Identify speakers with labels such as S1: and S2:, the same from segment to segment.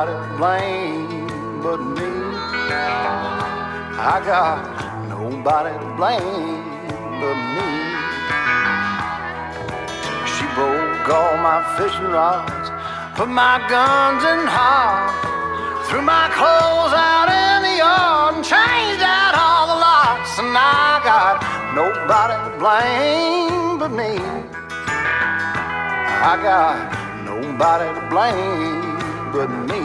S1: nobody to blame but me. I got nobody to blame but me. She broke all my fishing rods, put my guns in hide, threw my clothes out in the yard and changed out all the locks. And I got nobody to blame but me. I got nobody to blame but me.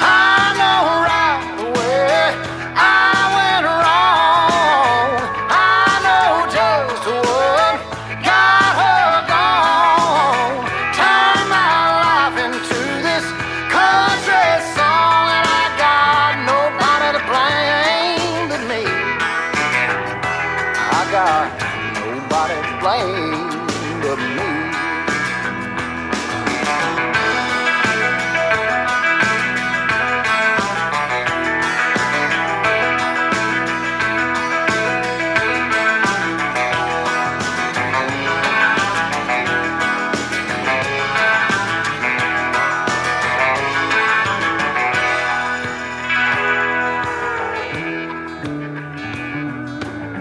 S1: I know right away I went wrong. I know just what got her gone. Turned my life into this country song, and I got nobody to blame but me. I got nobody to blame but me.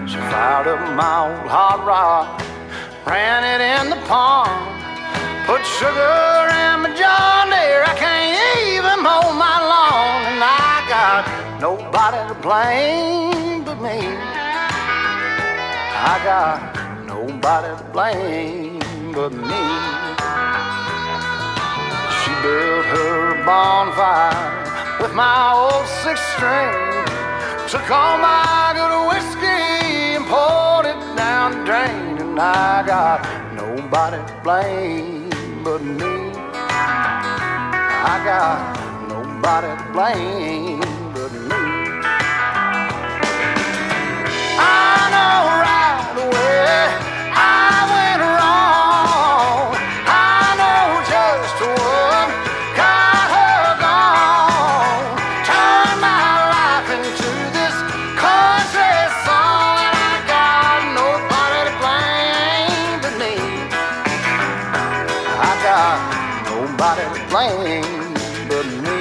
S1: She fired up my old hot rod, ran it in the pond, put sugar in my John Deere. I can't even mow my lawn, and I got nobody to blame but me. I got nobody to blame but me. She built her bonfire with my old six-string, took all my good whiskey and poured it down the drain, and I got nobody to blame but me. I got nobody to blame but me. I know right away I went wrong. I know just what got her gone. Turned my life into this country song, and I got nobody to blame but me. I got nobody to blame but me.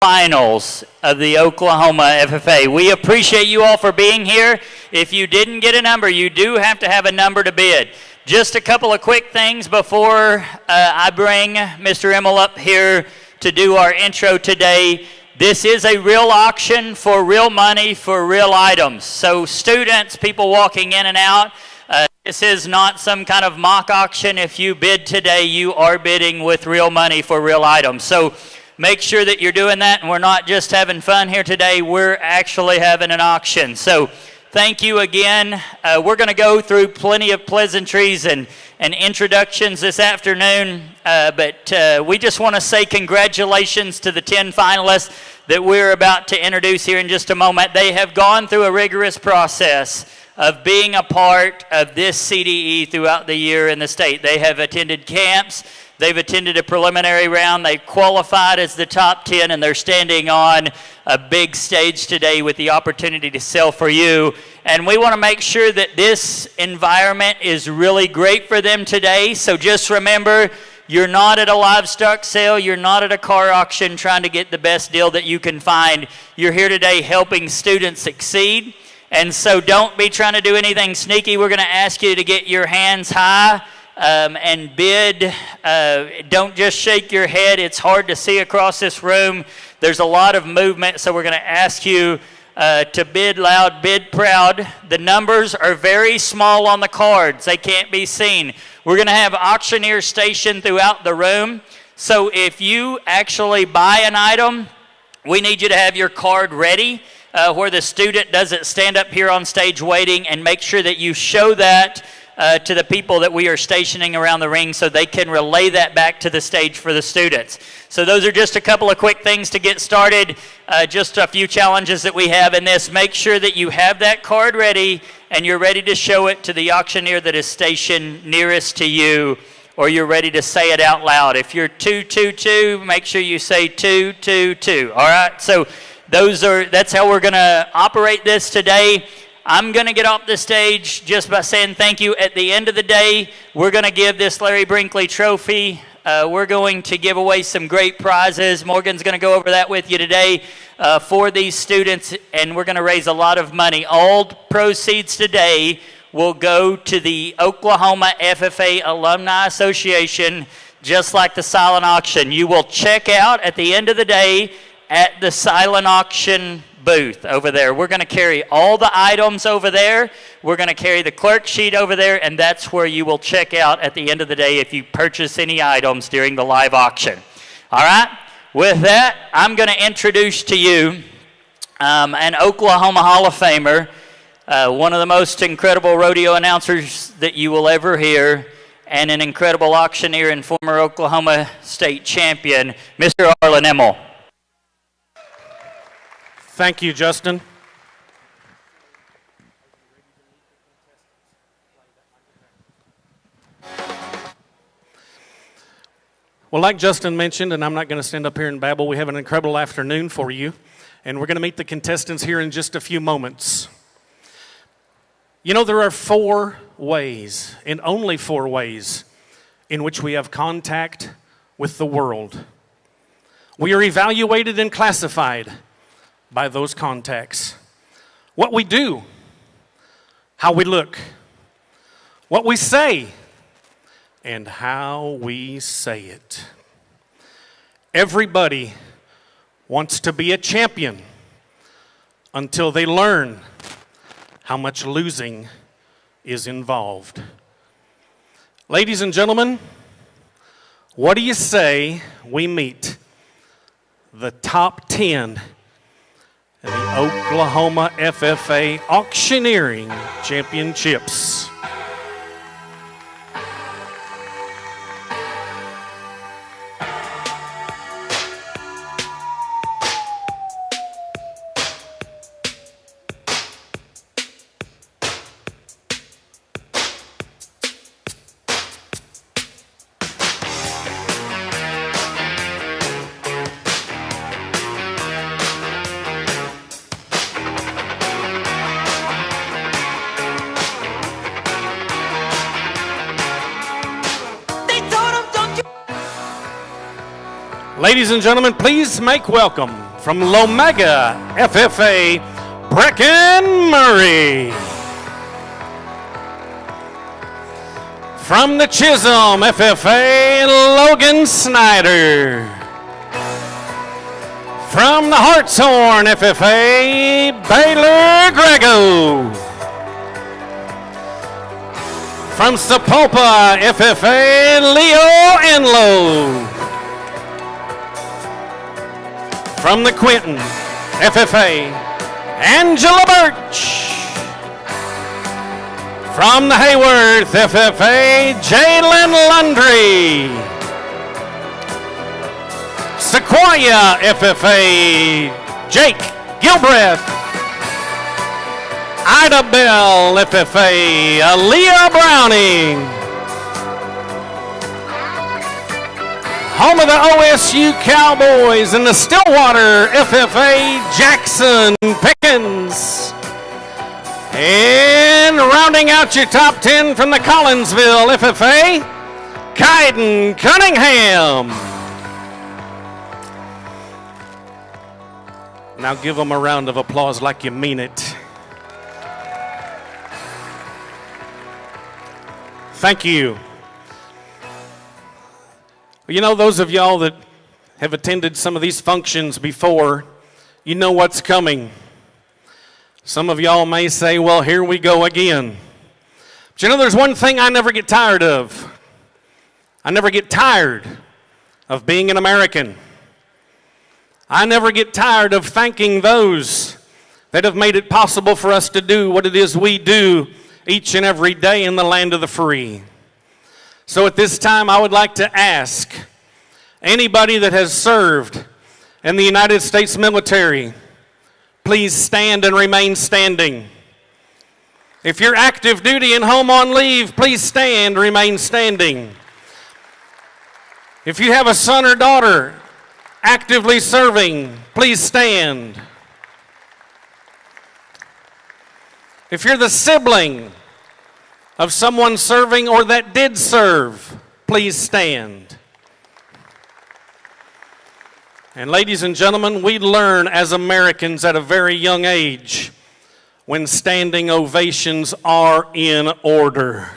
S2: finals of the Oklahoma FFA. We appreciate you all for being here. If you didn't get a number, you do have to have a number to bid. Just a couple of quick things before I bring Mr. Emmel up here to do our intro today. This is a real auction for real money for real items. So students, people walking in and out, this is not some kind of mock auction. If you bid today, you are bidding with real money for real items. So make sure that you're doing that, and we're not just having fun here today. We're actually having an auction. So thank you again. We're going to go through plenty of pleasantries and introductions this afternoon, but we just want to say congratulations to the 10 finalists that we're about to introduce here in just a moment. They have gone through a rigorous process of being a part of this CDE throughout the year in the state. They have attended camps. They've attended a preliminary round. They qualified as the top 10, and they're standing on a big stage today with the opportunity to sell for you. And we want to make sure that this environment is really great for them today. So just remember, you're not at a livestock sale. You're not at a car auction trying to get the best deal that you can find. You're here today helping students succeed. And so don't be trying to do anything sneaky. We're going to ask you to get your hands high and bid. Don't just shake your head. It's hard to see across this room. There's a lot of movement, so we're going to ask you to bid loud, bid proud. The numbers are very small on the cards. They can't be seen. We're going to have auctioneers stationed throughout the room. So if you actually buy an item, we need you to have your card ready where the student doesn't stand up here on stage waiting, and make sure that you show that to the people that we are stationing around the ring so they can relay that back to the stage for the students. So those are just a couple of quick things to get started, just a few challenges that we have in this. Make sure that you have that card ready and you're ready to show it to the auctioneer that is stationed nearest to you, or you're ready to say it out loud. If you're 222, make sure you say 222. All right, so that's how we're going to operate this today. I'm going to get off the stage just by saying thank you. At the end of the day, we're going to give this Larry Brinkley trophy. We're going to give away some great prizes. Morgan's going to go over that with you today for these students, and we're going to raise a lot of money. All proceeds today will go to the Oklahoma FFA Alumni Association, just like the silent auction. You will check out at the end of the day at the silent auction booth over there. We're going to carry all the items over there. We're going to carry the clerk sheet over there, and that's where you will check out at the end of the day if you purchase any items during the live auction. All right? With that, I'm going to introduce to you an Oklahoma Hall of Famer, one of the most incredible rodeo announcers that you will ever hear, and an incredible auctioneer and former Oklahoma State champion, Mr. Arlen Emmel.
S3: Thank you, Justin. Well, like Justin mentioned, and I'm not going to stand up here and babble, we have an incredible afternoon for you, and we're going to meet the contestants here in just a few moments. You know, there are 4 ways, and only 4 ways, in which we have contact with the world. We are evaluated and classified by those contacts. What we do, how we look, what we say, and how we say it. Everybody wants to be a champion until they learn how much losing is involved. Ladies and gentlemen, what do you say we meet the top 10 in the Oklahoma FFA Auctioneering Championships? Ladies and gentlemen, please make welcome From Lomega FFA, Brecken Murray. From the Chisholm FFA, Logan Snyder. From the Hartshorn FFA, Baylor Grego. From Sapulpa FFA, Leo Enlow. From the Quinton FFA, Angela Birch. From the Hayworth FFA, Jalen Landry. Sequoia FFA, Jake Gilbreth. Ida Bell FFA, Aaliyah Browning. Home of the OSU Cowboys and the Stillwater FFA, Jackson Pickens. And rounding out your top 10 from the Collinsville FFA, Kaiden Cunningham. Now give them a round of applause like you mean it. Thank you. You know, those of y'all that have attended some of these functions before, you know what's coming. Some of y'all may say, well, here we go again. But you know, there's one thing I never get tired of. I never get tired of being an American. I never get tired of thanking those that have made it possible for us to do what it is we do each and every day in the land of the free. So at this time, I would like to ask anybody that has served in the United States military, please stand and remain standing. If you're active duty and home on leave, please stand, remain standing. If you have a son or daughter actively serving, please stand. If you're the sibling of someone serving or that did serve, please stand. And ladies and gentlemen, we learn as Americans at a very young age when standing ovations are in order.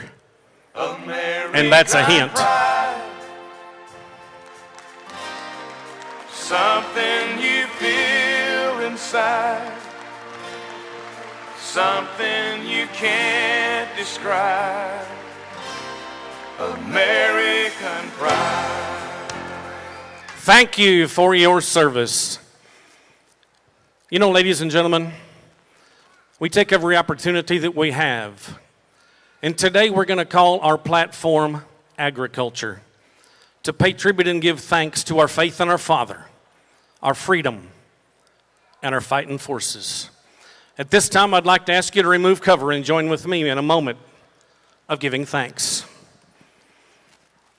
S3: American and that's a hint. Pride.
S1: Something you feel inside. Something you can't describe. American pride.
S3: Thank you for your service. You know, ladies and gentlemen, we take every opportunity that we have. And today we're going to call our platform Agriculture, to pay tribute and give thanks to our faith in our Father, our freedom, and our fighting forces. At this time, I'd like to ask you to remove cover and join with me in a moment of giving thanks.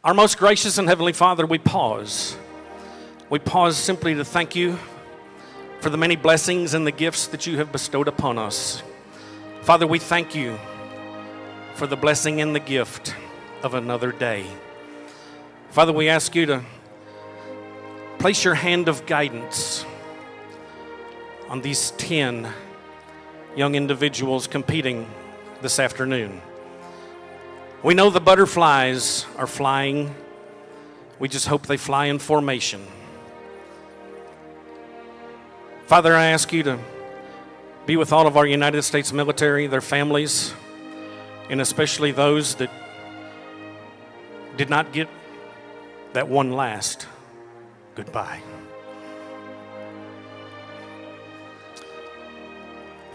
S3: Our most gracious and heavenly Father, we pause. We pause simply to thank you for the many blessings and the gifts that you have bestowed upon us. Father, we thank you for the blessing and the gift of another day. Father, we ask you to place your hand of guidance on these 10 young individuals competing this afternoon. We know the butterflies are flying. We just hope they fly in formation. Father, I ask you to be with all of our United States military, their families, and especially those that did not get that one last goodbye.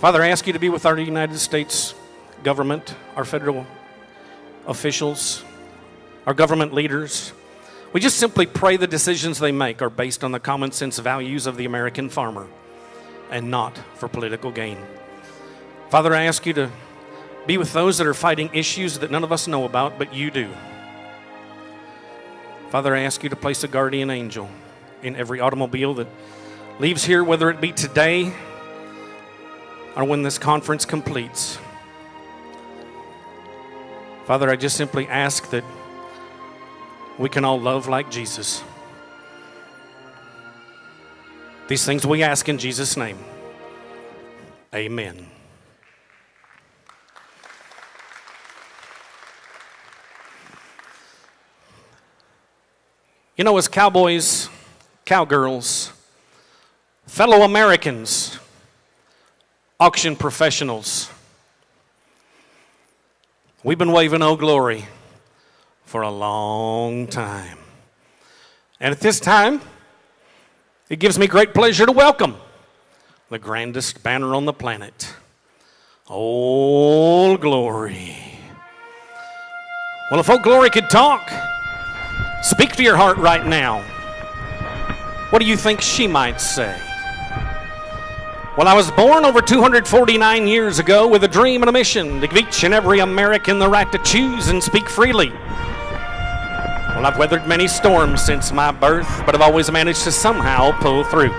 S3: Father, I ask you to be with our United States government, our federal officials, our government leaders. We just simply pray the decisions they make are based on the common sense values of the American farmer and not for political gain. Father, I ask you to be with those that are fighting issues that none of us know about, but you do. Father, I ask you to place a guardian angel in every automobile that leaves here, whether it be today or when this conference completes. Father, I just simply ask that we can all love like Jesus. These things we ask in Jesus' name. Amen. You know, as cowboys, cowgirls, fellow Americans, auction professionals, we've been waving "Oh Glory" for a long time. And at this time, it gives me great pleasure to welcome the grandest banner on the planet. "Oh Glory." Well, if "Oh Glory" could talk, speak to your heart right now. What do you think she might say? Well, I was born over 249 years ago with a dream and a mission to give each and every American the right to choose and speak freely. Well, I've weathered many storms since my birth, but I've always managed to somehow pull through.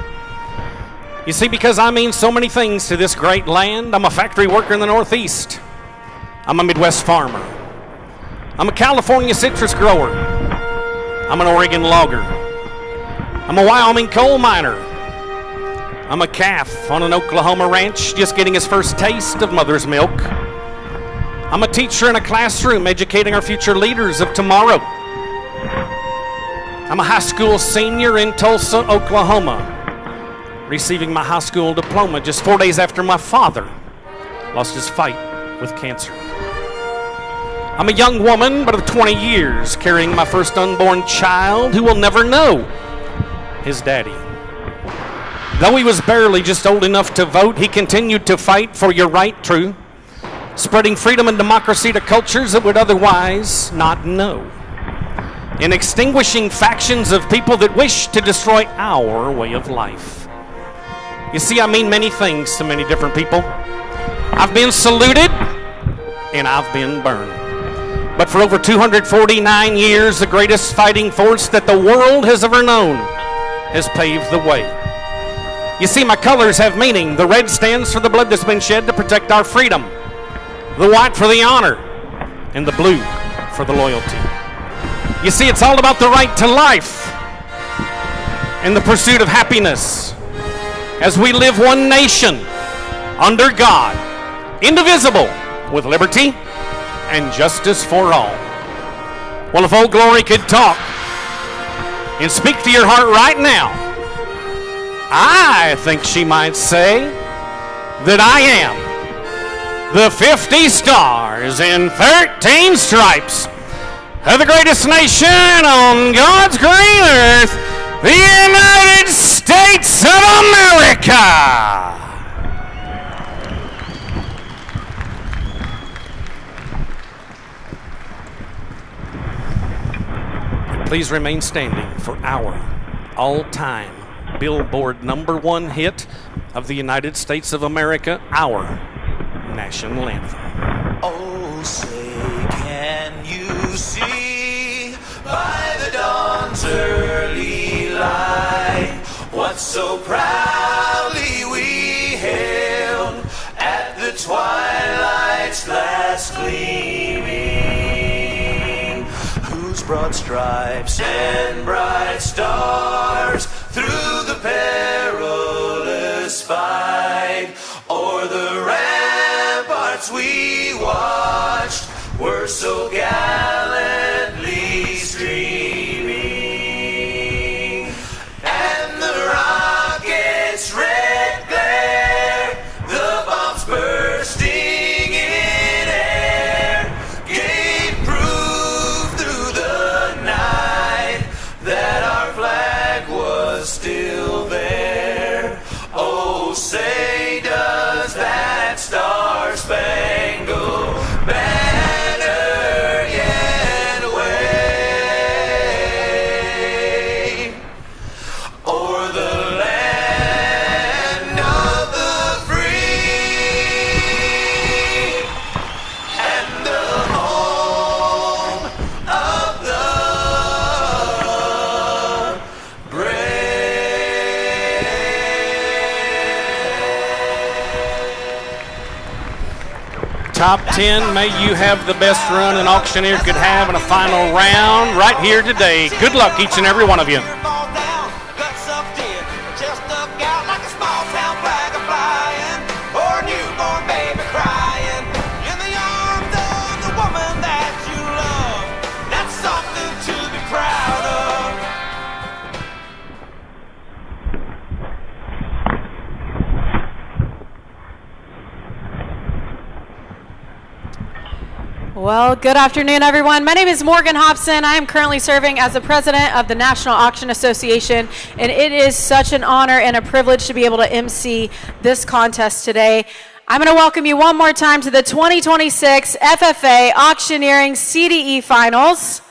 S3: You see, because I mean so many things to this great land, I'm a factory worker in the Northeast. I'm a Midwest farmer. I'm a California citrus grower. I'm an Oregon logger. I'm a Wyoming coal miner. I'm a calf on an Oklahoma ranch just getting his first taste of mother's milk. I'm a teacher in a classroom educating our future leaders of tomorrow. I'm a high school senior in Tulsa, Oklahoma, receiving my high school diploma just 4 days after my father lost his fight with cancer. I'm a young woman, but of 20 years, carrying my first unborn child who will never know his daddy. Though he was barely just old enough to vote, he continued to fight for your right, true, spreading freedom and democracy to cultures that would otherwise not know, in extinguishing factions of people that wish to destroy our way of life. You see, I mean many things to many different people. I've been saluted, and I've been burned. But for over 249 years, the greatest fighting force that the world has ever known has paved the way. You see, my colors have meaning. The red stands for the blood that's been shed to protect our freedom, the white for the honor, and the blue for the loyalty. You see, it's all about the right to life and the pursuit of happiness as we live one nation under God, indivisible, with liberty and justice for all. Well, if "Oh Glory" could talk and speak to your heart right now, I think she might say that I am the 50 stars and 13 stripes of the greatest nation on God's green earth, the United States of America. Please remain standing for our all-time Billboard #1 hit of the United States of America, our national anthem.
S4: Oh, say, can you see by the dawn's early light what so proudly we hailed at the twilight's last gleaming, whose broad stripes and bright stars through the perilous fight o'er the ramparts we watched were so gallantly streaming, and the rockets' red glare, the bombs bursting in air, gave proof through the night that our flag was still there. Oh, say does that star-spangled banner yet wave o'er the land of the free and the home of the
S3: Top 10, may you have the best run an auctioneer could have in a final round right here today. Good luck, each and every one of you.
S4: Fall down, guts up deer, chest up
S5: Well, good afternoon, everyone. My name is Morgan Hobson. I am currently serving as the president of the National Auction Association, and it is such an honor and a privilege to be able to MC this contest today. I'm going to welcome you one more time to the 2026 FFA Auctioneering CDE Finals.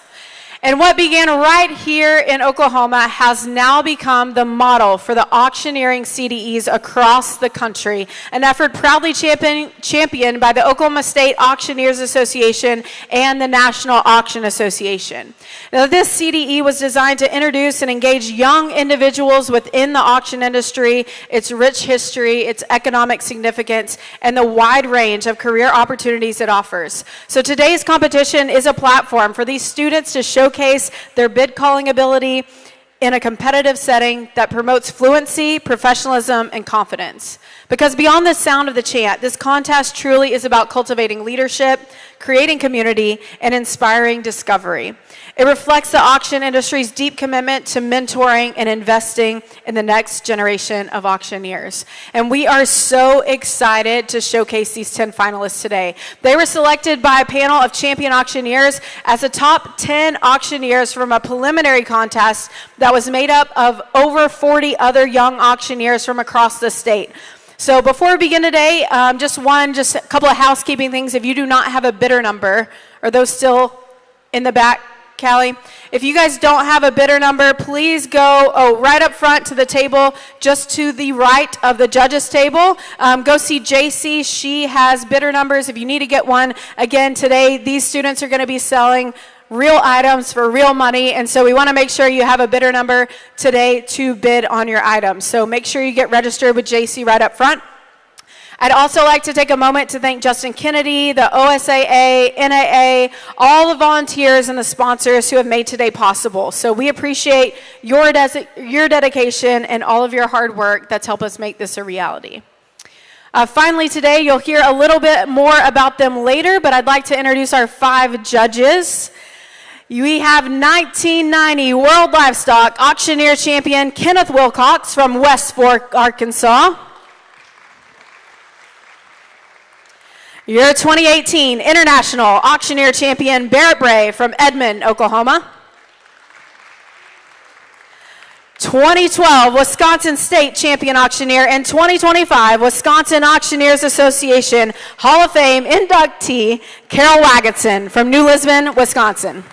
S5: And what began right here in Oklahoma has now become the model for the auctioneering CDEs across the country, an effort proudly championed by the Oklahoma State Auctioneers Association and the National Auction Association. Now, this CDE was designed to introduce and engage young individuals within the auction industry, its rich history, its economic significance, and the wide range of career opportunities it offers. So today's competition is a platform for these students to showcase their bid calling ability in a competitive setting that promotes fluency, professionalism, and confidence. Because beyond the sound of the chant, this contest truly is about cultivating leadership, creating community, and inspiring discovery. It reflects the auction industry's deep commitment to mentoring and investing in the next generation of auctioneers. And we are so excited to showcase these 10 finalists today. They were selected by a panel of champion auctioneers as the top 10 auctioneers from a preliminary contest that was made up of over 40 other young auctioneers from across the state. So before we begin today, just a couple of housekeeping things. If you do not have a bidder number, are those still in the back, Callie? If you guys don't have a bidder number, please go right up front to the table, just to the right of the judges table. Go see JC. She has bidder numbers if you need to get one. Again, today, these students are going to be selling real items for real money, and so we want to make sure you have a bidder number today to bid on your items. So make sure you get registered with JC right up front. I'd also like to take a moment to thank Justin Kennedy, the OSAA, NAA, all the volunteers and the sponsors who have made today possible. So we appreciate your dedication and all of your hard work that's helped us make this a reality. Finally today, you'll hear a little bit more about them later, but I'd like to introduce our 5 judges. We have 1990 World Livestock Auctioneer Champion Kenneth Wilcox from West Fork, Arkansas. Your 2018 International Auctioneer Champion Barrett Bray from Edmond, Oklahoma. 2012 Wisconsin State Champion Auctioneer and 2025 Wisconsin Auctioneers Association Hall of Fame inductee Carol Wagetson from New Lisbon, Wisconsin.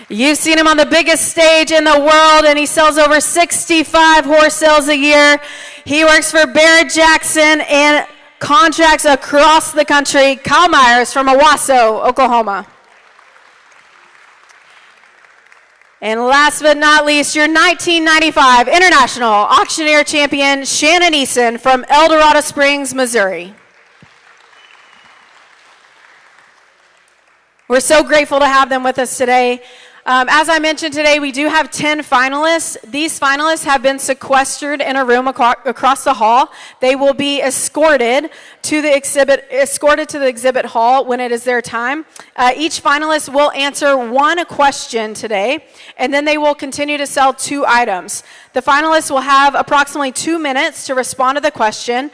S5: You've seen him on the biggest stage in the world, and he sells over 65 horse sales a year. He works for Barrett Jackson and contracts across the country. Kyle Myers from Owasso, Oklahoma. And last but not least, your 1995 International Auctioneer Champion Shannon Eason from El Dorado Springs, Missouri. We're so grateful to have them with us today. As I mentioned today, we do have 10 finalists. These finalists have been sequestered in a room across the hall. They will be escorted to the exhibit hall when it is their time. Each finalist will answer one question today, and then they will continue to sell 2 items. The finalists will have approximately 2 minutes to respond to the question.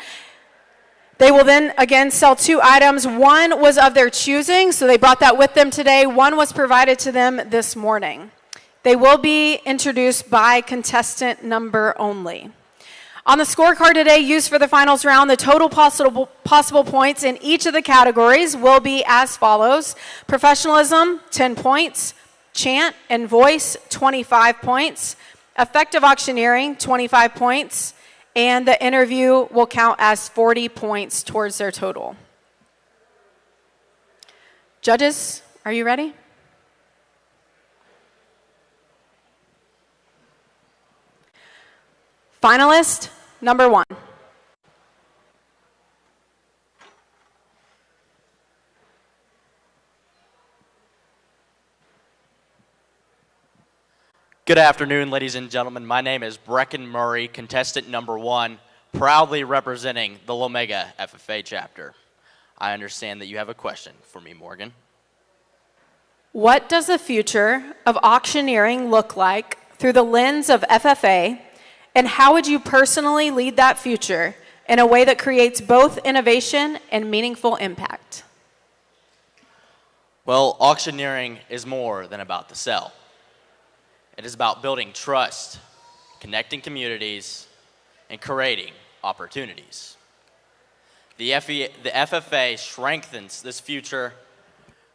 S5: They will then, again, sell 2 items. One was of their choosing, so they brought that with them today. One was provided to them this morning. They will be introduced by contestant number only. On the scorecard today used for the finals round, the total possible points in each of the categories will be as follows. Professionalism, 10 points. Chant and voice, 25 points. Effective auctioneering, 25 points. And the interview will count as 40 points towards their total. Judges, are you ready? Finalist number 1.
S6: Good afternoon, ladies and gentlemen. My name is Brecken Murray, contestant number 1, proudly representing the Lomega FFA chapter. I understand that you have a question for me, Morgan.
S5: What does the future of auctioneering look like through the lens of FFA, and how would you personally lead that future in a way that creates both innovation and meaningful impact?
S6: Well, auctioneering is more than about the sell. It is about building trust, connecting communities, and creating opportunities. The FFA strengthens this future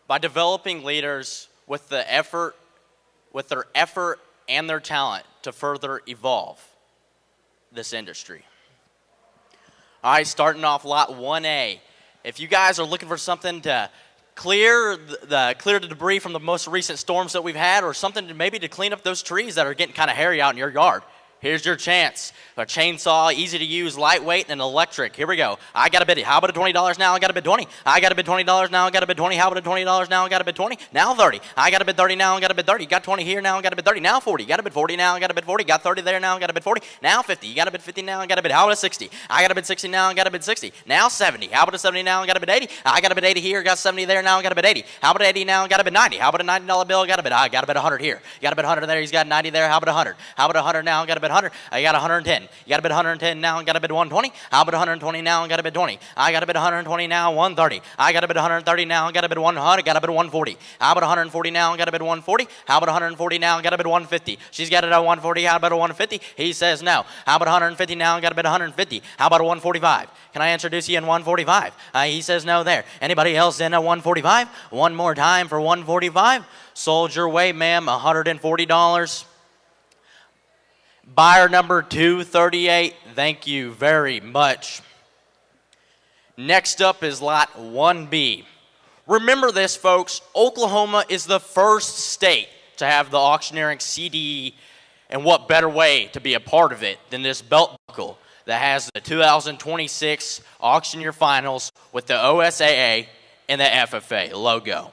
S6: by developing leaders with their effort and their talent to further evolve this industry. All right, starting off lot 1A. If you guys are looking for something to clear the debris from the most recent storms that we've had, or something to clean up those trees that are getting kind of hairy out in your yard, here's your chance. A chainsaw, easy to use, lightweight, and electric. Here we go. I got a bid. How about a $20 now? I got a bid 20. I got a bid $20 now. I got a bid 20. How about a $20 now? I got a bid 20. Now 30. I got a bid 30 now. I got a bid 30. Got 20 here now. I got a bid 30. Now 40. Got a bid 40 now. I got a bid 40. Got 30 there now. I got a bid 40. Now 50. You got a bid 50 now. I got a bid. How about a 60? I got a bid 60 now. I got a bid 60. Now 70. How about a 70 now? I got a bid 80. I got a bid 80 here. Got 70 there now. I got a bid 80. How about 80 now? I got a bid 90. How about a $90 bill? I got a bid. I got a bid 100 here. Got a bid 100 there. He's got 90 there. How about 100? How about 100 now? I got a bid 100. I got 110. You got a bid 110 now, got a bid 120. How about 120 now, got a bid 20. I got a bid 120 now, 130. I got a bid 130 now, got a bid 100, got a bid 140. How about 140 now, got a bid 140. How about 140 now, got a bid 150. She's got it at 140, how about a 150? He says no. How about 150 now, got a bid 150. How about a 145? Can I introduce you in 145? He says no there. Anybody else in a 145? One more time for 145. Sold your way, ma'am, $140. Buyer number 238, thank you very much. Next up is lot 1B. Remember this, folks, Oklahoma is the first state to have the auctioneering CDE, and what better way to be a part of it than this belt buckle that has the 2026 Auctioneer Finals with the OSAA and the FFA logo.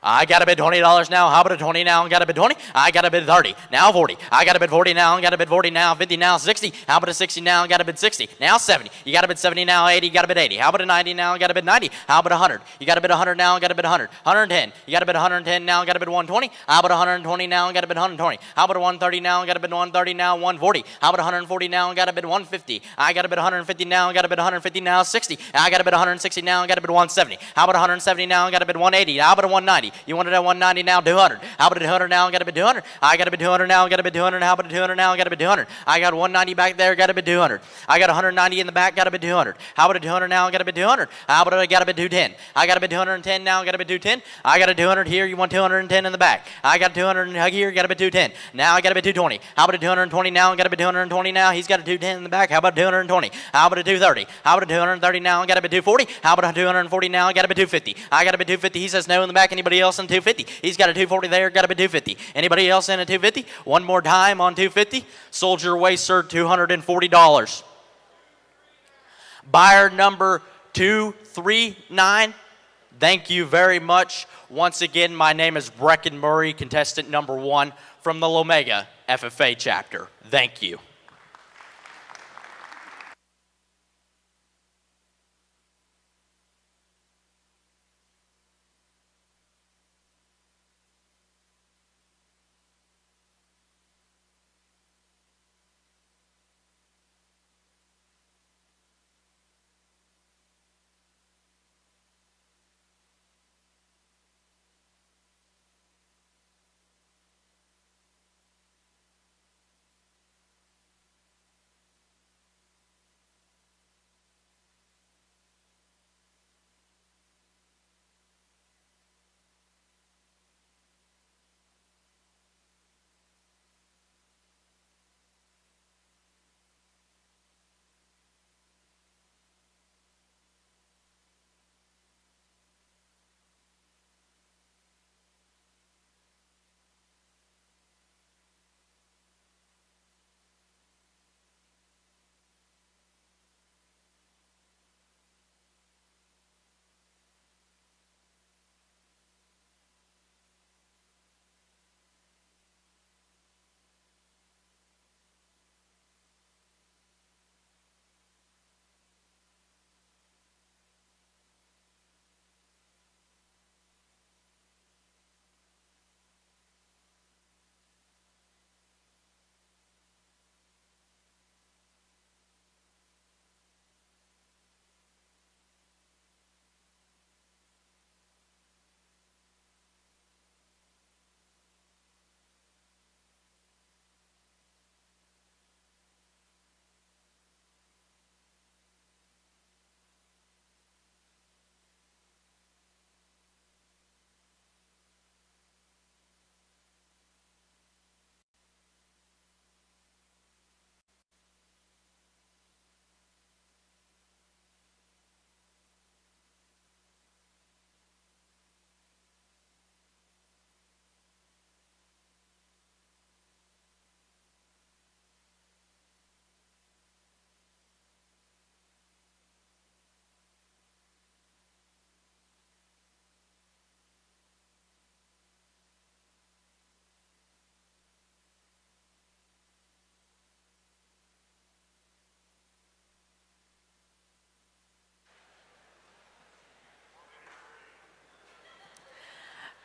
S6: I got a bid $20 now. How about a 20 now? I got a bid 20. I got a bid 30. Now 40. I got a bid 40 now. I got a bid 40 now. 50 now. 60. How about a 60 now? I got a bid 60. Now 70. You got a bid 70 now. 80. You got a bid 80. How about a 90 now? I got a bid 90. How about a 100? You got a bid 100 now. I got a bid 100. 110. You got a bid 110 now. I got a bid 120. How about 120 now? I got a bid 120. How about a 130 now? I got a bid 130 now. 140. How about 140 now? I got a bid 150. I got a bid 150 now. I got a bid 150 now. 60. I got a bid 160 now. I got a bid 170. How about 170 now? I got a bid 180. How about a 190? You wanted a 190 now, 200. How about a 200 now? I got a bid 200. I got a bid 200 now. I got a bid 200. How about a 200 now? I got a bid 200. I got 190 back there. Got a bid 200. I got 190 in the back. Got a bid 200. How about a 200 now? I got a bid 200. How about I got a bid 210? I got a bid 210 now. I got a bid 210. I got a 200 here. You want 210 in the back? I got 200 here. Got a bid 210. Now I got a bid 220. How about a 220 now? I got a bid 220 now. He's got a 210 in the back. How about 220? How about a 230? How about a 230 now? I got a bid 240. How about a 240 now? I got a bid 250. I got a bid 250. He says no in the back. Anybody else in 250? He's got a 240 there. Got a bid 250. Anybody else in a 250? One more time on 250. Sold your way, sir, $240. Buyer number 239. Thank you very much. Once again, my name is Brecken Murray, contestant number 1 from the Lomega FFA chapter. Thank you.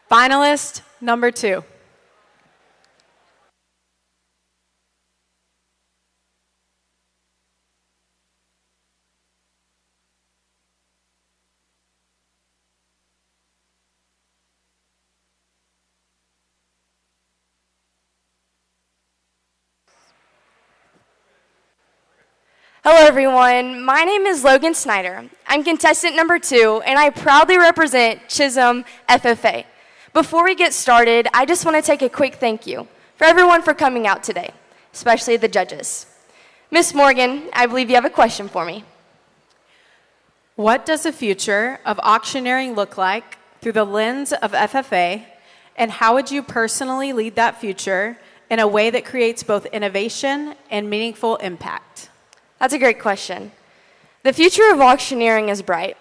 S5: Finalist number 2.
S7: Hello everyone, my name is Logan Snyder. I'm contestant number 2 and I proudly represent Chisholm FFA. Before we get started, I just want to take a quick thank you for everyone for coming out today, especially the judges. Miss Morgan, I believe you have a question for me.
S5: What does the future of auctioneering look like through the lens of FFA, and how would you personally lead that future in a way that creates both innovation and meaningful impact?
S7: That's a great question. The future of auctioneering is bright.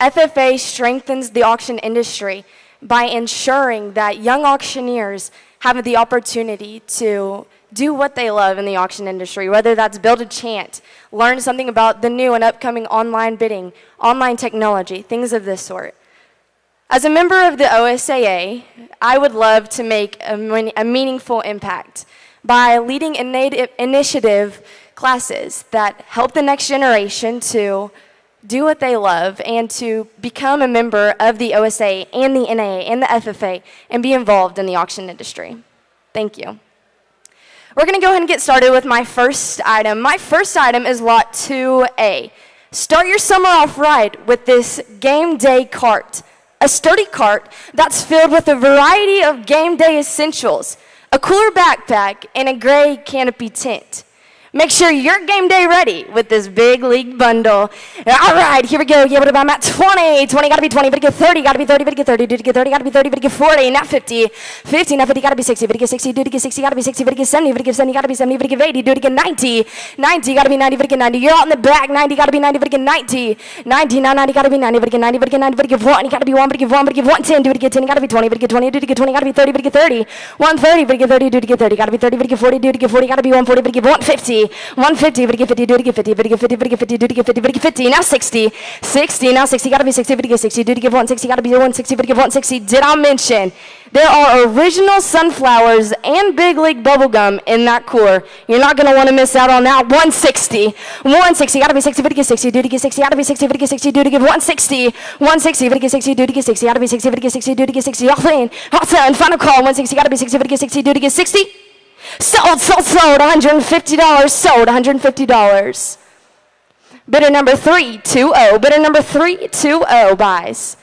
S7: FFA strengthens the auction industry by ensuring that young auctioneers have the opportunity to do what they love in the auction industry, whether that's build a chant, learn something about the new and upcoming online bidding, online technology, things of this sort. As a member of the OSAA, I would love to make a meaningful impact by leading initiative classes that help the next generation to do what they love and to become a member of the OSA and the NAA and the FFA and be involved in the auction industry. Thank you. We're going to go ahead and get started with my first item. My first item is Lot 2A. Start your summer off right with this game day cart. A sturdy cart that's filled with a variety of game day essentials, a cooler backpack, and a gray canopy tent. Make sure you're game day ready with this big league bundle. All right, here we go. Yeah, I'm at 20. 20 got to be 20, but it get 30. Got to be 30, but it get 30. Dude, it get 30. Got to be 30, but it get 40. Not 50. 50, not 50. Got to be 60, but it get 60. Dude, it get 60. Got to be 60, but it get 70. But it get 70. Got to be 70, but it get 80. Dude, it get 90. 90, got to be 90, but it get 90. You're out in the back. 90, got to be 90, but it get 90. 90, now 90, got to be 90, but it get 90, but it get 90, but it get 1. You got to be 1, but it get 1, but it get 1. 10, dude, it get 10. Got to be 20, but it get 20. Dude, it get 20. Got to be 30, but it get 30. 130, but it get 30. Dude, it get 30. Got to be 30, but it get 40. Dude, it get 40. Got to be 140, but it get 150. 150. But it get 50, do it get 50, but it get 50, but it get 50, do it get 50, but it get 50, now 60, 60, now 60, gotta be 60, but it get 60, do it get 160, gotta be 160, but it get 160. Did I mention there are original sunflowers and Big League bubblegum in that cooler? You're not gonna wanna miss out on that. 160, 160, gotta be 60, but it get 60, do it get 60, gotta be 60, but it get 60, do it get 160, 160, but it get 60, do it get 60, gotta be 60, but it get 60, do it get 60, all in, hot turn, final call, 160, gotta be 60, but it get 60, do it get 60. Sold, $150, sold, $150. Bidder number 320, bidder number 320 buys.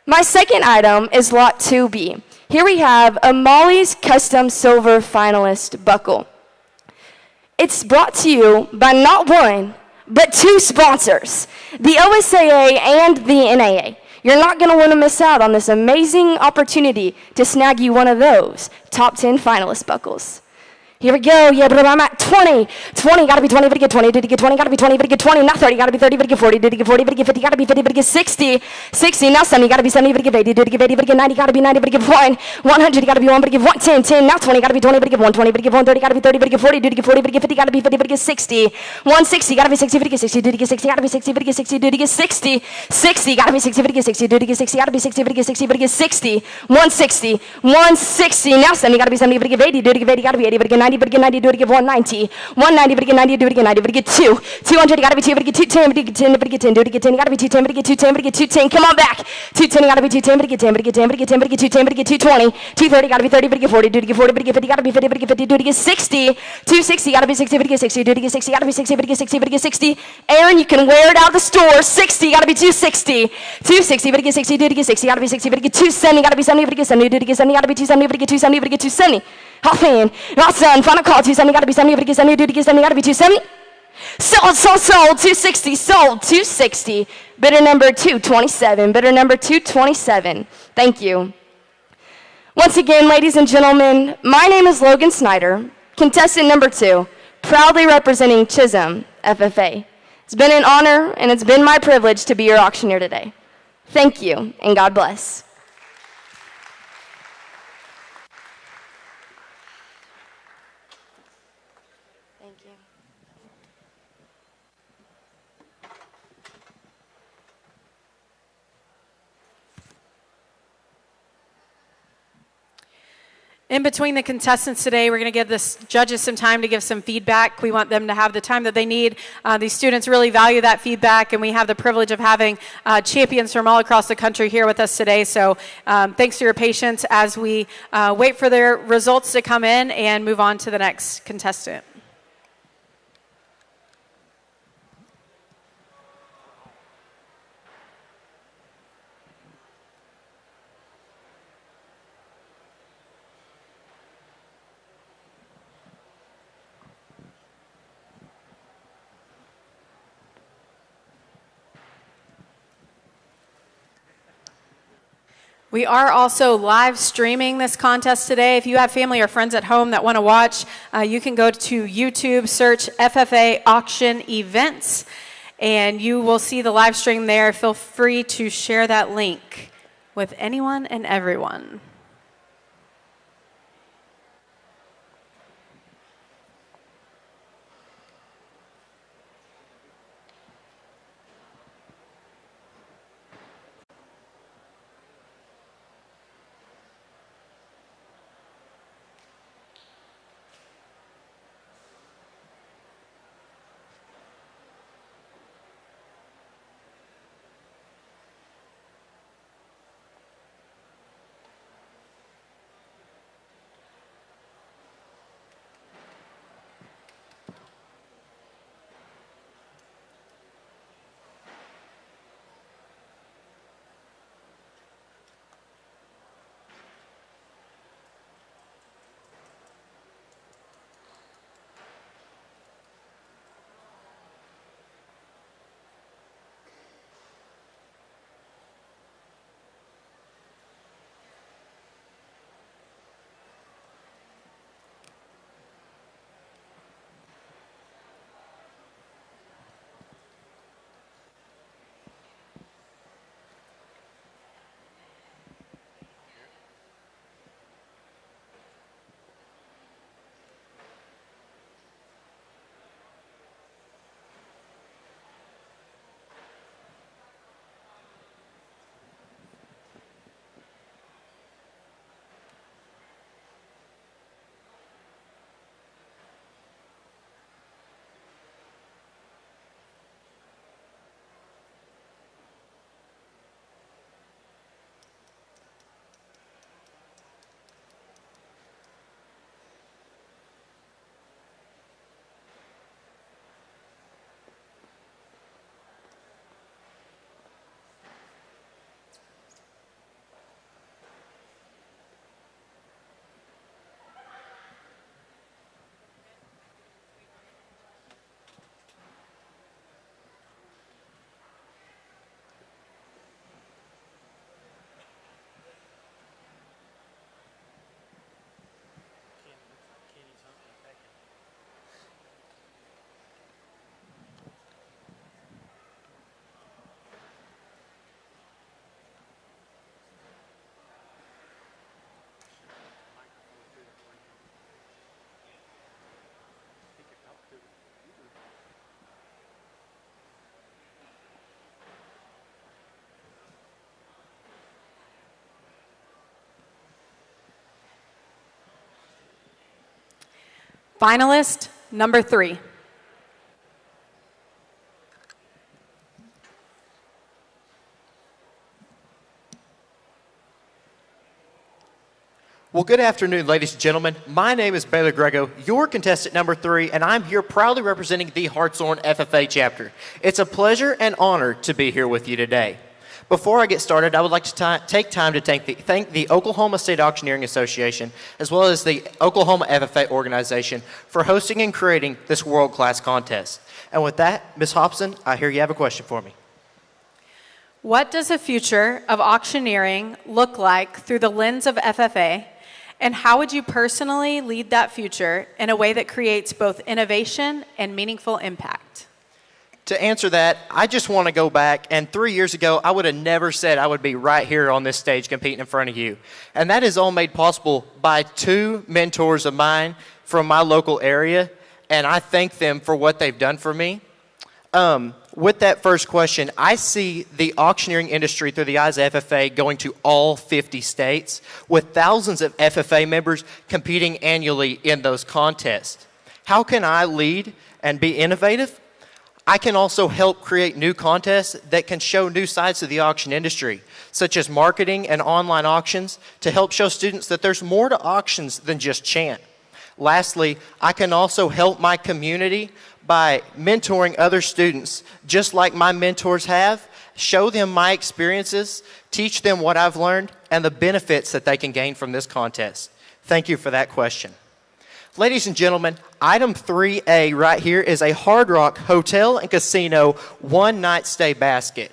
S7: My second item is Lot 2B. Here we have a Molly's Custom Silver Finalist Buckle. It's brought to you by not one, but 2 sponsors, the OSAA and the NAA. You're not going to want to miss out on this amazing opportunity to snag you one of those top 10 finalist buckles. Here we go. Yeah, but I'm at 20. 20, gotta be 20, but it get 20. Did it get 20? Gotta be 20, but it get 20. Not 30, gotta be 30, but it get 40. Did it get 40, but it get 50? Gotta be 50, but it get 60. 60, now 70, gotta be 70, but it get 80. Did it get 80, but it get 90? Gotta be 90, but it get 1. 100, gotta be 1, but it get 110. 10, now 20, gotta be 20, but it get 120, but it get 130. Gotta be 30, but it get 40. Did it get 40, but it get 50? Gotta be 50, but it get 60. 160, gotta be 60, but it get 60. Did it get 60? Gotta be 60, but it get 60. Did it get 60? 60, gotta be 60, but it get 60. Did it get 60? Gotta be 60, but it get 60, but it get 60. 160, 160, now 70, gotta be 70, but it get 80. Did it get 80? Gotta be 80, but it get 90, but it get 90. Do it get 190, 190, but it get 90, do it get 90, but it get 2, 200, gotta be 2, but it get 210, but it get 10, but it get 10, do it get 10, gotta be 210, but it get 210, but it get 210, come on back, 210, gotta be 210, but it get 10, but it get 10, but it get 10, but it get 210, but it get 220, 230, gotta be 30, but it get 40, do it get 40, but it get 50, gotta be 50, but it get 50, do it get 60, 260, gotta be 60, but it get 60, do it get 60, gotta be 60, but it get 60, but it get 60, Aaron, you can wear it out of the store, 60, gotta be 260, 260, but it get 60, do it get 60, gotta be 60, but it get 270, gotta be 70, but it get 70, do it get 70, gotta be 270, but it get 270, but it get 270. Hot fan, hot sun, final call, 270, gotta be 70, but it get 70, dude, it get 70, gotta be 270. Sold, sold, sold, 260, sold, 260. Bidder number 227, bidder number 227. Thank you. Once again, ladies and gentlemen, my name is Logan Snyder, contestant number 2, proudly representing Chisholm FFA. It's been an honor and it's been my privilege to be your auctioneer today. Thank you, and God bless.
S5: In between the contestants today, we're going to give the judges some time to give some feedback. We want them to have the time that they need. These students really value that feedback, and we have the privilege of having champions from all across the country here with us today. So thanks for your patience as we wait for their results to come in and move on to the next contestant. We are also live streaming this contest today. If you have family or friends at home that want to watch, you can go to YouTube, search FFA Auction Events, and you will see the live stream there. Feel free to share that link with anyone and everyone. Finalist number 3.
S8: Well, good afternoon, ladies and gentlemen. My name is Baylor Grego, your contestant number 3, and I'm here proudly representing the Hartshorn FFA chapter. It's a pleasure and honor to be here with you today. Before I get started, I would like to take time to thank the Oklahoma State Auctioneering Association, as well as the Oklahoma FFA organization, for hosting and creating this world-class contest. And with that, Ms. Hobson, I hear you have a question for me.
S5: What does the future of auctioneering look like through the lens of FFA, and how would you personally lead that future in a way that creates both innovation and meaningful impact?
S8: To answer that, I just want to go back, and 3 years ago, I would have never said I would be right here on this stage competing in front of you. And that is all made possible by 2 mentors of mine from my local area, and I thank them for what they've done for me. One With that first question, I see the auctioneering industry through the eyes of FFA going to all 50 states, with thousands of FFA members competing annually in those contests. How can I lead and be innovative? I can also help create new contests that can show new sides to the auction industry, such as marketing and online auctions, to help show students that there's more to auctions than just chant. Lastly, I can also help my community by mentoring other students, just like my mentors have, show them my experiences, teach them what I've learned, and the benefits that they can gain from this contest. Thank you for that question. Ladies and gentlemen, item 3A right here is a Hard Rock Hotel and Casino one-night stay basket.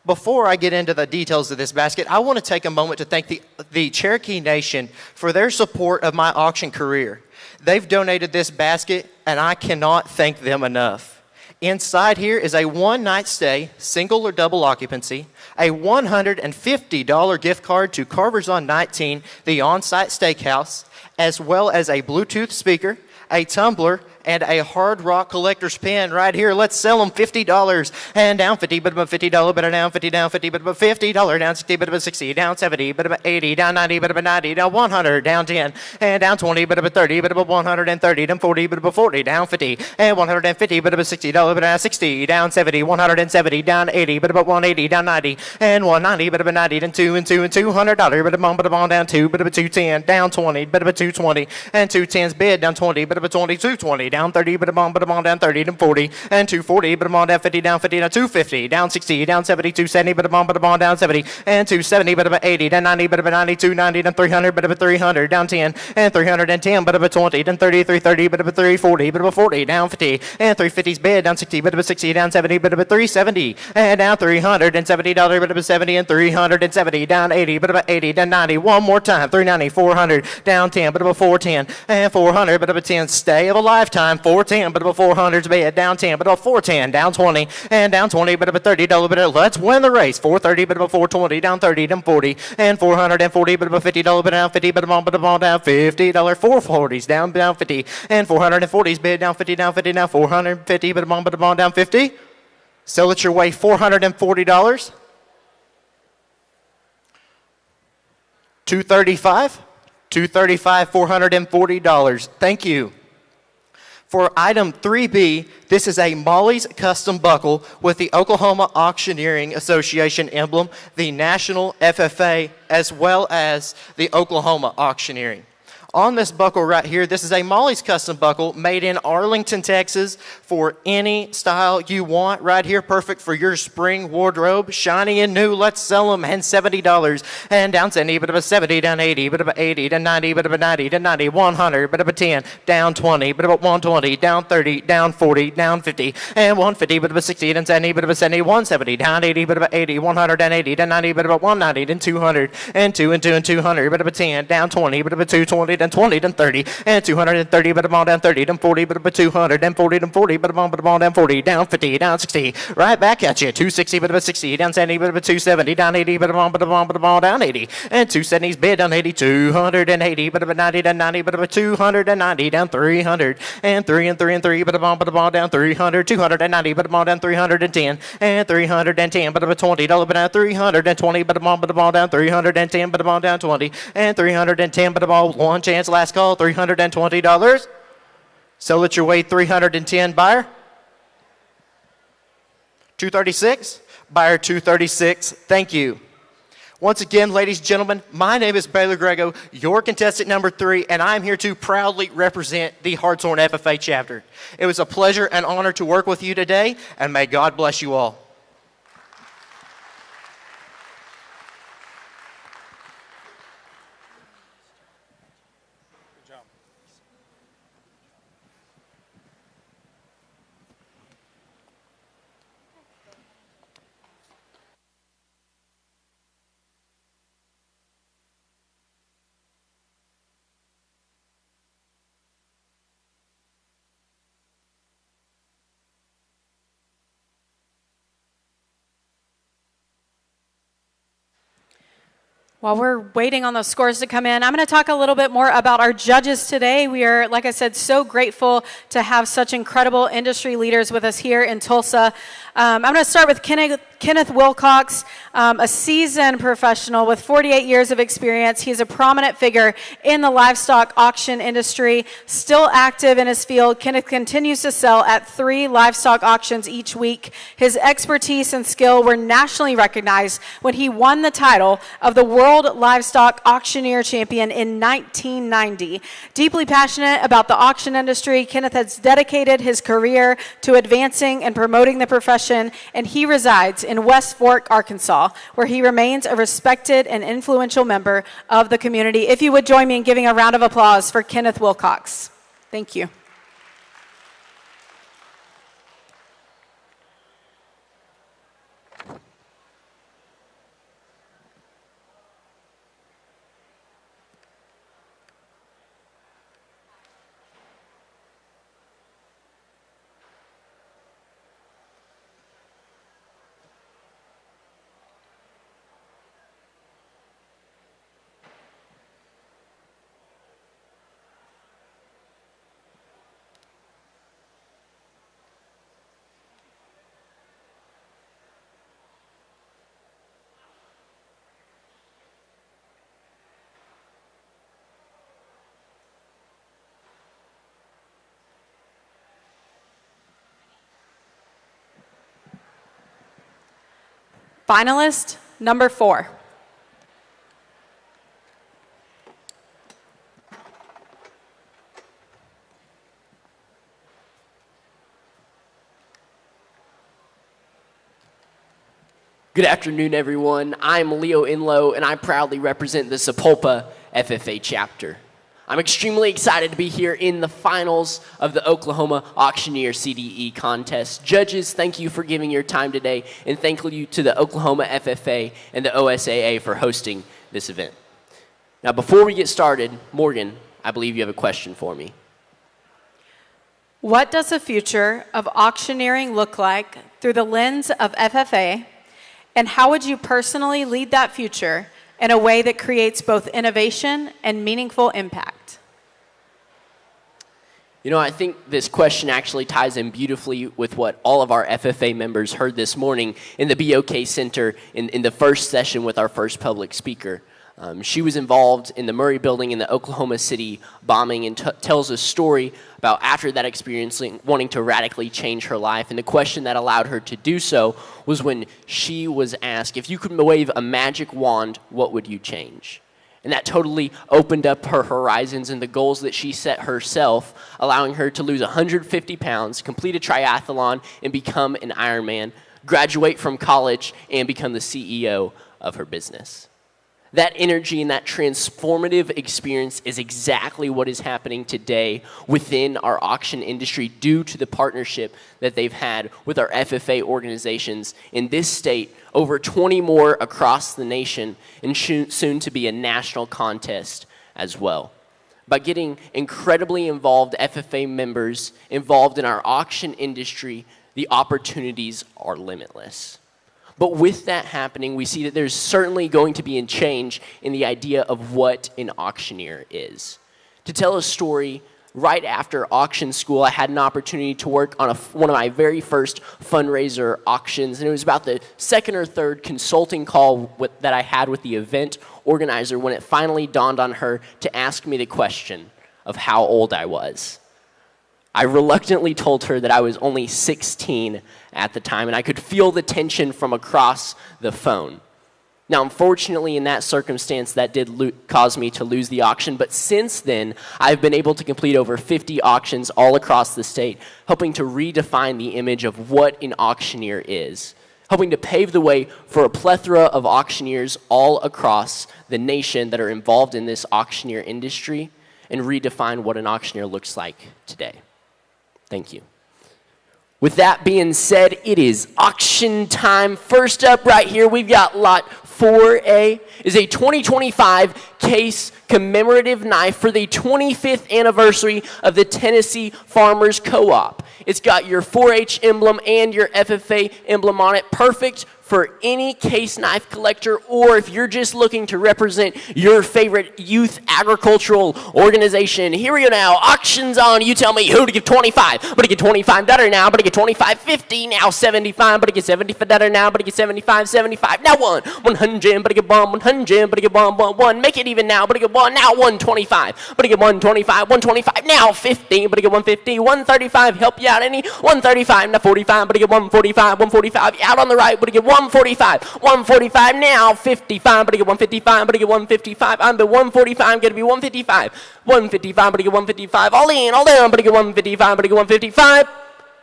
S8: Before I get into the details of this basket, I want to take a moment to thank the Cherokee Nation for their support of my auction career. They've donated this basket, and I cannot thank them enough. Inside here is a one-night stay, single or double occupancy, a $150 gift card to Carver's on 19, the on-site steakhouse, as well as a Bluetooth speaker, a tumbler, and a Hard Rock collector's pen right here. Let's sell them $50 and down 50, but about $50, but down 50, down 50, but about $50, down 60, but about 60, down 70, but about 80, down 90, but about 90, down 100, down 10, and down 20, but about 30, but about 130, down 40, but about 40, down 50, and 150, but about $60, but down 60, down 70, 170, down 80, but about 180, down 90, and 190, but about 90, down 2 and $200, but about down 2, but about 210, down 20, but about 220, and 210's bid down 20, but about 20, 220, down 30, but I'm down 30, down 40, and 240, but I'm on down 50, down 50, down 250, down 60, down 70, 270, but I'm on down 70, and 270, but about 80, down 90, but about 90, 290, down 300, but about 300, down 10, and 310, but about 20, down 30, 330, but about 340, but about 40, down 50, and 350's bid down 60, but about 60, down 70, but about 370, and down $370, but about 70, and 370, down 80, but about 80, down 90, one more time, 390, 400, down 10, but about 410, and 400, but about 10, stay of a lifetime, 410, but about 400's bid down 10, but about 410, down 20, and down 20, but about $30, but let's win the race, 430, but about 420, down 30, down 40, and 440, but about $50, but down 50, but I'm down $50, 440's down 50, and 440's bid down 50, down 50, down 450, but I'm down 50. Sell it your way, $440. 235, 235, $440. Thank you. For item 3B, this is a Molly's custom buckle with the Oklahoma Auctioneering Association emblem, the National FFA, as well as the Oklahoma Auctioneering. On this buckle right here, this is a Molly's custom buckle made in Arlington, Texas for any style you want. Right here, perfect for your spring wardrobe. Shiny and new, let's sell them. And $70. And down 70, but about 70, down 80, but about 80, down 90, but about 90, down 90, 100, but about 10, down 20, but about 120, down 30, down 40, down 50, and 150, but about 60, down 70, but about 70, 170, down 80, but about 80, 100, down 80, down 90, but about 190, then 200, and 2 and 2 and 200, but about 10, down 20, but about 220, then 20, then 30, and 230, but I'm on down 30, then 40, but about 200, then 40, then 40, but I'm on down 40, down 50, down 60, right back at you, 260, but about 60, down 70, but about 270, down 80, but I'm on down 80, and 270's bid down 80, 280, but about 90, down 90, but about 290, down 300, and 3 and 3 and 3, but I'm on down 300, 290, but I'm on down 310, and 310, but about $20, but down 320, but I'm on down 310, but I'm on down 20, and 310, but I'm on one chance, last call, $320. Sell it your way, 310, buyer. 236, buyer 236, thank you. Once again, ladies and gentlemen, my name is Baylor Grego, your contestant number 3, and I'm here to proudly represent the Hartshorn FFA chapter. It was a pleasure and honor to work with you today, and may God bless you all.
S5: While we're waiting on those scores to come in, I'm going to talk a little bit more about our judges today. We are, like I said, so grateful to have such incredible industry leaders with us here in Tulsa. I'm going to start with Kenneth Wilcox, a seasoned professional with 48 years of experience. He's a prominent figure in the livestock auction industry, still active in his field. Kenneth continues to sell at 3 livestock auctions each week. His expertise and skill were nationally recognized when he won the title of the World Livestock Auctioneer Champion in 1990. Deeply passionate about the auction industry, Kenneth has dedicated his career to advancing and promoting the profession, and he resides in West Fork, Arkansas, where he remains a respected and influential member of the community. If you would join me in giving a round of applause for Kenneth Wilcox. Thank you. Finalist number 4.
S9: Good afternoon, everyone. I'm Leo Inlow, and I proudly represent the Sapulpa FFA chapter. I'm extremely excited to be here in the finals of the Oklahoma Auctioneer CDE contest. Judges, thank you for giving your time today, and thank you to the Oklahoma FFA and the OSAA for hosting this event. Now, before we get started, Morgan, I believe you have a question for me.
S5: What does the future of auctioneering look like through the lens of FFA, and how would you personally lead that future in a way that creates both innovation and meaningful impact?
S9: You know, I think this question actually ties in beautifully with what all of our FFA members heard this morning in the BOK Center in the first session with our first public speaker. She was involved in the Murray Building in the Oklahoma City bombing and tells a story about after that experience wanting to radically change her life. And the question that allowed her to do so was when she was asked, if you could wave a magic wand, what would you change? And that totally opened up her horizons and the goals that she set herself, allowing her to lose 150 pounds, complete a triathlon, and become an Ironman, graduate from college, and become the CEO of her business. That energy and that transformative experience is exactly what is happening today within our auction industry due to the partnership that they've had with our FFA organizations in this state, over 20 more across the nation, and soon to be a national contest as well. By getting incredibly involved FFA members involved in our auction industry, the opportunities are limitless. But with that happening, we see that there's certainly going to be a change in the idea of what an auctioneer is. To tell a story, right after auction school, I had an opportunity to work on one of my very first fundraiser auctions, and it was about the second or third consulting call that I had with the event organizer when it finally dawned on her to ask me the question of how old I was. I reluctantly told her that I was only 16 at the time, and I could feel the tension from across the phone. Now, unfortunately, in that circumstance, that did cause me to lose the auction, but since then, I've been able to complete over 50 auctions all across the state, helping to redefine the image of what an auctioneer is, helping to pave the way for a plethora of auctioneers all across the nation that are involved in this auctioneer industry, and redefine what an auctioneer looks like today. Thank you. With that being said, it is auction time. First up right here, we've got lot 4A. Is a 2025 Case commemorative knife for the 25th anniversary of the Tennessee Farmers Co-op. It's got your 4-H emblem and your FFA emblem on it. Perfect for any case knife collector, or if you're just looking to represent your favorite youth agricultural organization. Here we go now. Auctions on. You tell me who to give 25. But to get 25 better now. But to get 25.50 now. 75. But to get 75 better now. But to get 75. Now 100. But to get 100. But to get 1. Make it even now. But to get 1 now. 125. But to get 125 now. 50. But to get 150. 135. Help you out any? 135 now. 45. But to get 145. Out on the right. But to get 145 now. 55. But to get 155. But to get 155. I'm the 145. Gonna be 155. 155. But to get 155. All in. All down. But to get 155. But to get 155.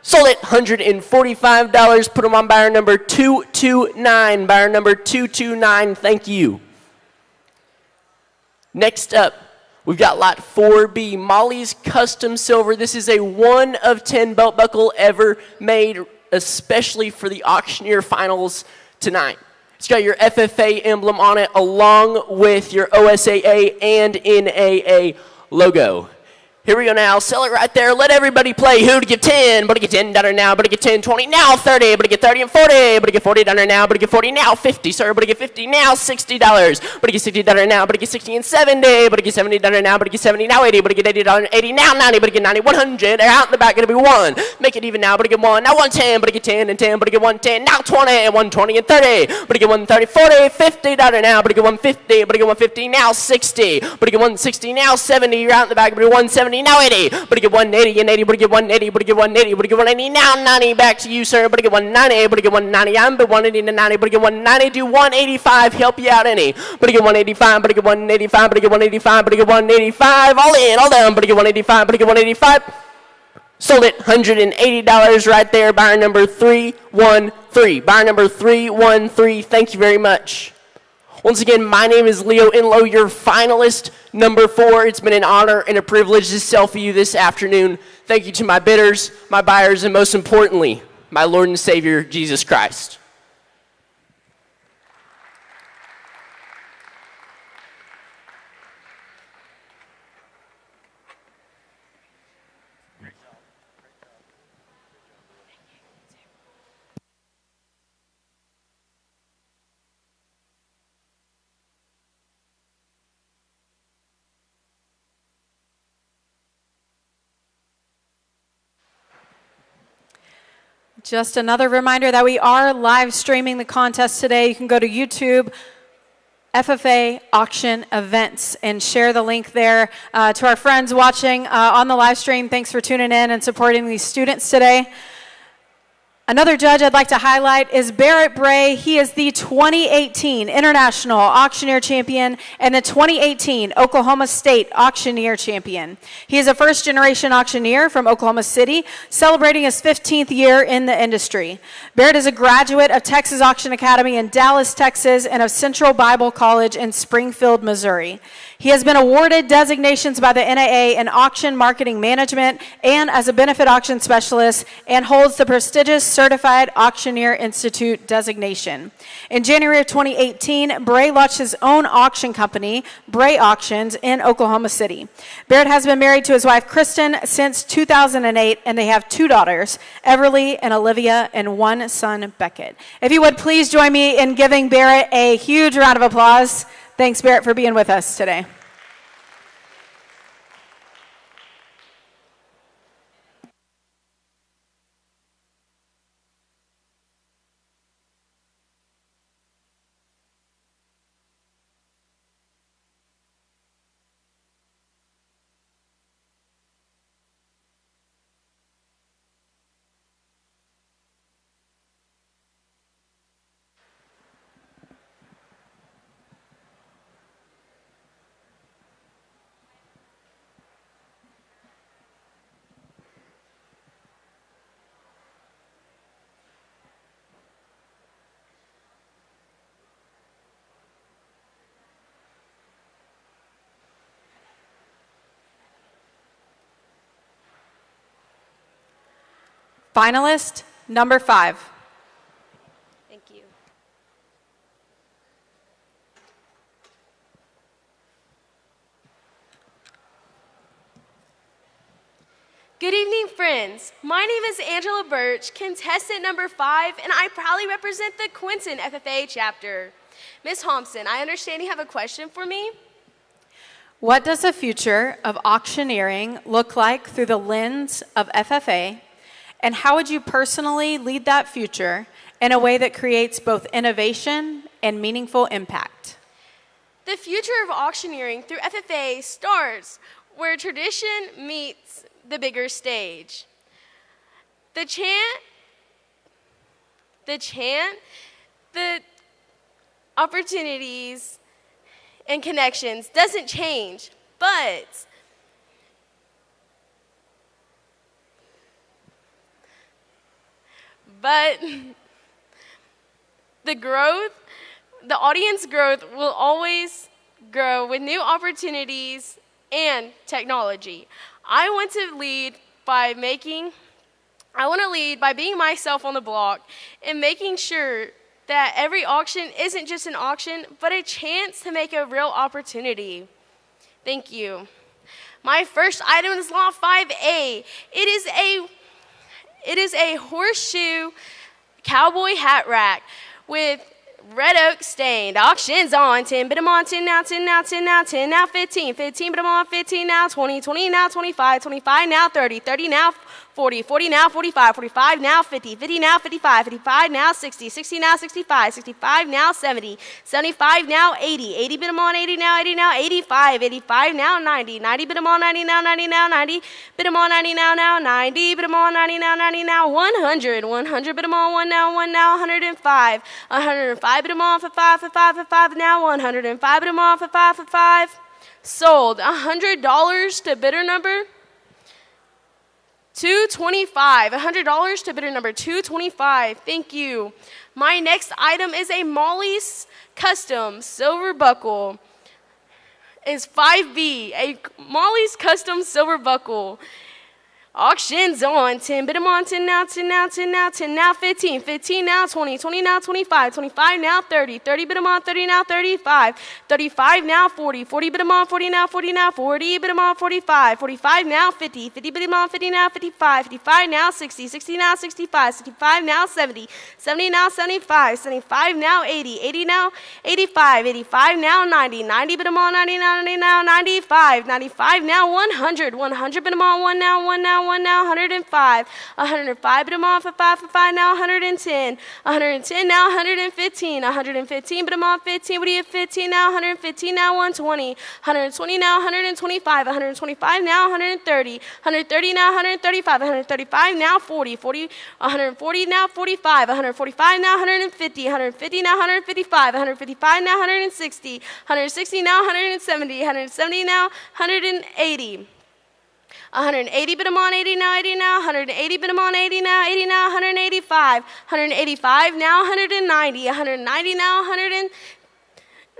S9: Sold it. $145. Put them on buyer number 229. Buyer number 229. Thank you. Next up, we've got lot 4B, Molly's Custom Silver. This is a 1 of 10 belt buckle ever made, especially for the auctioneer finals tonight. It's got your FFA emblem on it along with your OSAA and NAA logo. Here we go now. Sell it right there. Let everybody play. Who to give 10? But to get 10 down now. But to get 10, 20 now. 30. But to get 30 and 40. But to get 40 down now. But to get 40 now. 50, sir. But to get 50 now. $60. But to get 60 down now. But to get 60 and 70. But to get 70 down now. But to get 70 now. 80. But to get 80 down 80 now. 90. But to get 90. 100. Out in the back. Gonna be 1. Make it even now. But to get 1. Now 110. But to get 10 and 10. But to get 110. Now 20 and 120 and 30. But to get 130, 40, 50 down now. But to get 150. But to get 150 now. 60. But to get 160 now. 70. You're out in the back. But to get 170 now. 80. But to get 180 and 80, but to get 180, but to get 180, but to get 180, now 90, back to you, sir, but to get 190, but to get 190, I'm but 180 to 90, but to get 190 to 185, help you out any, but to get 185, but to get 185, but to get 185, but to get 185, all in, all down, but to get 185, but to get 185, sold it, $180 right there, buyer number 313, buyer number 313, thank you very much. Once again, my name is Leo Inlow, your finalist, number 4. It's been an honor and a privilege to sell for you this afternoon. Thank you to my bidders, my buyers, and most importantly, my Lord and Savior, Jesus Christ.
S5: Just another reminder that we are live streaming the contest today. You can go to YouTube, FFA Auction Events, and share the link there. To our friends watching on the live stream, thanks for tuning in and supporting these students today. Another judge I'd like to highlight is Barrett Bray. He is the 2018 International Auctioneer Champion and the 2018 Oklahoma State Auctioneer Champion. He is a first-generation auctioneer from Oklahoma City, celebrating his 15th year in the industry. Barrett is a graduate of Texas Auction Academy in Dallas, Texas, and of Central Bible College in Springfield, Missouri. He has been awarded designations by the NAA in auction marketing management and as a benefit auction specialist, and holds the prestigious Certified Auctioneer Institute designation. In January of 2018, Bray launched his own auction company, Bray Auctions, in Oklahoma City. Barrett has been married to his wife, Kristen, since 2008, and they have 2 daughters, Everly and Olivia, and 1 son, Beckett. If you would please join me in giving Barrett a huge round of applause. Thanks, Barrett, for being with us today. Finalist number 5.
S7: Thank you.
S10: Good evening, friends. My name is Angela Birch, contestant number 5, and I proudly represent the Quinton FFA chapter. Ms. Thompson, I understand you have a question for me?
S5: What does the future of auctioneering look like through the lens of FFA, and how would you personally lead that future in a way that creates both innovation and meaningful impact?
S10: The future of auctioneering through FFA starts where tradition meets the bigger stage. The opportunities and connections doesn't change, but the audience growth will always grow with new opportunities and technology. I want to lead by being myself on the block and making sure that every auction isn't just an auction, but a chance to make a real opportunity. Thank you. My first item is Lot 5A. It is a horseshoe cowboy hat rack with red oak stained. Auctions on 10, bid 'em on 10 now, 10 now, 10 now, 10 now, 15, 15, bid 'em on 15 now, 20, 20 now, 25, 25 now, 30, 30 now, 40, 40 now, 45, 45 now, 50, 50 now, 55, 55 now, 60, 60 now, 65, 65 now, 70, 75 now, 80, 80 bid 'em on 80 now, 80 now, 85, 85 now, 90, 90 bid 'em on 90 now, 90 now, 90, bid 'em on 90 now, 90, bid 'em on 90 now, 90 now, 100, 100 bid 'em on 1 now, 105, 105 bid 'em on for 5, for 5, for 5 now, 105 bid 'em on for 5, for 5. Sold. $100 to bidder number 225. $100 to bidder number 225. Thank you. My next item is a Molly's Custom Silver Buckle. Is 5B, a Molly's Custom Silver Buckle. Auctions on 10, bid 'em on 10 now, 10 now, 10 now, 10 now, 15, 15 now, 20, 20 now, 25, 25 now, 30, 30 bid 'em on 30 now, 35, 35 now, 40, 40 bid 'em on 40 now, 40 now, 40 bid 'em on 45, 45 now, 50, 50 bid 'em on 50 now, 55, 55 now, 60, 60 now, 65, 65 now, 70, 70 now, 75, 75 now, 80, 80 now, 85, 85 now, 90, 90 bid 'em on 90 now, 90 now, 95, 95 now, 100, 100 bid 'em on 1 now, 1 now, 1 now, 105, 105 bid 'em on for 5 now, 110, 110 now, 115, 115 bid 'em on 15, what do you have 15 now, 115 now, 120, 120 now, 125, 125 now, 130, 130 now, 135, 135 now, 40, 40, 140 now, 45, 145 now, 150, 150 now, 155, 155 now, 160, 160 now, 170, 170 now, 180. 180 bid 'em on 80 now, 80 now, 180 bid 'em on 80 now, 80 now, 185, 185 now, 190, 190 now, 100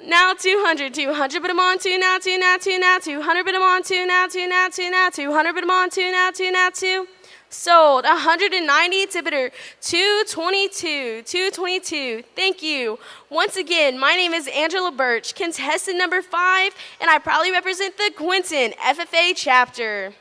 S10: now, 200, 200 bid 'em on 2 now, 2 now, 2 now, 200 bid 'em on 2 now, 2 now, 2 now, 200 bid 'em on 2 now, 2 now, 2. Sold. 190 to bidder 222, 222. Thank you. Once again, my name is Angela Birch, contestant number 5, and I proudly represent the Quinton FFA chapter.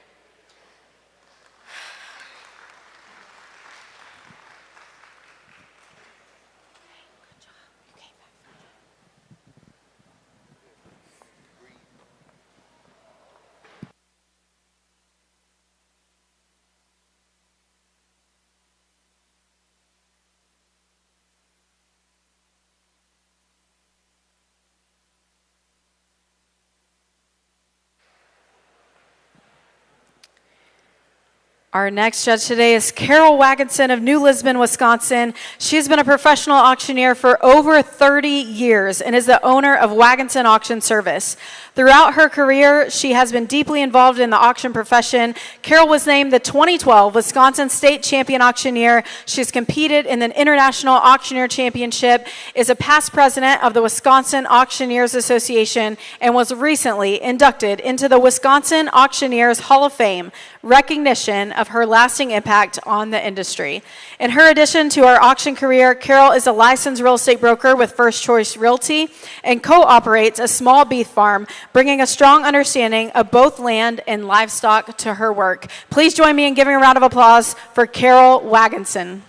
S5: Our next judge today is Carol Wagonson of New Lisbon, Wisconsin. She's been a professional auctioneer for over 30 years and is the owner of Wagonson Auction Service. Throughout her career, she has been deeply involved in the auction profession. Carol was named the 2012 Wisconsin State Champion Auctioneer. She's competed in the International Auctioneer Championship, is a past president of the Wisconsin Auctioneers Association, and was recently inducted into the Wisconsin Auctioneers Hall of Fame, recognition of her lasting impact on the industry. In her addition to her auction career, Carol is a licensed real estate broker with First Choice Realty and co-operates a small beef farm, bringing a strong understanding of both land and livestock to her work. Please join me in giving a round of applause for Carol Wagonson.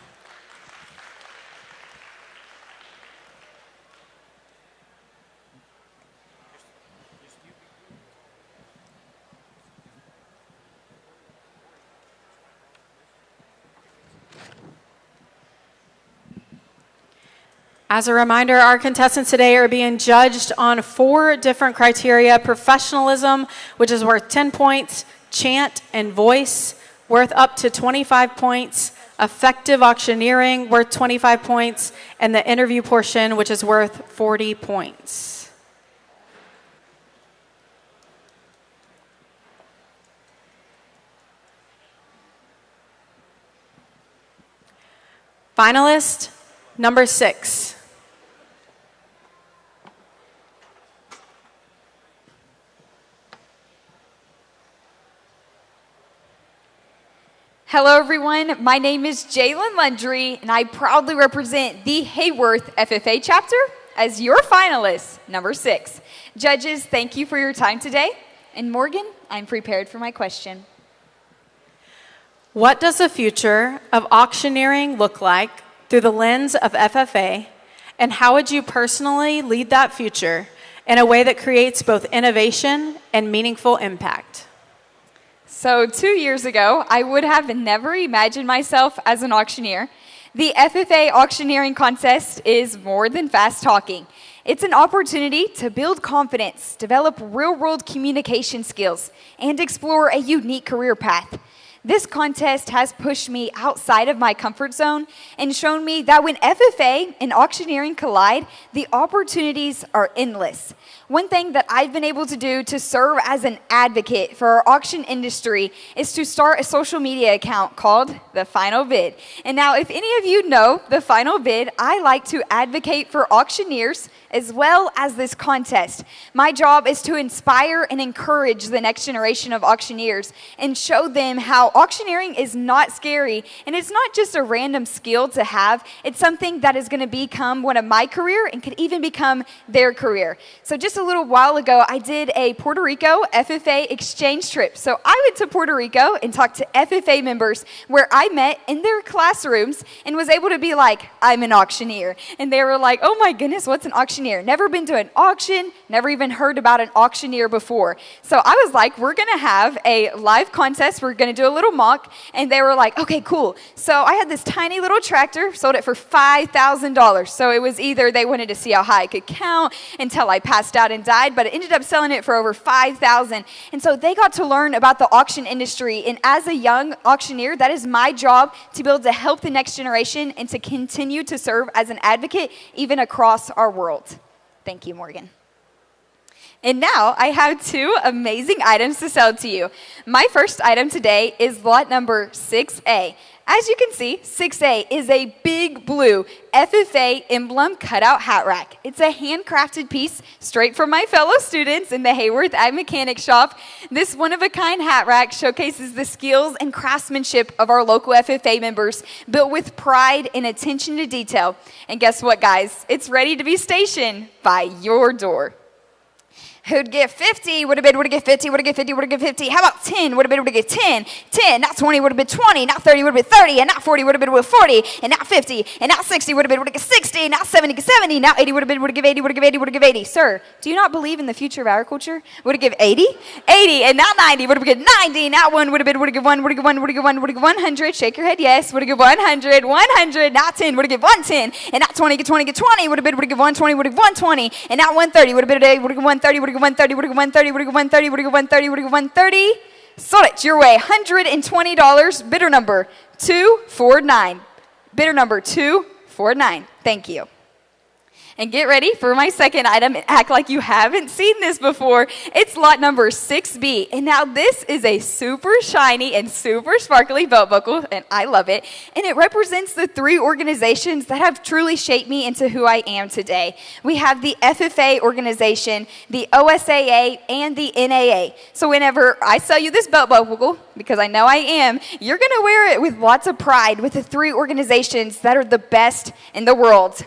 S5: As a reminder, our contestants today are being judged on 4 different criteria: professionalism, which is worth 10 points, chant and voice, worth up to 25 points, effective auctioneering, worth 25 points, and the interview portion, which is worth 40 points. Finalist number 6.
S11: Hello, everyone. My name is Jalen Lundry, and I proudly represent the Hayworth FFA chapter as your finalist, number 6. Judges, thank you for your time today. And Morgan, I'm prepared for my question.
S5: What does the future of auctioneering look like through the lens of FFA, and how would you personally lead that future in a way that creates both innovation and meaningful impact?
S11: So 2 years ago, I would have never imagined myself as an auctioneer. The FFA auctioneering contest is more than fast talking. It's an opportunity to build confidence, develop real-world communication skills, and explore a unique career path. This contest has pushed me outside of my comfort zone and shown me that when FFA and auctioneering collide, the opportunities are endless. One thing that I've been able to do to serve as an advocate for our auction industry is to start a social media account called The Final Bid. And now, if any of you know The Final Bid, I like to advocate for auctioneers as well as this contest. My job is to inspire and encourage the next generation of auctioneers and show them how auctioneering is not scary, and it's not just a random skill to have. It's something that is going to become one of my career and could even become their career. So just a little while ago, I did a Puerto Rico FFA exchange trip. So I went to Puerto Rico and talked to FFA members where I met in their classrooms and was able to be like, I'm an auctioneer. And they were like, oh my goodness, what's an auctioneer? Never been to an auction, never even heard about an auctioneer before. So I was like, we're going to have a live contest. We're going to do a little mock. And they were like, okay, cool. So I had this tiny little tractor, sold it for $5,000. So it was either they wanted to see how high I could count until I passed out and died, but I ended up selling it for over $5,000. And so they got to learn about the auction industry. And as a young auctioneer, that is my job, to be able to help the next generation and to continue to serve as an advocate even across our world. Thank you, Morgan. And now I have 2 amazing items to sell to you. My first item today is lot number 6A. As you can see, 6A is a big blue FFA emblem cutout hat rack. It's a handcrafted piece straight from my fellow students in the Hayworth Ag Mechanic Shop. This one-of-a-kind hat rack showcases the skills and craftsmanship of our local FFA members, built with pride and attention to detail. And guess what, guys? It's ready to be stationed by your door. Who'd get 50? Would have been, would have get 50, would have get 50, would have get 50. How about 10? Would have been, would have get 10. 10, not 20, would have been 20. Not 30, would have been 30. And not 40, would have been, would have 40. And not 50. And not 60, would have been, would have get 60. Not 70, get 70. Now 80, would have been, would have give 80, would have give 80, would have give 80. Sir, do you not believe in the future of agriculture? Would have give 80? 80. And now 90, would have give 90. Now 1, would have been, would have give 1, would have give 1, would have give 1, would have give 100. Shake your head, yes. Would have give 100, 100. Not 10, would have give 110. And not 20, get 20, get 20. Would have been, would have give 120, would have give 120. And not 130, would have been, would have give 130, would have give 130, would have give 130. Would have give 130, would have give 130, would have give 130. Sold it your way. $120. Bidder number 249. Bidder number 249. Thank you. And get ready for my second item and act like you haven't seen this before. It's lot number 6B. And now this is a super shiny and super sparkly belt buckle, and I love it. And it represents the 3 organizations that have truly shaped me into who I am today. We have the FFA organization, the OSAA, and the NAA. So whenever I sell you this belt buckle, because I know I am, you're going to wear it with lots of pride with the 3 organizations that are the best in the world.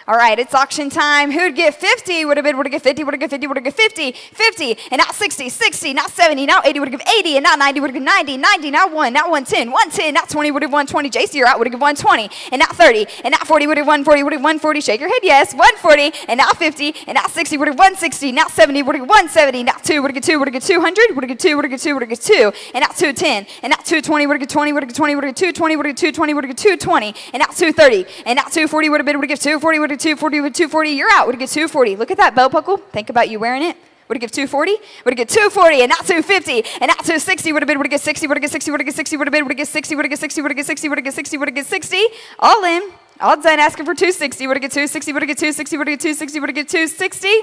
S11: All right, it's auction time. Who'd get 50? Would have get 50, would have get 50, would have get 50, 50, and now 60, 60, now 70, now 80, would have give 80, and now 90, would have give 90, 90, now 1, now 110, 110, now 20, would have 120. JC, you're out, would have give 120, and now 30, and now 40, would have 140, would have 140. Shake your head, yes, 140, and now 50, and now 60, would have 160, now 70, would have 170, now 2, would have get 2, would have get 200, would have get 2, would have get 2, would have get 2, and now 210, and now 220, would have get 20, would have get 20, would have get 220, would have get 220, would have get 220, and now 230, and now 240, would have give 240, would have 240, with 240, you're out. Would have get 240. Look at that belt buckle. Think about you wearing it. Would have give 240. Would have get 240, and not 250, and not 260. Would have get 60. Would have get 60. Would have get 60. Would have get 60. Would have get 60. Would have get 60. Would have get 60. Would have get 60. All in. All done. Asking for 260. Would have get 260. Would have get 260. Would have get 260. Would have get 260.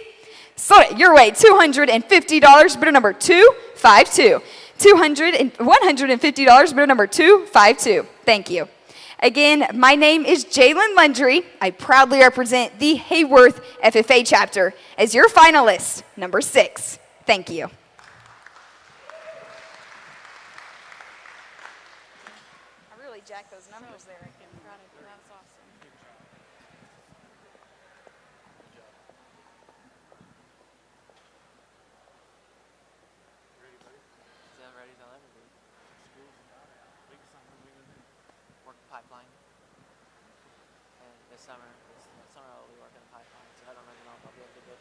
S11: Sold it your way. $250. Bidder number 252. $150. Bidder number 252. Thank you. Again, my name is Jalen Lundry. I proudly represent the Hayworth FFA chapter as your finalist, number 6. Thank you. I really jacked those numbers there. That's awesome.
S6: Pipeline. And this summer I'll be working the pipeline, so I don't really know if I'll be able to do it.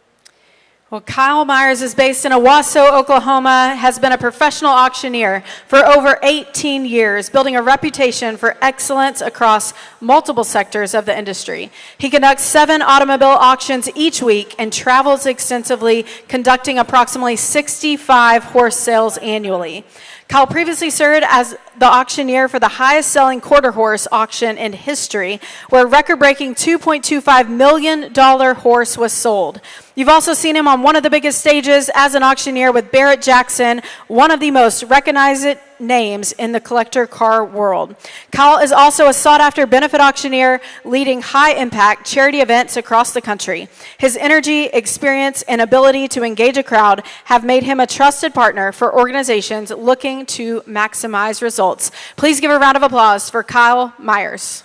S5: Well, Kyle Myers is based in Owasso, Oklahoma, has been a professional auctioneer for over 18 years, building a reputation for excellence across multiple sectors of the industry. He conducts 7 automobile auctions each week and travels extensively, conducting approximately 65 horse sales annually. Kyle previously served as the auctioneer for the highest selling quarter horse auction in history, where a record-breaking $2.25 million horse was sold. You've also seen him on one of the biggest stages as an auctioneer with Barrett Jackson, one of the most recognized names in the collector car world. Kyle is also a sought-after benefit auctioneer, leading high-impact charity events across the country. His energy, experience, and ability to engage a crowd have made him a trusted partner for organizations looking to maximize results. Please give a round of applause for Kyle Myers.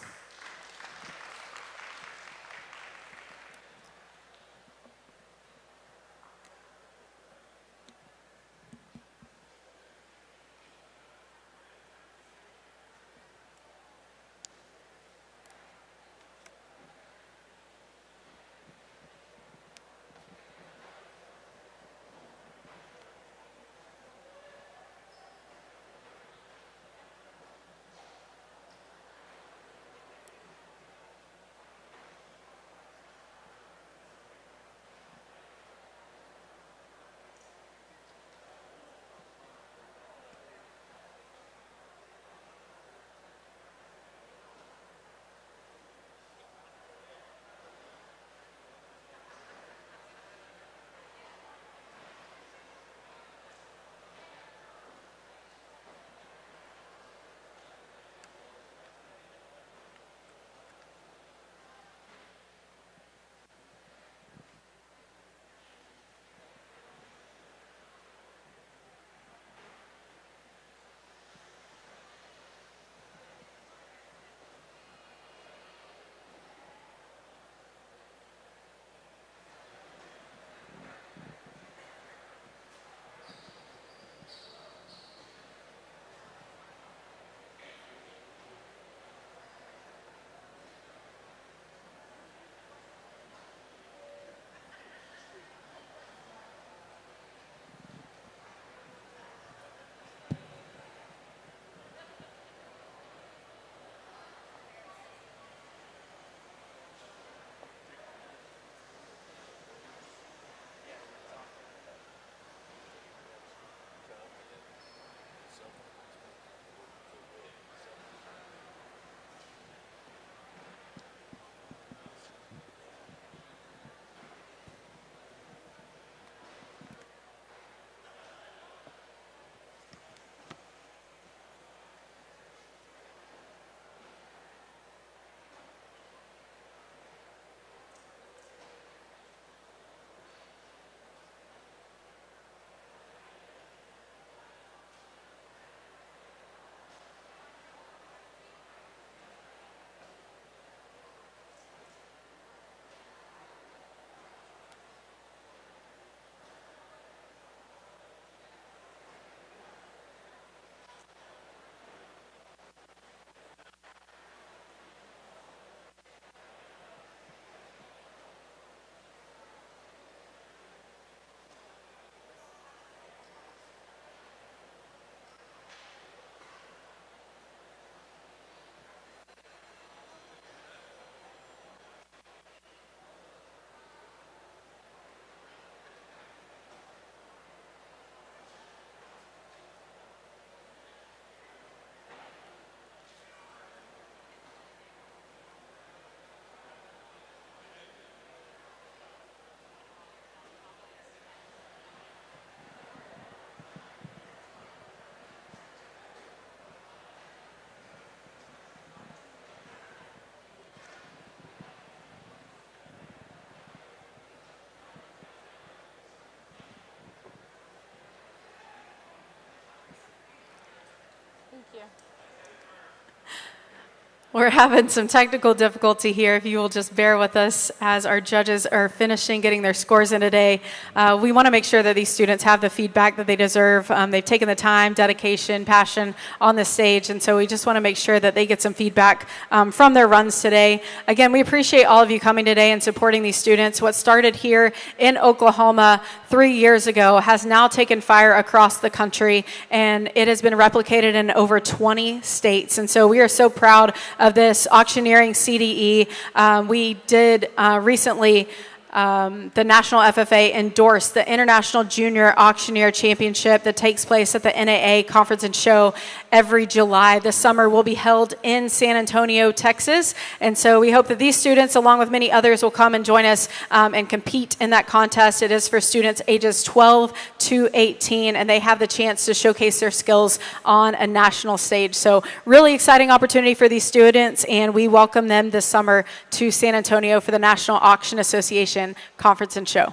S5: We're having some technical difficulty here. If you will just bear with us as our judges are finishing getting their scores in today. We want to make sure that these students have the feedback that they deserve. They've taken the time, dedication, passion on the stage, and so we just want to make sure that they get some feedback from their runs today. Again, we appreciate all of you coming today and supporting these students. What started here in Oklahoma 3 years ago has now taken fire across the country, and it has been replicated in over 20 states. And so we are so proud of this auctioneering CDE. We did recently, the National FFA endorsed the International Junior Auctioneer Championship that takes place at the NAA Conference and Show every July. This summer will be held in San Antonio, Texas. And so we hope that these students, along with many others, will come and join us and compete in that contest. It is for students ages 12 to 18, and they have the chance to showcase their skills on a national stage. So really exciting opportunity for these students, and we welcome them this summer to San Antonio for the National Auction Association Conference and Show.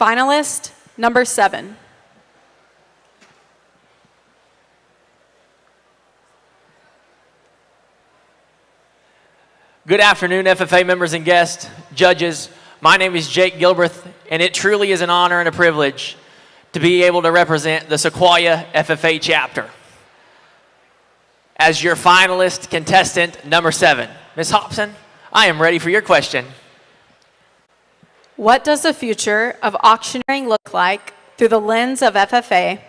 S5: Finalist number 7.
S12: Good afternoon, FFA members and guests, judges. My name is Jake Gilbreth, and it truly is an honor and a privilege to be able to represent the Sequoia FFA chapter as your finalist contestant number 7. Ms. Hobson, I am ready for your question.
S5: What does the future of auctioneering look like through the lens of FFA,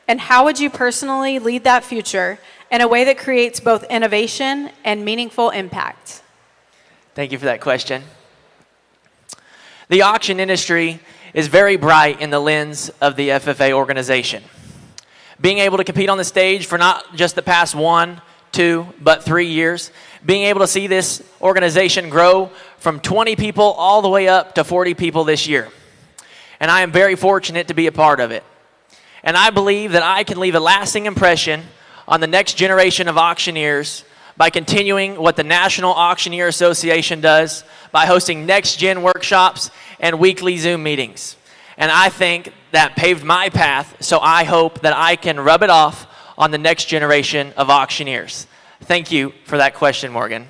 S5: and how would you personally lead that future in a way that creates both innovation and meaningful impact?
S12: Thank you for that question. The auction industry is very bright in the lens of the FFA organization. Being able to compete on the stage for not just the past 1, 2, but 3 years, being able to see this organization grow from 20 people all the way up to 40 people this year. And I am very fortunate to be a part of it. And I believe that I can leave a lasting impression on the next generation of auctioneers by continuing what the National Auctioneer Association does by hosting next-gen workshops and weekly Zoom meetings. And I think that paved my path, so I hope that I can rub it off on the next generation of auctioneers. Thank you for that question, Morgan.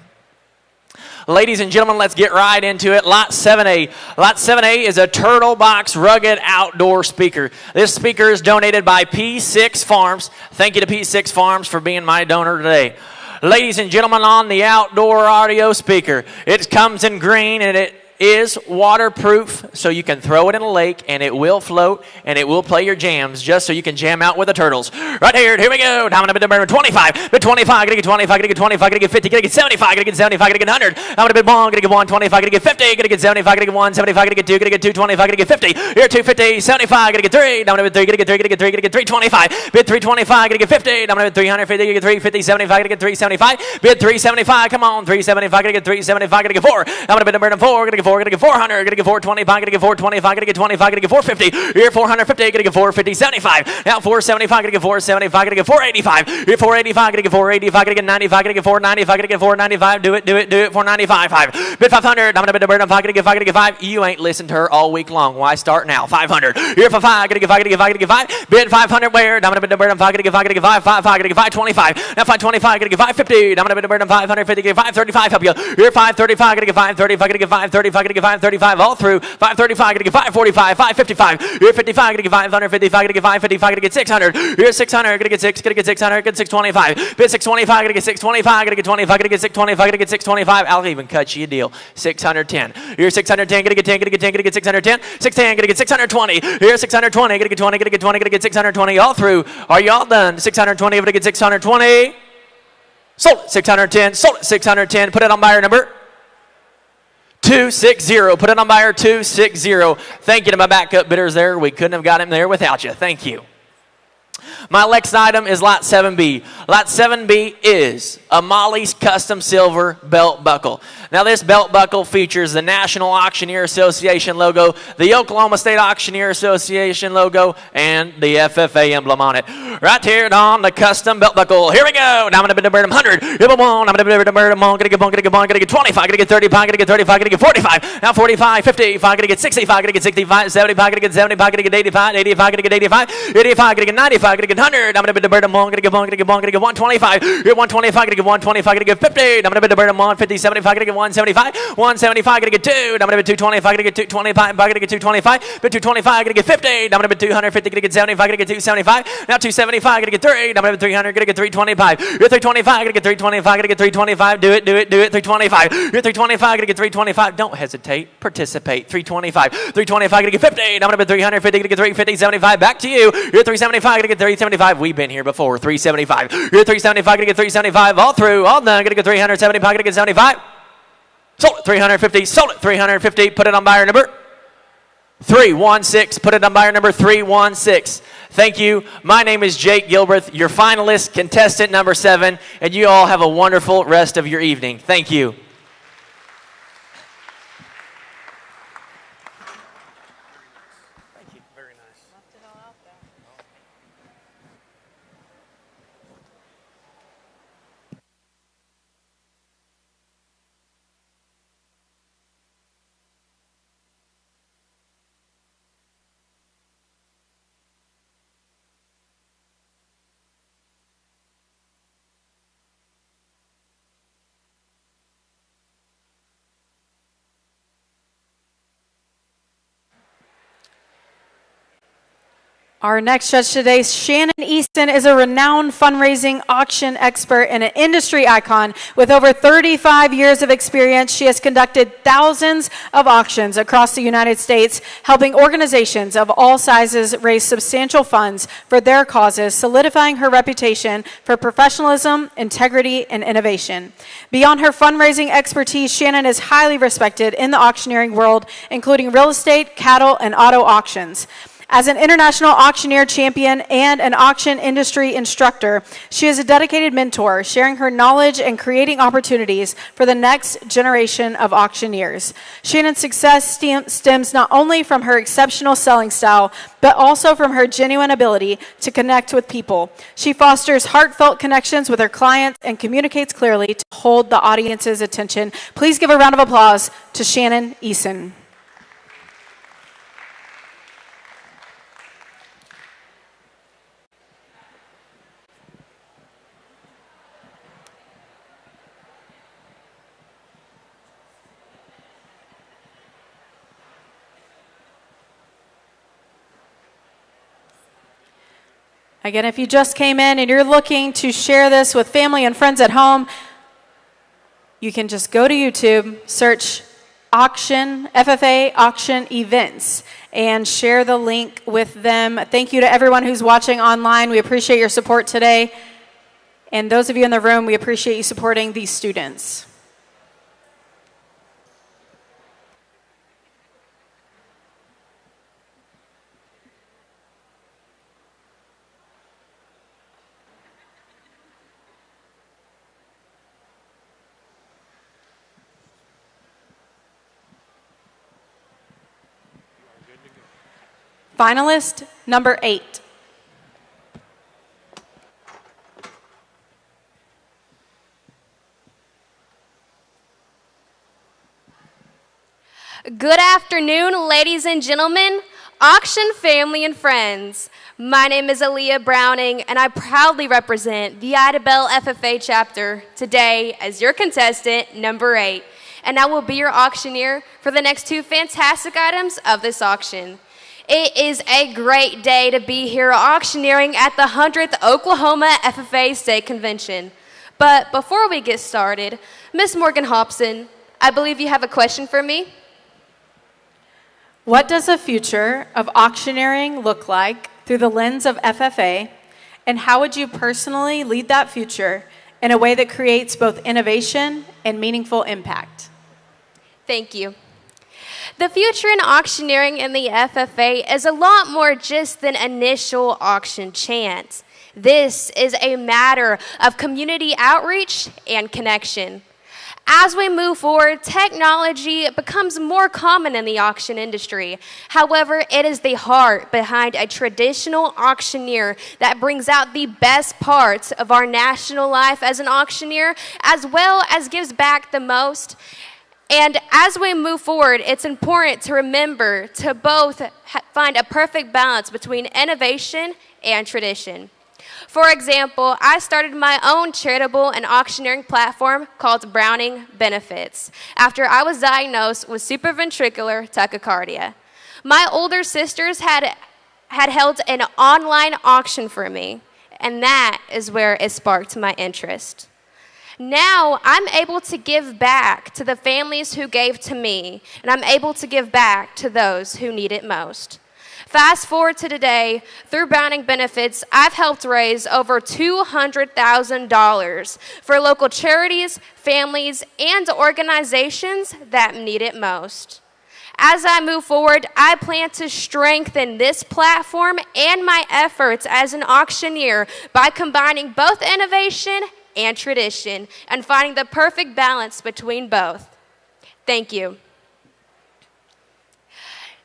S12: Ladies and gentlemen, let's get right into it. Lot 7A. Lot 7A is a turtle box rugged outdoor speaker. This speaker is donated by P6 Farms. Thank you to P6 Farms for being my donor today. Ladies and gentlemen, on the outdoor audio speaker, it comes in green and it is waterproof, so you can throw it in a lake and it will float and it will play your jams just so you can jam out with the turtles. Right here we go. I'm going to bid 25, bid 25, going to get 25, going to get 25, going to get 50, going to get 75, going to get 75, going to get 100. I'm going to bid 1, going to get 125, going to get 50, going to get 75, going to get 175, going to get 2, going to get 225, going to get 50. Here 250, 75, going to get 3. I'm going to bid 3, going to get 3, going to get 3, going to get 325. Bid 325, going to get 50. I'm going to bid 350, going to get 350, 75, going to get 375. Bid 375, come on, 375, going to get 375, going to get 4. I'm going to bid 4, going to get 4, going to get 400, going to get 425, going to get 425, going to get 25, going to get 450. Here 450, going to get 450, 75. Now 475, going to get 475, going to get 485. Here 485, going to get 485, going to get 95, going to get 495, going to get 495. Do it, 495. 5. Bid 500. I'm going to bid 5, going to get 5, going to get 5. You ain't listened to her all week long. Why start now? 500. Here for 5, going to get 5, going to get 5, going to get 5. Bid 500 where? I'm going to bid 5, going to get 5, going to get 5, 5, going to get 525. Now 525, going to get 550. I'm going to bid 550, get 535. Help you. Here 535, going to get 535, going to get 535, going to get 535 all through. 535, going to get 545, 555. Here 55, going to get 555, going to get 555, going to get 600. Here 600, going to get 6, going to get 600, get 625. Bid 625, going to get 625, going to get 25, going to get 625, going to get 625. I'll even cut you a deal. 610. Here 610, going to get 10, going to get 10, going to get 610. 610, going to get 620. Here 620, going to get 20, going to get 20, going to get 620 all through. Are you all done? 620, going to get 620. Sold it. 610, sold it. 610. Put it on buyer number 260. Put it on buyer 260. Thank you to my backup bidders there. We couldn't have got him there without you. Thank you. My next item is Lot 7B. Lot 7B is a Molly's Custom Silver Belt Buckle. Now this belt buckle features the National Auctioneer Association logo, the Oklahoma State Auctioneer Association logo, and the FFA emblem on it. Right here on the custom belt buckle. Here we go. Now I'm going to bid 100. I'm going to bid 100. Gonna get 25. Gonna get 35. Gonna get 35. Gonna get 45. Now 45, 55. Gonna get 65. Gonna get 65. 75. Gonna get 75. Gonna get 85. 85. Gonna get 85. 85. Gonna get 95. Gonna get 100. I'm gonna bid the bird a mon. Gonna get 125. Get 125. Gonna get 125. Gonna get 50. I'm gonna bid the bird a mon. 50. 75. Gonna get 175. 175. Gonna get 2. I'm gonna bid 225. Gonna get 225. Gonna get 225. Bid 225. Gonna get 50. I'm gonna bid 250. Gonna get 75. Gonna get 275. Now 275. Gonna get 3. I'm gonna bid 300. Gonna get 325. You're 325. Gonna get 325. Gonna get 325. Do it. 325. You're 325. Gonna get 325. Don't hesitate. Participate. 325. 325. Gonna get 50. I'm gonna bid 350. Gonna get 350. 75. Back to you. You're 375. Gonna get 375. We've been here before. 375. You're 375. Gonna get 375. All through. All done. Gonna get 375. Gonna get 75. Sold it. 350. Sold it. 350. Put it on buyer number 316. Put it on buyer number 316. Thank you. My name is Jake Gilbert, your finalist, contestant number 7, and you all have a wonderful rest of your evening. Thank you.
S5: Our next judge today, Shannon Easton, is a renowned fundraising auction expert and an industry icon. With over 35 years of experience, she has conducted thousands of auctions across the United States, helping organizations of all sizes raise substantial funds for their causes, solidifying her reputation for professionalism, integrity, and innovation. Beyond her fundraising expertise, Shannon is highly respected in the auctioneering world, including real estate, cattle, and auto auctions. As an international auctioneer champion and an auction industry instructor, she is a dedicated mentor, sharing her knowledge and creating opportunities for the next generation of auctioneers. Shannon's success stems not only from her exceptional selling style, but also from her genuine ability to connect with people. She fosters heartfelt connections with her clients and communicates clearly to hold the audience's attention. Please give a round of applause to Shannon Easton. Again, if you just came in and you're looking to share this with family and friends at home, you can just go to YouTube, search auction, FFA auction events, and share the link with them. Thank you to everyone who's watching online. We appreciate your support today. And those of you in the room, we appreciate you supporting these students. Finalist number 8.
S13: Good afternoon, ladies and gentlemen, auction family and friends. My name is Aaliyah Browning, and I proudly represent the Idabel FFA chapter today as your contestant number 8. And I will be your auctioneer for the next 2 fantastic items of this auction. It is a great day to be here auctioneering at the 100th Oklahoma FFA State Convention. But before we get started, Miss Morgan Hobson, I believe you have a question for me.
S5: What does the future of auctioneering look like through the lens of FFA, and how would you personally lead that future in a way that creates both innovation and meaningful impact?
S13: Thank you. The future in auctioneering in the FFA is a lot more just than initial auction chance. This is a matter of community outreach and connection. As we move forward, technology becomes more common in the auction industry. However, it is the heart behind a traditional auctioneer that brings out the best parts of our national life as an auctioneer, as well as gives back the most. And as we move forward, it's important to remember to both find a perfect balance between innovation and tradition. For example, I started my own charitable and auctioneering platform called Browning Benefits after I was diagnosed with supraventricular tachycardia. My older sisters had held an online auction for me, and that is where it sparked my interest. Now I'm able to give back to the families who gave to me, and I'm able to give back to those who need it most. Fast forward to today, through Browning Benefits, I've helped raise over $200,000 for local charities, families, and organizations that need it most. As I move forward, I plan to strengthen this platform and my efforts as an auctioneer by combining both innovation and tradition and finding the perfect balance between both. Thank you.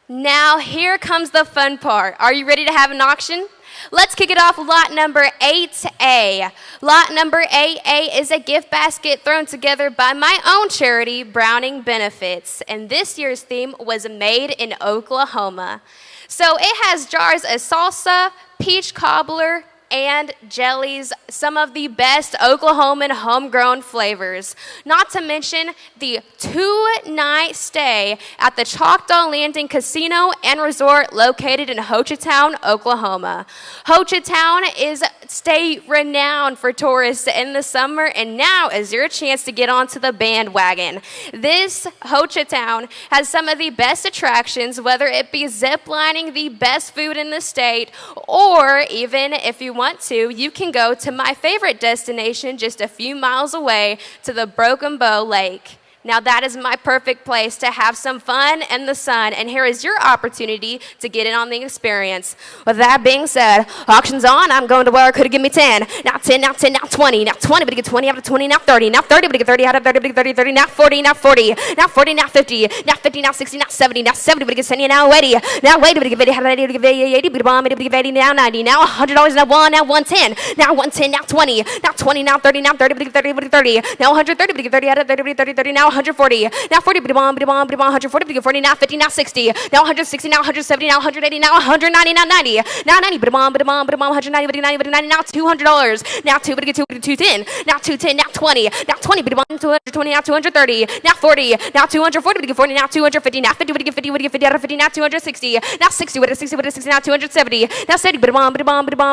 S13: Now, here comes the fun part. Are you ready to have an auction? Let's kick it off with lot number 8A. Lot number 8A is a gift basket thrown together by my own charity, Browning Benefits. And this year's theme was Made in Oklahoma. So it has jars of salsa, peach cobbler, and jellies, some of the best Oklahoman homegrown flavors. Not to mention the 2-night stay at the Choctaw Landing Casino and Resort located in Hochatown, Oklahoma. Hochatown is state renowned for tourists in the summer, and now is your chance to get onto the bandwagon. This Hochatown has some of the best attractions, whether it be ziplining, the best food in the state, or even if you want to, you can go to my favorite destination just a few miles away to the Broken Bow Lake. Now that is my perfect place to have some fun in the sun, and here is your opportunity to get in on the experience. With that being said, auction's on. I'm going to where I could have given me 10. Now 10, now 10, now 20. Now 20, but I get 20 out of 20. Now 30. Now 30, but I get 30 out of 30, but I get 30, 30. Now 40, now 40. Now 40, now 50. Now 50, now 60, now 70. Now 70, but I get 70. Now 80. Now 80, but I get 80. How did I get 80? But I get 80. Now 90. Now $100. Now 1. Now 110. Now 110. Now 20. Now 20. Now 30. Now 30, but I get 30, but I get 30. Now 130, but I get 30 out of 30, but I get 30, 30. Now 140. Now 40, but 140, but I get 40. Now 50. Now 60. Now 160. Now 170. Now 180. Now 190. Now 90. Now 90, but 190, but 90. Now $200. Now 2, but I get 2, but 210. Now 210. Now 20. Now 20, but 220. Now 230. Now 40. Now 240, but I get 40. Now 250. Now 50, but I get 50, but I get 50 out of 50. Now 260. Now 60, but I get 60, but I get 60. Now 270. Now 70, but 270, but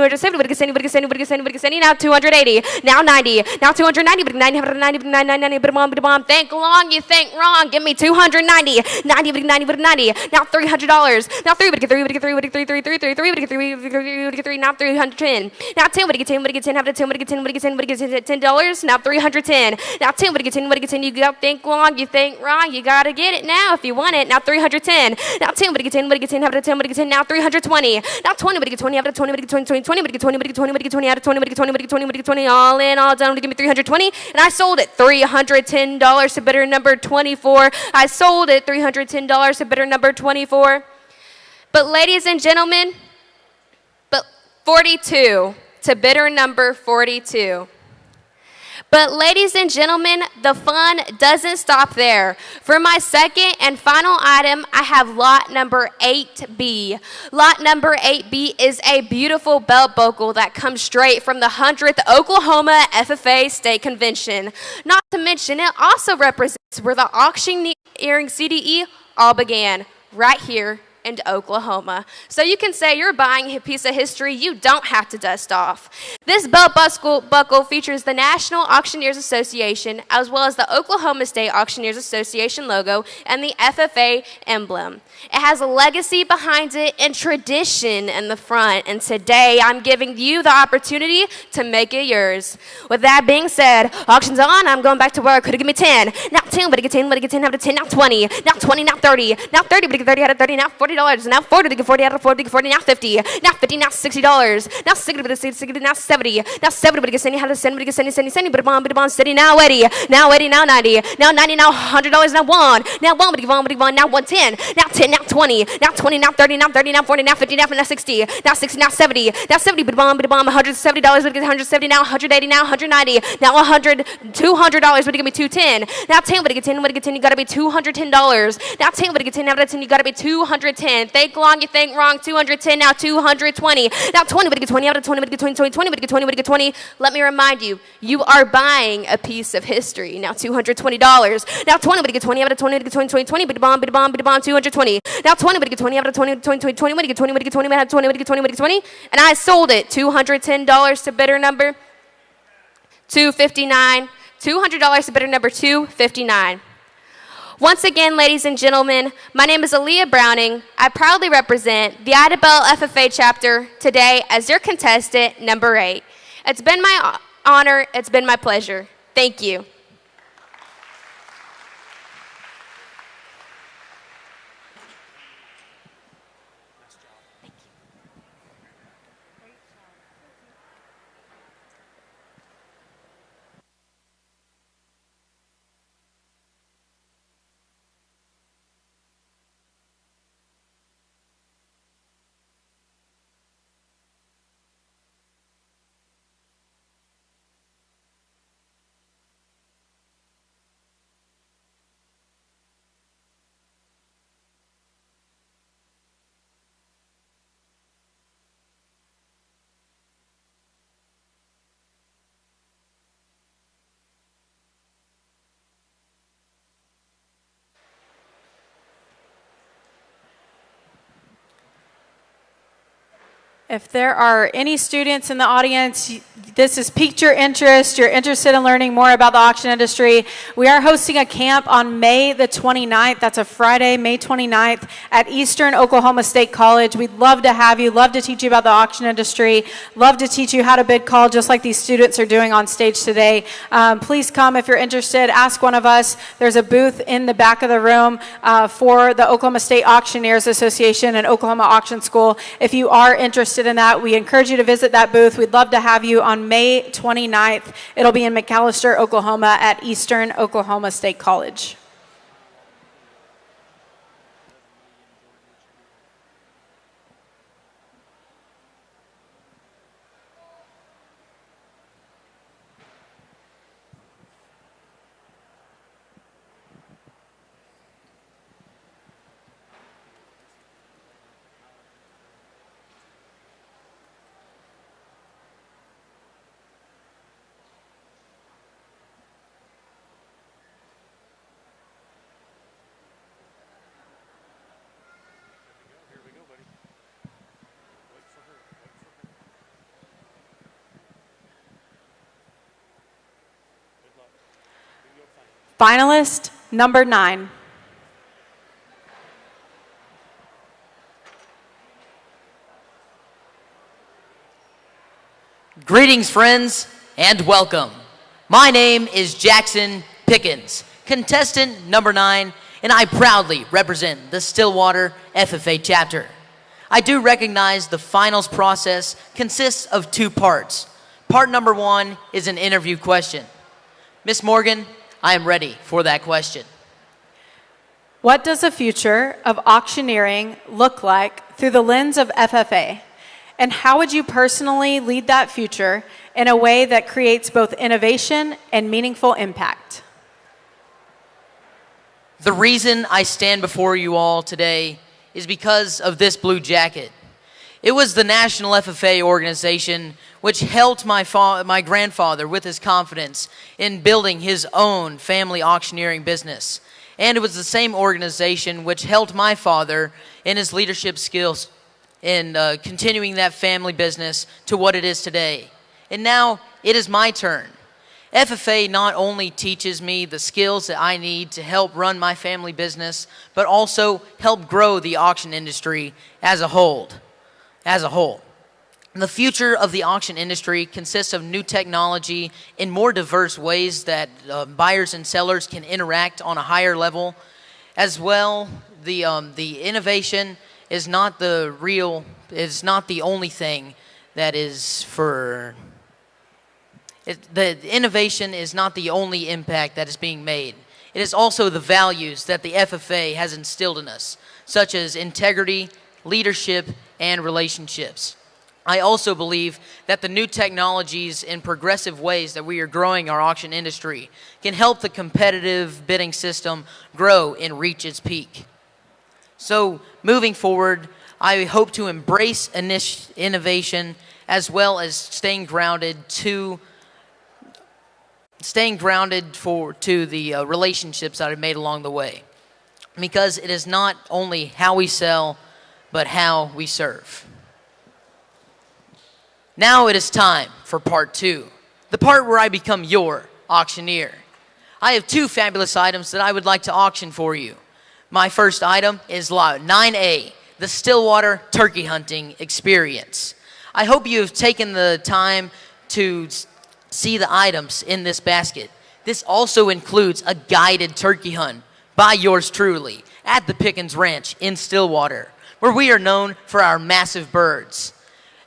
S13: I get 70, but I get 70, but I get 70, but I get 70. Now 280. Now 90. Now 290, but 90, but 90, but 90, but think long, you think wrong. Give me 290. 90, but 90, but 90. Now $300. Now 3, but I get 3, but I get 3, but I get 3, 3, 3, 3, 3, but I get 3, but I get 3. Now 310. Now 10, but I get 10, but I get 10, have to 10, but I get 10, but I get 10, but I get $10. Now 310. Now 10, but I get 10, but I get 10. You gotta think long, you think wrong. You gotta get it now if you want it. Now 310. Now 10, but I get 10, but I get 10, have to 10, but I get 10. Now 320. Now 20, but I get 20, have to 20, but I get 20, 20, but I get 20, but I get 20, but I get 20, out of 20, but I get 20, but I get 20, but I get 20, all in, all done. Give me 320, and I sold it $310 to bidder number 24. I sold it $310 to bidder number 24. But ladies and gentlemen, 42 to bidder number 42. But ladies and gentlemen, the fun doesn't stop there. For my second and final item, I have lot number 8B. Lot number 8B is a beautiful belt buckle that comes straight from the 100th Oklahoma FFA State Convention. Not to mention, it also represents where the auctioneering CDE all began, right here in Oklahoma. So you can say you're buying a piece of history you don't have to dust off. This belt buckle features the National Auctioneers Association as well as the Oklahoma State Auctioneers Association logo and the FFA emblem. It has a legacy behind it and tradition in the front, and today I'm giving you the opportunity to make it yours. With that being said, auction's on. I'm going back to where I could have given me 10. Now 10, but I get 10, but I get 10, have to 10, now 20. Now 20, now 30. Now 30, but I get 30, out of 30. Now 40, $40. Now 40, we get 40 out of 40, we get 40, now 50. Now 50, now $60. Now 60, we get 60, now 70. Now 70, we get 70, how to 70, we get 70, but a bomb, steady, now 80. Now 80, now 90. Now 90, now $100, now 1. Now 1, we get 1, now 110. Now 10, now 20. Now 20, now 30, now 30, now 40, now 50, now 60. Now 60, now 70. Now 70, but a bomb, $170, we get 170, now 180, now 190. Now $200, would it give me 210? Now 10, would it get 10, you gotta be $210. Now 10, would it get 10, now 10, you gotta be 210. Think long, you think wrong, 210, now 220. Now 20, would it get 20, out of 20, would it get 20, 20, would it get 20, would it get 20? Let me remind you, you are buying a piece of history. Now $220. Now 20, would it get 20, out of 20, would it get 20, 20, 20, but a bomb, 220. Now 20, would it get 20, out of 20, 20, 20, would it get 20, would it get 20, would it get 20, would it get 20, would it get 20? And I sold it $210 to bidder number 259. $200 to bidder number 259. Once again, ladies and gentlemen, my name is Aaliyah Browning. I proudly represent the Ida Bell FFA chapter today as your contestant number 8. It's been my honor. It's been my pleasure. Thank you. If there are any students in the audience, this has piqued your interest, you're interested in learning more about the auction industry, we are hosting a camp on May the 29th. That's a Friday, May 29th at Eastern Oklahoma State College. We'd love to have you, love to teach you about the auction industry, love to teach you how to bid call just like these students are doing on stage today. Please come if you're interested, ask one of us. There's a booth in the back of the room for the Oklahoma State Auctioneers Association and Oklahoma Auction School. If you are interested in that, we encourage you to visit that booth. We'd love to have you on May 29th. It'll be in McAllister, Oklahoma at Eastern Oklahoma State College. Finalist number 9.
S14: Greetings, friends, and welcome. My name is Jackson Pickens, contestant number 9, and I proudly represent the Stillwater FFA chapter. I do recognize the finals process consists of 2 parts. Part number 1 is an interview question. Miss Morgan, I am ready for that question.
S5: What does the future of auctioneering look like through the lens of FFA? And how would you personally lead that future in a way that creates both innovation and meaningful impact?
S14: The reason I stand before you all today is because of this blue jacket. It was the National FFA organization which helped my grandfather with his confidence in building his own family auctioneering business. And it was the same organization which helped my father in his leadership skills in continuing that family business to what it is today. And now it is my turn. FFA not only teaches me the skills that I need to help run my family business, but also help grow the auction industry as a whole. The future of the auction industry consists of new technology in more diverse ways that buyers and sellers can interact on a higher level. As well, the innovation is not the only thing that is for. The innovation is not the only impact that is being made. It is also the values that the FFA has instilled in us, such as integrity, leadership, and relationships. I also believe that the new technologies and progressive ways that we are growing our auction industry can help the competitive bidding system grow and reach its peak. So, moving forward, I hope to embrace innovation as well as staying grounded to the relationships that I've made along the way. Because it is not only how we sell, but how we serve. Now it is time for part 2, the part where I become your auctioneer. I have 2 fabulous items that I would like to auction for you. My first item is Lot 9A, the Stillwater Turkey Hunting Experience. I hope you have taken the time to see the items in this basket. This also includes a guided turkey hunt by yours truly at the Pickens Ranch in Stillwater, where we are known for our massive birds.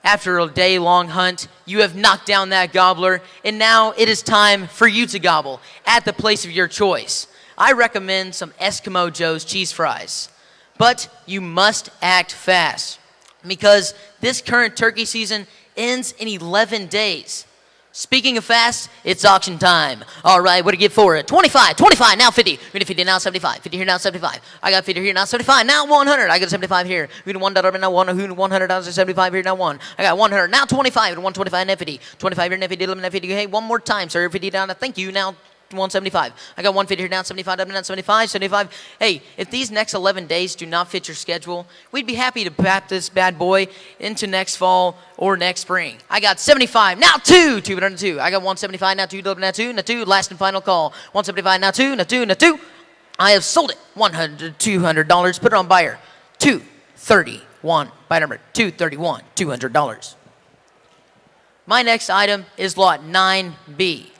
S14: After a day-long hunt, you have knocked down that gobbler, and now it is time for you to gobble at the place of your choice. I recommend some Eskimo Joe's cheese fries. But you must act fast, because this current turkey season ends in 11 days. Speaking of fast, it's auction time. All right, what do you get for it? 25, now 50. We need 50, now 75. 50 here, now 75. I got 50 here, now 75. Now 100. I got 75 here. We need $1, now 1. Who need $100, 75 here, now 1. I got 100, now 25. 125, now 50. 25 here, now 50, now 50. Hey, one more time, sir. 50 down, thank you, now 175. I got 150 here, down 75, up and down 75, 75. Hey, if these next 11 days do not fit your schedule, we'd be happy to pap this bad boy into next fall or next spring. I got 75, now 2, 202. I got 175, now 2, now 2, now 2, last and final call. 175, now 2, now 2, now 2. I have sold it. $200. Put it on buyer. 231. Buy number 231, $200. My next item is lot 9B.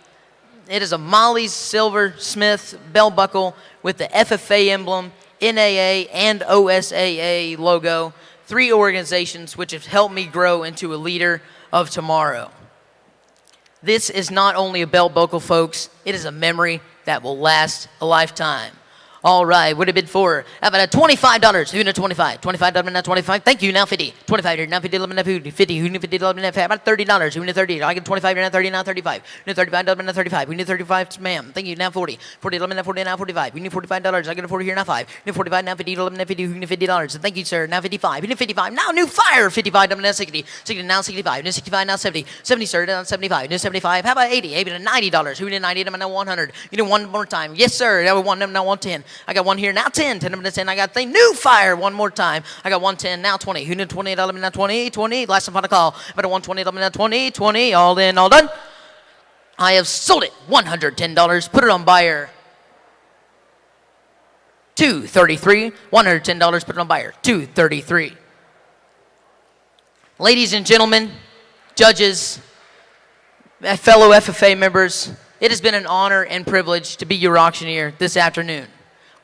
S14: It is a Molly's Silversmith bell buckle with the FFA emblem, NAA, and OSAA logo, 3 organizations which have helped me grow into a leader of tomorrow. This is not only a bell buckle, folks, it is a memory that will last a lifetime. All right, what did it bid for? How about $25? Who need 25? $25, now 25. Thank you, now 50. 25 here, now 50, 11, now 50. 50, who need 50, 11, now 50. How about $30? Who need 30? I get 25 here, now 30, now 35. Who need $35, now 35. We need 35, ma'am. Thank you, now 40. 40, 11, now 40, now 45. We need $45. I get a 40 here, now 5. We need 45, now 50, 11, now 50. Who need $50? Thank you, sir. Now 55. We need 55. Now new fire. 55, now 60. 60, now 65. We need 65, now 70. 70, sir, now 75. We need 75. How about 80? 80 to $90. Who need 90? Now 100. You need one more time. Yes, sir. Now 1, now 110. I got one here, now 10. 10 to 10. I got the new fire one more time. I got 110, now 20. Who need 20? Now 20, 20. Last and final call. About a 120, now 20, 20. All in, all done. I have sold it. $110. Put it on buyer. $233. $110. Put it on buyer. $233. Ladies and gentlemen, judges, fellow FFA members, it has been an honor and privilege to be your auctioneer this afternoon.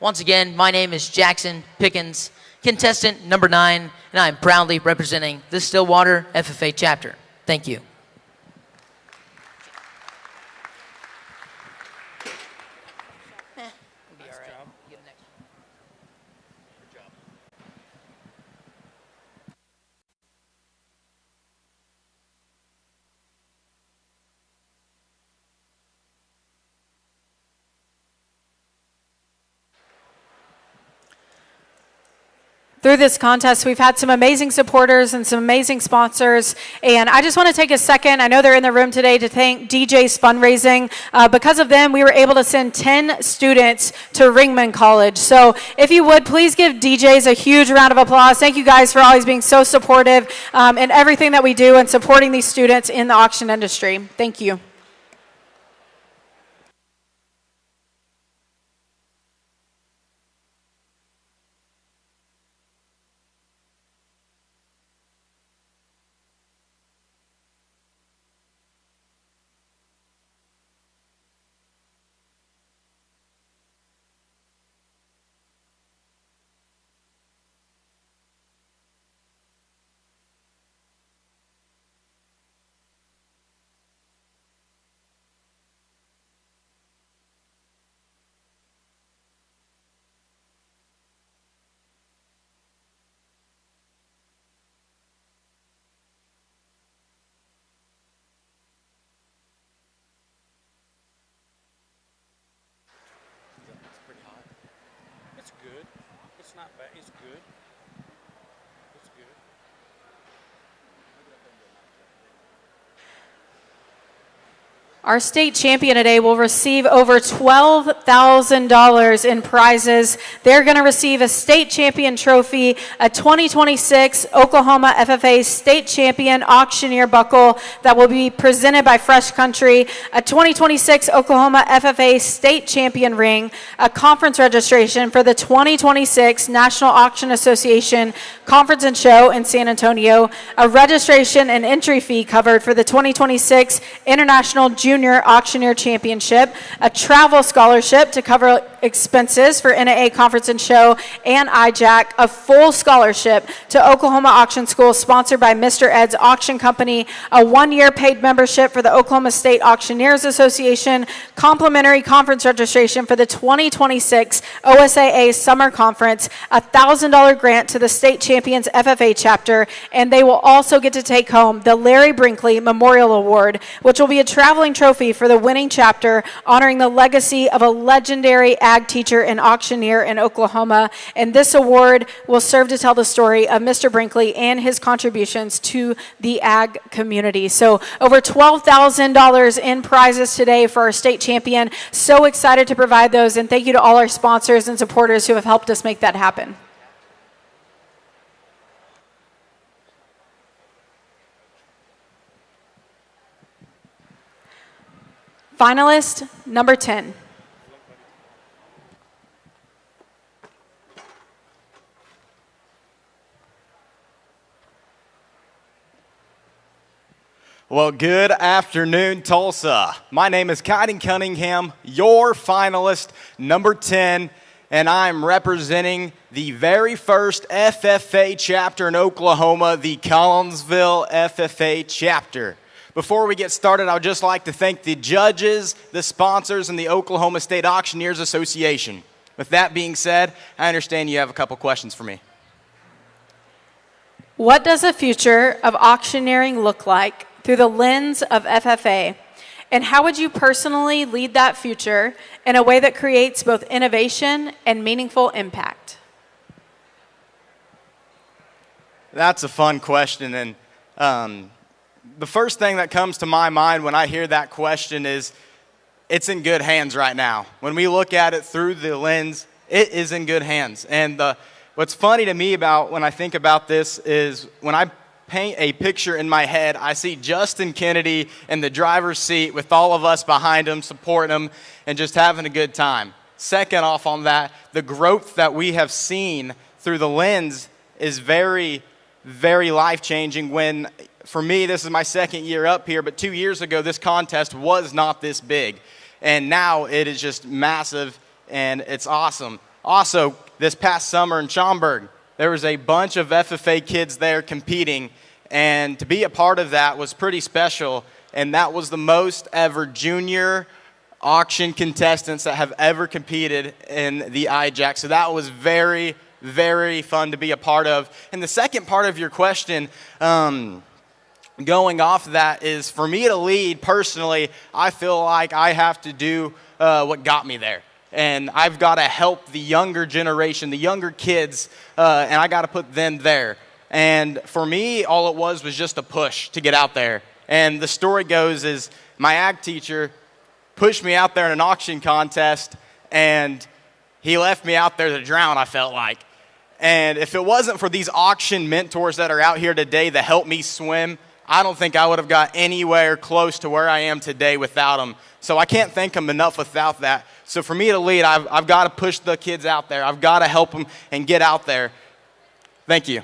S14: Once again, my name is Jackson Pickens, contestant number 9, and I am proudly representing the Stillwater FFA chapter. Thank you.
S5: Through this contest, we've had some amazing supporters and some amazing sponsors. And I just want to take a second, I know they're in the room today, to thank DJ's Fundraising. Because of them, we were able to send 10 students to Ringman College. So if you would, please give DJ's a huge round of applause. Thank you guys for always being so supportive in everything that we do and supporting these students in the auction industry. Thank you.
S3: It's not bad. It's good. It's good.
S5: Our state champion today will receive over $12,000 in prizes. They're going to receive a state champion trophy, a 2026 Oklahoma FFA state champion auctioneer buckle that will be presented by Fresh Country, a 2026 Oklahoma FFA state champion ring, a conference registration for the 2026 National Auction Association Conference and Show in San Antonio, a registration and entry fee covered for the 2026 International Junior Auctioneer Championship, a travel scholarship to cover expenses for NAA Conference and Show and IJAC, a full scholarship to Oklahoma Auction School sponsored by Mr. Ed's Auction Company, a one-year paid membership for the Oklahoma State Auctioneers Association, complimentary conference registration for the 2026 OSAA Summer Conference, a $1,000 grant to the State Champions FFA chapter, and they will also get to take home the Larry Brinkley Memorial Award, which will be a traveling trophy for the winning chapter, honoring the legacy of a legendary ag teacher and auctioneer in Oklahoma. And this award will serve to tell the story of Mr. Brinkley and his contributions to the ag community. So over $12,000 in prizes today for our state champion. So excited to provide those, and thank you to all our sponsors and supporters who have helped us make that happen. Finalist number 10.
S15: Well, good afternoon, Tulsa. My name is Kyden Cunningham, your finalist, number 10, and I'm representing the very first FFA chapter in Oklahoma, the Collinsville FFA chapter. Before we get started, I would just like to thank the judges, the sponsors, and the Oklahoma State Auctioneers Association. With that being said, I understand you have a couple questions for me.
S5: What does the future of auctioneering look like through the lens of FFA? And how would you personally lead that future in a way that creates both innovation and meaningful impact?
S15: That's a fun question, and the first thing that comes to my mind when I hear that question is it's in good hands right now. When we look at it through the lens, it is in good hands. And what's funny to me about when I think about this is when I paint a picture in my head, I see Justin Kennedy in the driver's seat with all of us behind him, supporting him, and just having a good time. Second off on that, the growth that we have seen through the lens is very, very life-changing. When, for me, this is my second year up here, but 2 years ago, this contest was not this big. And now it is just massive, and it's awesome. Also, this past summer in Schaumburg, there was a bunch of FFA kids there competing, and to be a part of that was pretty special. And that was the most ever junior auction contestants that have ever competed in the IJAC. So that was very, very fun to be a part of. And the second part of your question, going off of that, is for me to lead personally, I feel like I have to do what got me there. And I've got to help the younger generation, the younger kids, and I got to put them there. And for me, all it was just a push to get out there. And the story goes is my ag teacher pushed me out there in an auction contest, and he left me out there to drown, I felt like. And if it wasn't for these auction mentors that are out here today that helped me swim, I don't think I would have got anywhere close to where I am today without them. So I can't thank them enough without that. So for me to lead, I've got to push the kids out there. I've got to help them and get out there. Thank you.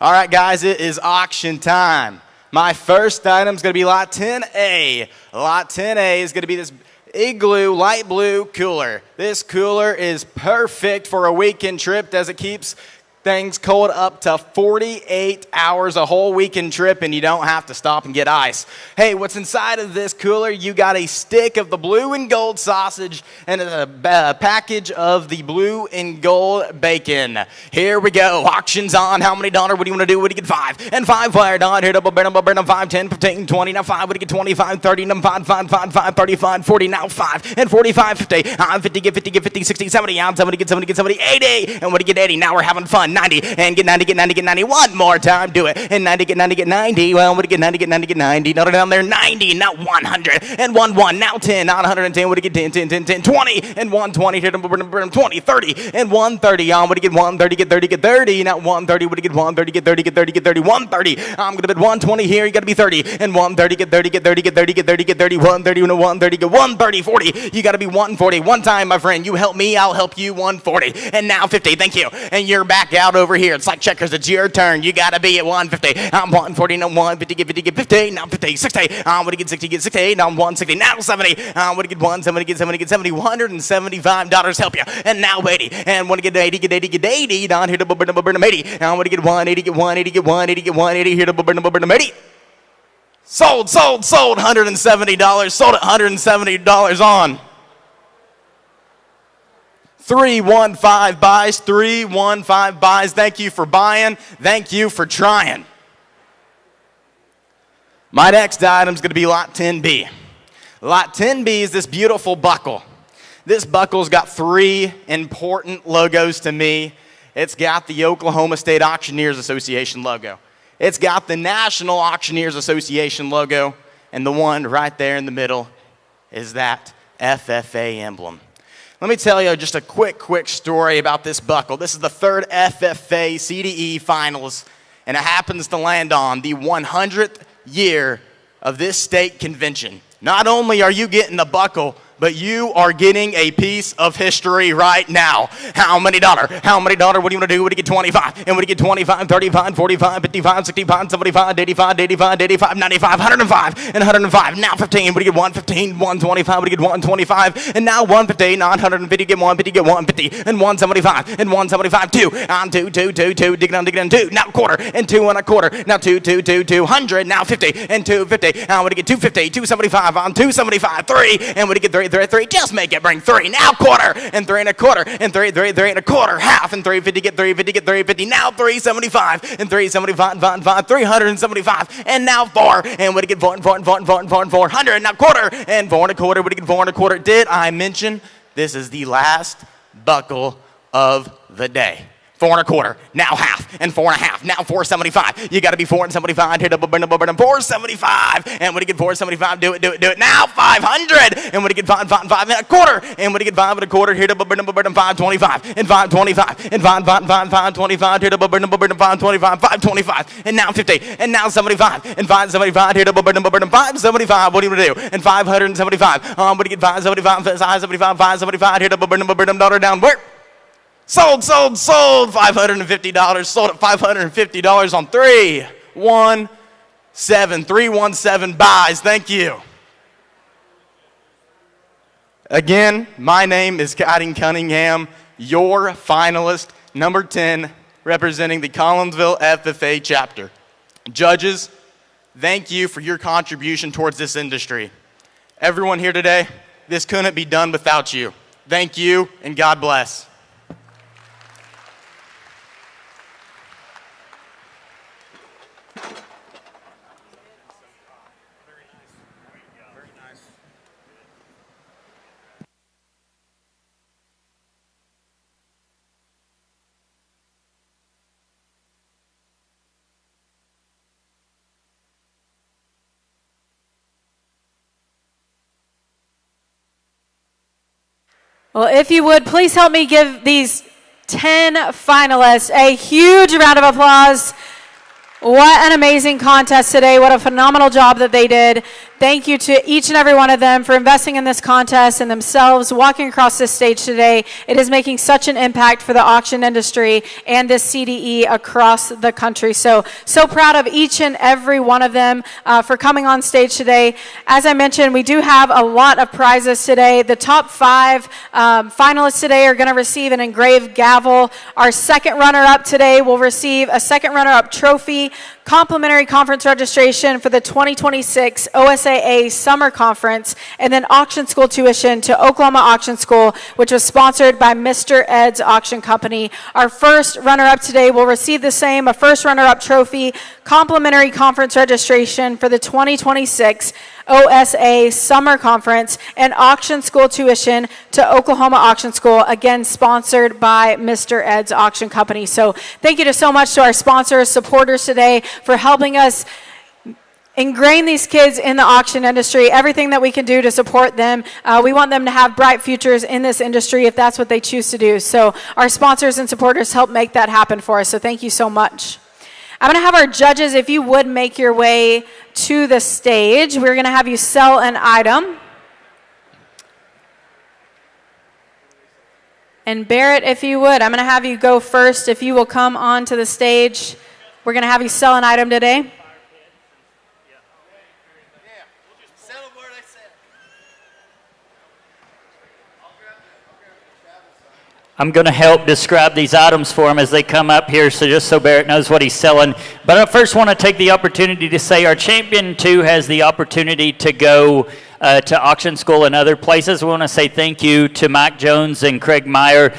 S15: All right, guys, it is auction time. My first item is going to be Lot 10A. Lot 10A is going to be this Igloo light blue cooler. This cooler is perfect for a weekend trip as it keeps Things cold up to 48 hours, a whole weekend trip, and you don't have to stop and get ice. Hey, what's inside of this cooler? You got a stick of the blue and gold sausage and a package of the blue and gold bacon. Here we go. Auctions on. How many dollars? What do you want to do? What do you get? 5 and 5 fired on. Here to burn 5, 10, 15, 20. Now 5. What do you get? 25, 30. Now 5, 35, 40. Now 5 and 45, 50. 50, get 50, get 50, 60, 70. Out 70, get 70, get 70, 80. And what do you get? 80. Now we're having fun. 90 and get 90, get 90, get 90. One more time, do it. And 90, get 90, get 90. Well, what do you get? 90, get 90, get 90. Note it down there. 90, now 100 and 1. Now 10, not 110. What do you get? 10, 20 and 120. Here to burn 20, 30 and 130. On what do you get? 130, get 30, get 30. Now 130. What do you get? 130, get 30, get 30, get 30. 130. I'm gonna bid 120 here. You gotta be 30 and 130, get 30, get 30, get 30, get 30, get 30. 130 and 130, get 130, 40. You gotta be 140. One time, my friend. You help me, I'll help you. 140 and now 50. Thank you. And you're back out over here. It's like checkers. It's your turn. You gotta be at 150. I'm 140. Now 150. Get 50. Get 50. Now 50. 60. What do you get? 60. Get 60. Now 160. Now 70. What do you get? 170. Get 70. Get 70. $175 help you. And now 80. And want to get 80. Get 80. Get 80. Down here to burn 80. Now what do you get? 180. Get 180. Get 180. Get 180. Here to burn 80. Sold. $170. Sold at $170 on. 315 buys, 315 buys. Thank you for buying. Thank you for trying. My next item is going to be Lot 10B. Lot 10B is this beautiful buckle. This buckle's got 3 important logos to me. It's got the Oklahoma State Auctioneers Association logo. It's got the National Auctioneers Association logo. And the one right there in the middle is that FFA emblem. Let me tell you just a quick story about this buckle. This is the 3rd FFA CDE finals, and it happens to land on the 100th year of this state convention. Not only are you getting the buckle, but you are getting a piece of history right now. How many dollars? What do you want to do? What do you get? 25. And what do you get? 25, 35, 45, 55, 65, 75, 85, 85, 95, 105, and 105. Now 15. What do you get? 115, 125. What do you get? 125. And now 150, 950, get 150, get 150, and 175, and 175, 2. On 2, dig down, 2. Now quarter, and 2 1/4. Now 2, 200. Now 50, and 250. Now what do you get? 250, 275, on 275, 3. And what do you get? 3. Just make it bring 3. Now quarter, and 3 1/4, and 3 1/4. Half, and 350, get 350, get 350. Now 375, and 375, 375. And now 4. And what do you get? 400. Now quarter, and 4 1/4. What do you get? 4 1/4. Did I mention this is the last buckle of the day? 4 1/4. Now half, and 4 1/2. Now 475. You got to be 475. Hit up a burn 475. And what do you get? 475. Do it. Now 500. And what do you get? 5 1/4. And what do you get? 5 1/4. Hit up a burn 525. And 525. And 525. Hit up a burn 525. 525. And now 50. And now 75. And 575. Hit up a burn 575. What do you want to do? And 575. What do you get? 575. 575. Hit up a burn dollar down. Where? Sold. $550. Sold at $550 on 317. 317 buys. Thank you. Again, my name is Cotting Cunningham, your finalist, number 10, representing the Collinsville FFA chapter. Judges, thank you for your contribution towards this industry. Everyone here today, this couldn't be done without you. Thank you, and God bless.
S5: Well, if you would, please help me give these 10 finalists a huge round of applause. What an amazing contest today. What a phenomenal job that they did. Thank you to each and every one of them for investing in this contest and themselves walking across this stage today. It is making such an impact for the auction industry and this CDE across the country. So proud of each and every one of them for coming on stage today. As I mentioned, we do have a lot of prizes today. The top 5 finalists today are going to receive an engraved gavel. Our second runner-up today will receive a second runner-up trophy, complimentary conference registration for the 2026 OSAA Summer Conference, and then auction school tuition to Oklahoma Auction School, which was sponsored by Mr. Ed's Auction Company. Our first runner-up today will receive the same, a first runner-up trophy, complimentary conference registration for the 2026 OSA Summer Conference, and auction school tuition to Oklahoma Auction School, again sponsored by Mr. Ed's Auction Company. So thank you so much to our sponsors, supporters today for helping us ingrain these kids in the auction industry, everything that we can do to support them. We want them to have bright futures in this industry if that's what they choose to do. So our sponsors and supporters help make that happen for us. So thank you so much. I'm going to have our judges, if you would make your way to the stage. We're going to have you sell an item. And Barrett, if you would, I'm going to have you go first. If you will come on to the stage, we're going to have you sell an item today.
S2: I'm going to help describe these items for him as they come up here, so just so Barrett knows what he's selling. But I first want to take the opportunity to say our champion, too, has the opportunity to go to auction school and other places. We want to say thank you to Mike Jones and Craig Meyer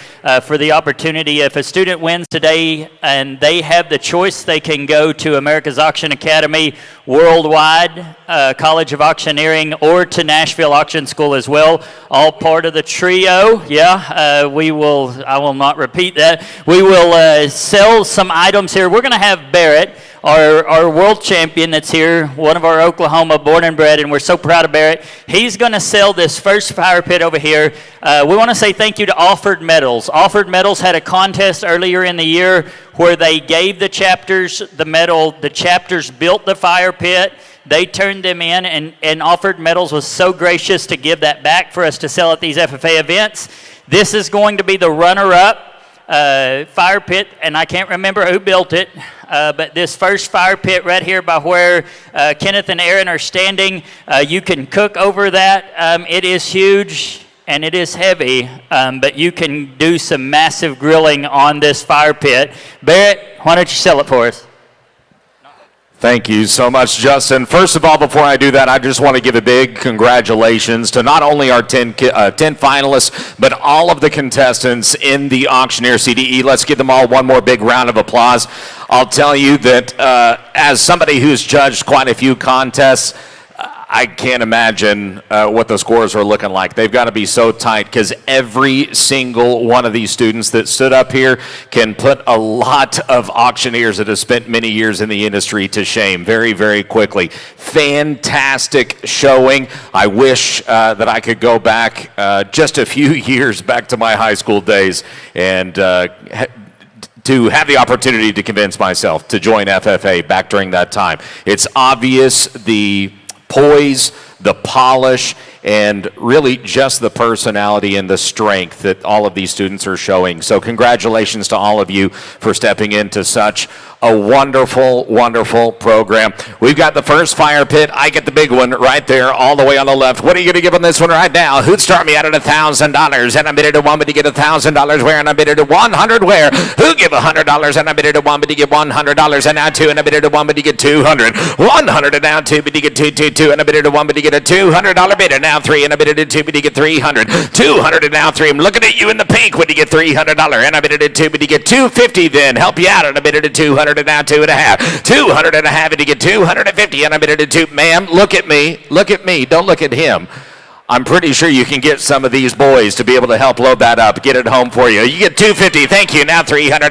S2: for the opportunity. If a student wins today and they have the choice, they can go to America's Auction Academy Worldwide, College of Auctioneering, or to Nashville Auction School as well. All part of the trio. I will not repeat that. We will sell some items here. We're going to have Barrett, our world champion that's here, one of our Oklahoma born and bred, and we're so proud of Barrett. He's going to sell this first fire pit over here. We want to say thank you to Offered Metals. Offered Metals had a contest earlier in the year where they gave the chapters the metal. The chapters built the fire pit. They turned them in, and Offered Metals was so gracious to give that back for us to sell at these FFA events. This is going to be the runner-up fire pit, and I can't remember who built it, but this first fire pit right here by where Kenneth and Aaron are standing, you can cook over that. It is huge and it is heavy, but you can do some massive grilling on this fire pit. Barrett, why don't you sell it for us?
S16: Thank you so much, Justin. First of all, before I do that, I just want to give a big congratulations to not only our 10 finalists, but all of the contestants in the Auctioneer CDE. Let's give them all one more big round of applause. I'll tell you that as somebody who's judged quite a few contests, I can't imagine what the scores are looking like. They've got to be so tight because every single one of these students that stood up here can put a lot of auctioneers that have spent many years in the industry to shame very, very quickly. Fantastic showing. I wish that I could go back just a few years back to my high school days and to have the opportunity to convince myself to join FFA back during that time. It's obvious the poise, the polish, and really just the personality and the strength that all of these students are showing. So congratulations to all of you for stepping into such a wonderful, wonderful program. We've got the first fire pit. I get the big one right there all the way on the left. What are you going to give on this one right now? Who'd start me out at $1,000? And I bid it at $1 to get $1,000 where? And I bid it at $100 where? Who give $100? And I bid it at $1 to get $100. And now $2 and I bid it at $1 to get $200. $100 and now $2 to get $222. And I bid it at $1 to get a $200 bid. And now $3 and I bid it at $2 to get $300. $200 and now $3. I'm looking at you in the pink. When you get $300? And I bid it at $2 to get $250. Then help you out. And I bid it at $200. And now $2.50. $250 to get $250, and I bid it at $2. Ma'am, look at me. Look at me. Don't look at him. I'm pretty sure you can get some of these boys to be able to help load that up, get it home for you. You get $250. Thank you. Now $300.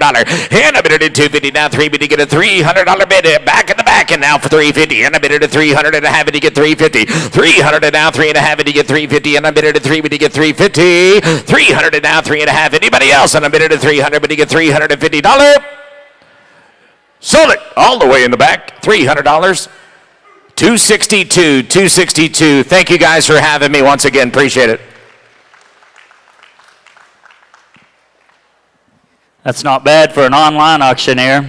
S16: And I bid it at $250. Now $3 to get a $300 bid. Back in the back, and now for $350. And I bid it at $300 and a half to get $350. $300 and now $3.50 to get $350. And I bid it at $3 to get $350. $300 and now $3.50. Anybody else? And I bid it at $300 to get $350. Sold it all the way in the back, $300. 262. Thank you guys for having me once again. Appreciate it.
S2: That's not bad for an online auctioneer.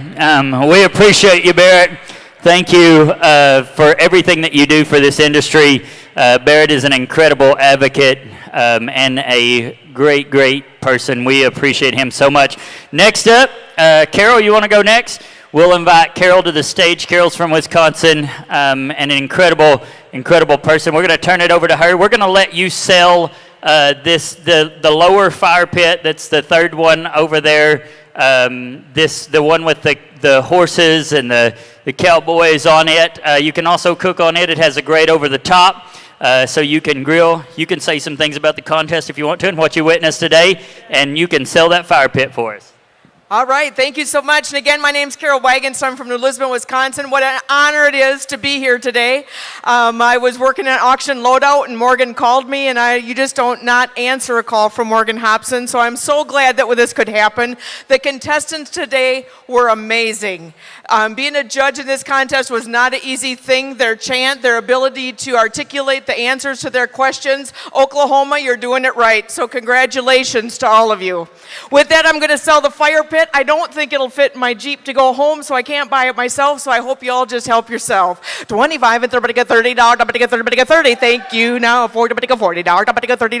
S2: We appreciate you, Barrett. Thank you for everything that you do for this industry. Barrett is an incredible advocate and a great person. We appreciate him so much. Next up, Carol, you want to go next? We'll invite Carol to the stage. Carol's from Wisconsin, and an incredible person. We're going to turn it over to her. We're going to let you sell the lower fire pit. That's the third one over there. The one with the horses and the cowboys on it. You can also cook on it. It has a grate over the top, so you can grill. You can say some things about the contest if you want to and what you witnessed today, and you can sell that fire pit for us.
S17: All right, thank you so much. And again, my name's Carol Wagons. I'm from New Lisbon, Wisconsin. What an honor it is to be here today. I was working at auction loadout, and Morgan called me, and you just don't not answer a call from Morgan Hobson. So I'm so glad that this could happen. The contestants today were amazing. Being a judge in this contest was not an easy thing. Their chant, their ability to articulate the answers to their questions. Oklahoma, you're doing it right. So congratulations to all of you. With that, I'm going to sell the fire pit. I don't think it'll fit my Jeep to go home, so I can't buy it myself, so I hope you all just help yourself. 25 and $30, $30. Thank you. Now $40, $40, $30, now $40, $40,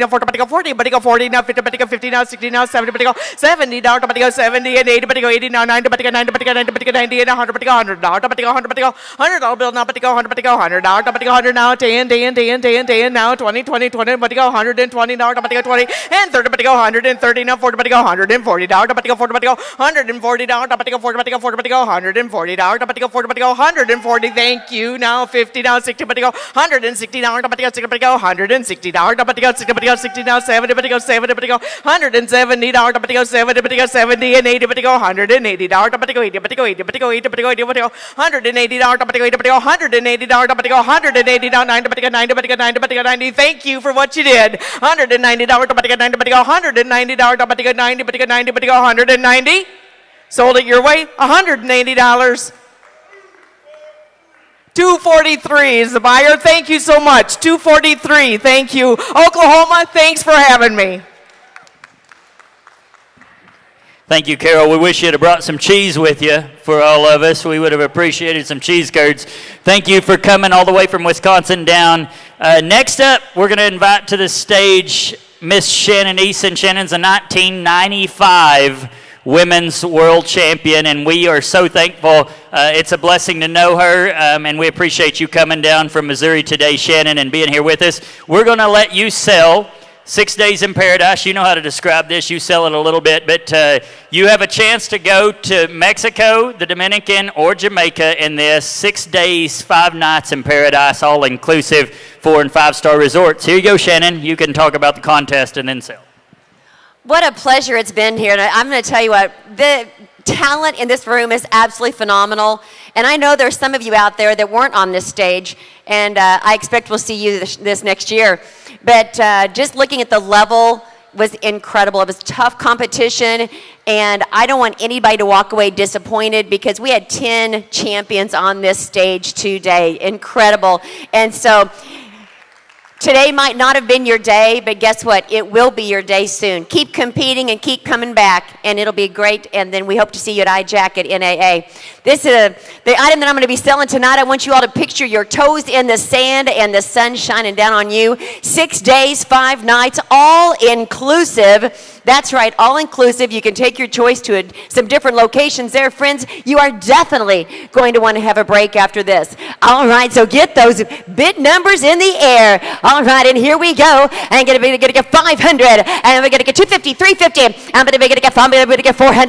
S17: now $50, $50, now $60, now $70, $70, 70 and $80, 80, now $90, $90, $90 and $100, $100, $100 bill now $100, $100 now 10 now 20, 120 now $20 and $30, $130 now $40, $140, $140, $140. Thank you. Now 50, now 60, $160 now $160, $60 now 70, $70, $170, 70 and $80, $180, $80, $180, thank you for what you did. $190, $190, sold it your way, $180. 243 is the buyer. Thank you so much. 243. Thank you. Oklahoma, thanks for having me.
S2: Thank you, Carol. We wish you'd have brought some cheese with you for all of us. We would have appreciated some cheese curds. Thank you for coming all the way from Wisconsin down. Next up, we're going to invite to the stage Miss Shannon Eason. Shannon's a 1995 women's world champion, and we are so thankful. It's a blessing to know her, and we appreciate you coming down from Missouri today, Shannon, and being here with us. We're going to let you sell 6 Days in Paradise. You know how to describe this. You sell it a little bit, but you have a chance to go to Mexico, the Dominican, or Jamaica in this 6 days, 5 nights in Paradise, all inclusive, 4- and 5-star resorts. Here you go, Shannon. You can talk about the contest and then sell.
S18: What a pleasure it's been here. And I'm going to tell you what, the talent in this room is absolutely phenomenal. And I know there's some of you out there that weren't on this stage, and I expect we'll see you this next year. But just looking at the level was incredible. It was tough competition, and I don't want anybody to walk away disappointed because we had 10 champions on this stage today. Incredible. And so today might not have been your day, but guess what? It will be your day soon. Keep competing and keep coming back, and it'll be great. And then we hope to see you at iJack at NAA. This is the item that I'm going to be selling tonight. I want you all to picture your toes in the sand and the sun shining down on you. 6 days, 5 nights, all inclusive. That's right, all inclusive. You can take your choice to some different locations there. Friends, you are definitely going to want to have a break after this. All right, so get those bid numbers in the air. All right, and here we go. I'm going to get 500, and we're going to get 250, 350. I'm going to get 400. I'm going to get 4. I'm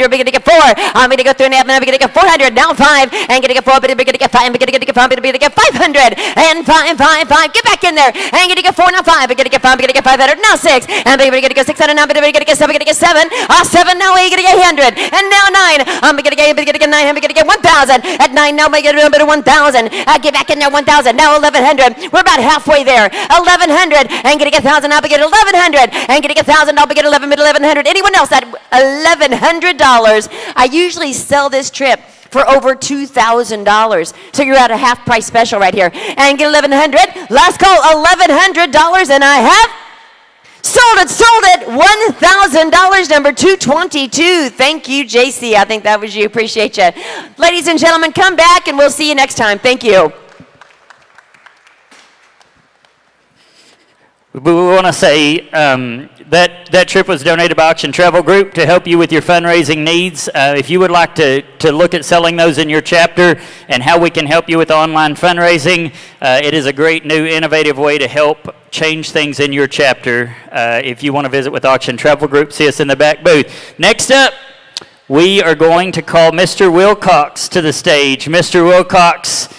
S18: going to go 3.5, and I'm going to get 400. Now 5. I'm going to get 4, but I'm going to get 5. I'm going to get 5. I'm going to get 500. And 5. Get back in there. I'm going to get 4, now 5. I'm going to get 5. I'm going to get 500. Now 6. I'm going to get 600. Now I'm going to get 7. 6, I'm gonna get 7. 7, now we're gonna get 100. And now 9. I'm gonna get 9, I'm gonna get 1,000. At 9, now I'm gonna get a bit of 1,000. Get back in there, 1,000. Now 1,100. We're about halfway there. 1,100. I'm gonna get 1,000. I'll get 1,100. I'm gonna get 1,000. I'll get 1,100. Anyone else at $1,100? I usually sell this trip for over $2,000. So you're at a half price special right here. And get 1,100. Last call, $1,100. And I have sold it. $1,000, number 222. Thank you, JC. I think that was you. Appreciate you. Ladies and gentlemen, come back and we'll see you next time. Thank you.
S2: We want to say that trip was donated by Auction Travel Group to help you with your fundraising needs. If you would like to look at selling those in your chapter and how we can help you with online fundraising, it is a great new innovative way to help change things in your chapter. If you want to visit with Auction Travel Group, see us in the back booth. Next up, we are going to call Mr. Wilcox to the stage. Mr. Wilcox,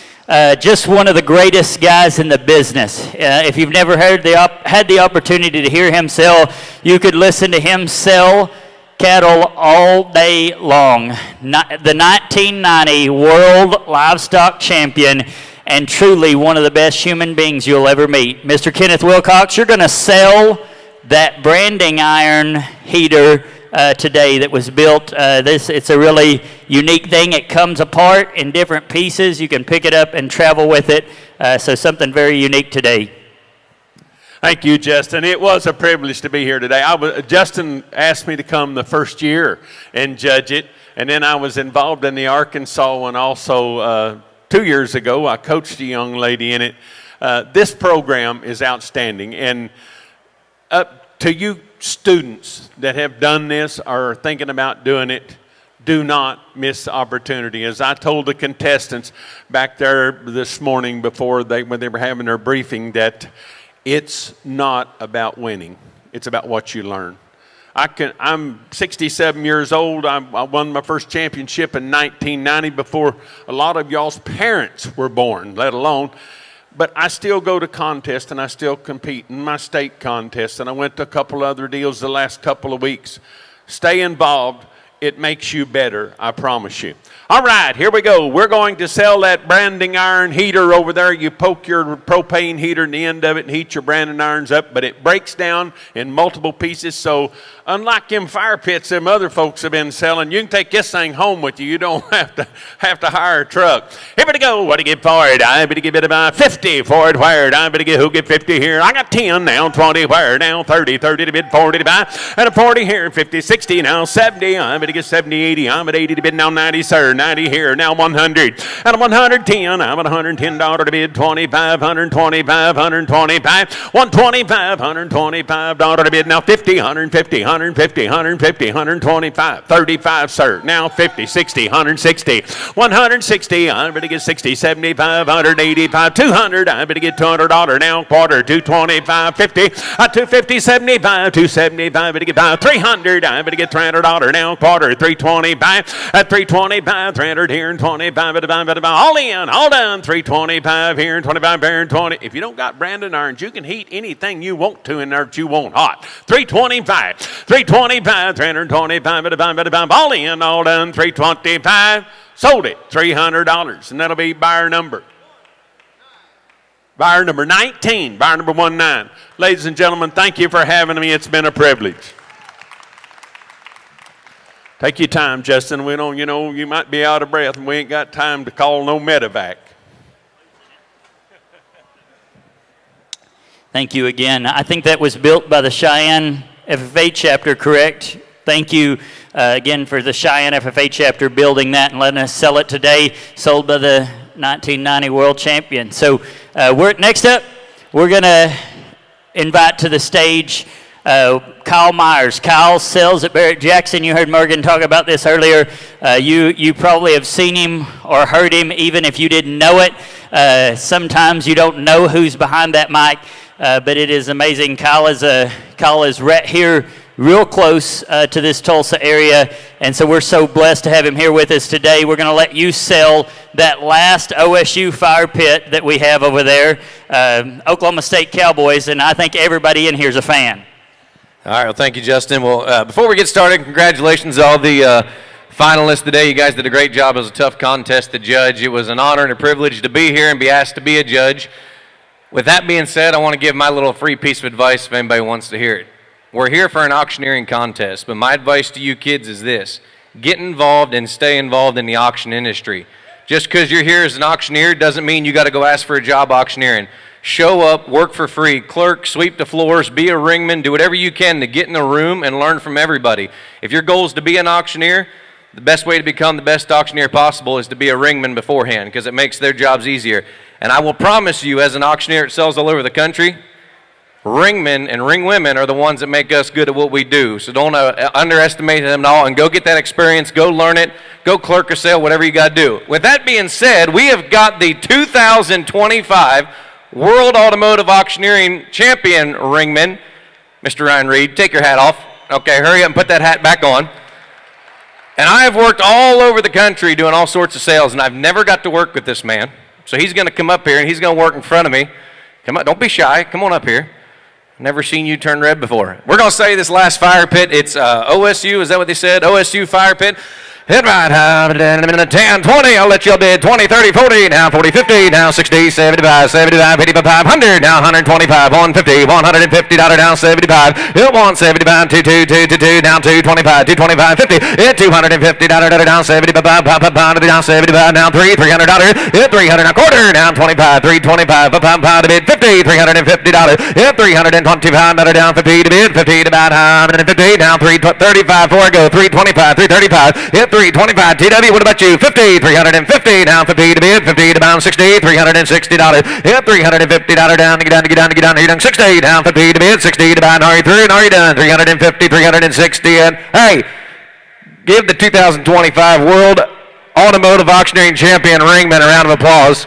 S2: just one of the greatest guys in the business. If you've never had the opportunity to hear him sell, you could listen to him sell cattle all day long. The 1990 World Livestock Champion and truly one of the best human beings you'll ever meet. Mr. Kenneth Wilcox, you're going to sell that branding iron heater today that was built. It's a really unique thing. It comes apart in different pieces. You can pick it up and travel with it. So something very unique today.
S19: Thank you, Justin. It was a privilege to be here today. Justin asked me to come the first year and judge it, and then I was involved in the Arkansas one also 2 years ago. I coached a young lady in it. This program is outstanding, and up to you students that have done this or are thinking about doing it, do not miss the opportunity. As I told the contestants back there this morning when they were having their briefing, that it's not about winning. It's about what you learn. I'm 67 years old. I won my first championship in 1990 before a lot of y'all's parents were born, let alone. But I still go to contests and I still compete in my state contests. And I went to a couple other deals the last couple of weeks. Stay involved. It makes you better, I promise you. All right, here we go. We're going to sell that branding iron heater over there. You poke your propane heater in the end of it and heat your branding irons up, but it breaks down in multiple pieces. So unlike them fire pits them other folks have been selling, you can take this thing home with you. You don't have to hire a truck. Here we go. What do you get for it? I'm going to give it about 50 for it. Where? I'm going to get who get 50 here. I got 10 now, 20 where? Now 30 to bid, 40 to buy, and a 40 here, 50, 60 now, 70. I'm going to get 70, 80. I'm at 80 to bid now, 90 sir, 90 here, now 100, and 110. I'm at $110 to bid, 25, 125, 125, 125, $125 to bid now, 50, 150, 150, 150, 125, 35 sir, now 50, 60, 160, 160. I'm going to get 60, 75, 185, 200. I'm going to get $200 now, quarter, 225, 50, 250, 75, 275. I'm going to get about 300. I'm going to get $300 now, quarter, 325, at 325, 300 here and 25, all in, all done, 325 here and 25 here and 20. If you don't got branding irons, you can heat anything you want to in there that you want hot. 325, 325, 325, all in, all done, 325, sold it, $300, and that'll be buyer number 19, buyer number 19. Ladies and gentlemen, thank you for having me. It's been a privilege. Take your time, Justin. We don't, you might be out of breath and we ain't got time to call no medevac.
S2: Thank you again. I think that was built by the Cheyenne FFA chapter, correct? Thank you again for the Cheyenne FFA chapter building that and letting us sell it today. Sold by the 1990 world champion. So next up, we're going to invite to the stage Kyle Myers. Kyle sells at Barrett Jackson. You heard Morgan talk about this earlier. You probably have seen him or heard him even if you didn't know it. Sometimes you don't know who's behind that mic, but it is amazing. Kyle is right here real close to this Tulsa area, and so we're so blessed to have him here with us today. We're going to let you sell that last OSU fire pit that we have over there, Oklahoma State Cowboys, and I think everybody in here is a fan.
S20: All right, well, thank you, Justin. Well, before we get started, congratulations to all the finalists today. You guys did a great job. It was a tough contest to judge. It was an honor and a privilege to be here and be asked to be a judge. With that being said, I want to give my little free piece of advice if anybody wants to hear it. We're here for an auctioneering contest, but my advice to you kids is this. Get involved and stay involved in the auction industry. Just because you're here as an auctioneer doesn't mean you got to go ask for a job auctioneering. Show up, work for free, clerk, sweep the floors, be a ringman, do whatever you can to get in the room and learn from everybody. If your goal is to be an auctioneer, the best way to become the best auctioneer possible is to be a ringman beforehand because it makes their jobs easier. And I will promise you, as an auctioneer that sells all over the country, ringmen and ringwomen are the ones that make us good at what we do. So don't underestimate them at all, and go get that experience, go learn it, go clerk or sale, whatever you got to do. With that being said, we have got the 2025 World Automotive Auctioneering Champion ringman, Mr. Ryan Reed. Take your hat off. Okay, hurry up and put that hat back on. And I have worked all over the country doing all sorts of sales, and I've never got to work with this man. So he's going to come up here, and he's going to work in front of me. Come on, don't be shy. Come on up here. Never seen you turn red before. We're going to say this last fire pit. It's OSU, is that what they said? OSU fire pit. Hit right, 10, 20, I'll let you bid, 20, 30, 40, now 40, 50, now 60, 75, 75, 85, 500, now 125, 150, $150, down 75, hit 175, 2, down 225, 225, 50, hit $250, down 75, down 75, now $300, hit 300, a quarter, down 25, 325, to bid, 50, $350, hit $325, down 50 to bid, 50 to about 150, down 335, before I go, 325, 335, hit 325 TW, what about you? 50, 350, down 50 to bid, 50 to bound 60, $360. Hit $350 down to get down, you're done 60, down 50 to bid, 60 to bound, are you through? And are you done? 350, 360, and hey, give the 2025 World Automotive Auctioneering Champion ringman a round of applause.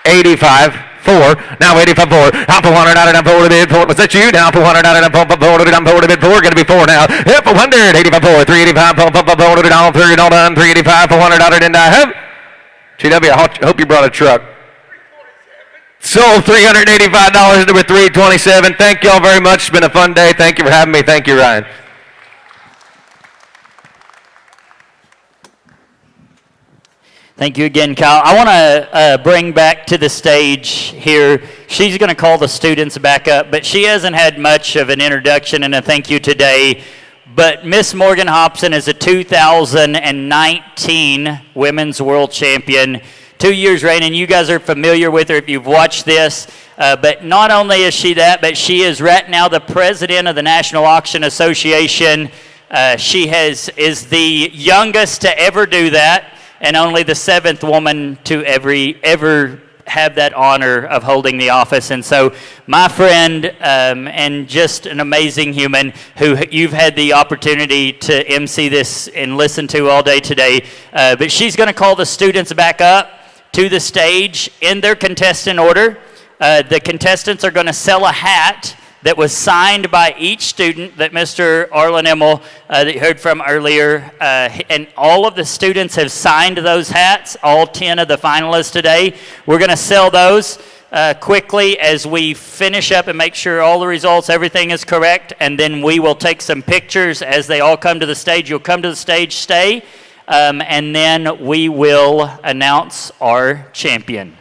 S20: 85. 4, now 85, 4, down 400, down 4 to bid, 4, was that you? Down 400, down 4 to bid, 4, gonna be 4 now, hit 400, 85, 4, 385, 4, down 3, all done, 385, 400, and I have, GW, I hope you brought a truck. Sold $385, number 327, thank y'all very much, it's been a fun day, thank you for having me, thank you, Ryan.
S2: Thank you again, Kyle. I want to bring back to the stage here. She's going to call the students back up, but she hasn't had much of an introduction and a thank you today. But Miss Morgan Hobson is a 2019 Women's World Champion, 2 years reigning. You guys are familiar with her if you've watched this. But not only is she that, but she is right now the president of the National Auction Association. She is the youngest to ever do that, and only the 7th woman to ever have that honor of holding the office. And so my friend, and just an amazing human who you've had the opportunity to MC this and listen to all day today, but she's going to call the students back up to the stage in their contestant order. The contestants are going to sell a hat that was signed by each student that Mr. Arlen Emmel that you heard from earlier. And all of the students have signed those hats, all 10 of the finalists today. We're going to sell those quickly as we finish up and make sure all the results, everything is correct. And then we will take some pictures as they all come to the stage. You'll come to the stage, stay, and then we will announce our champion.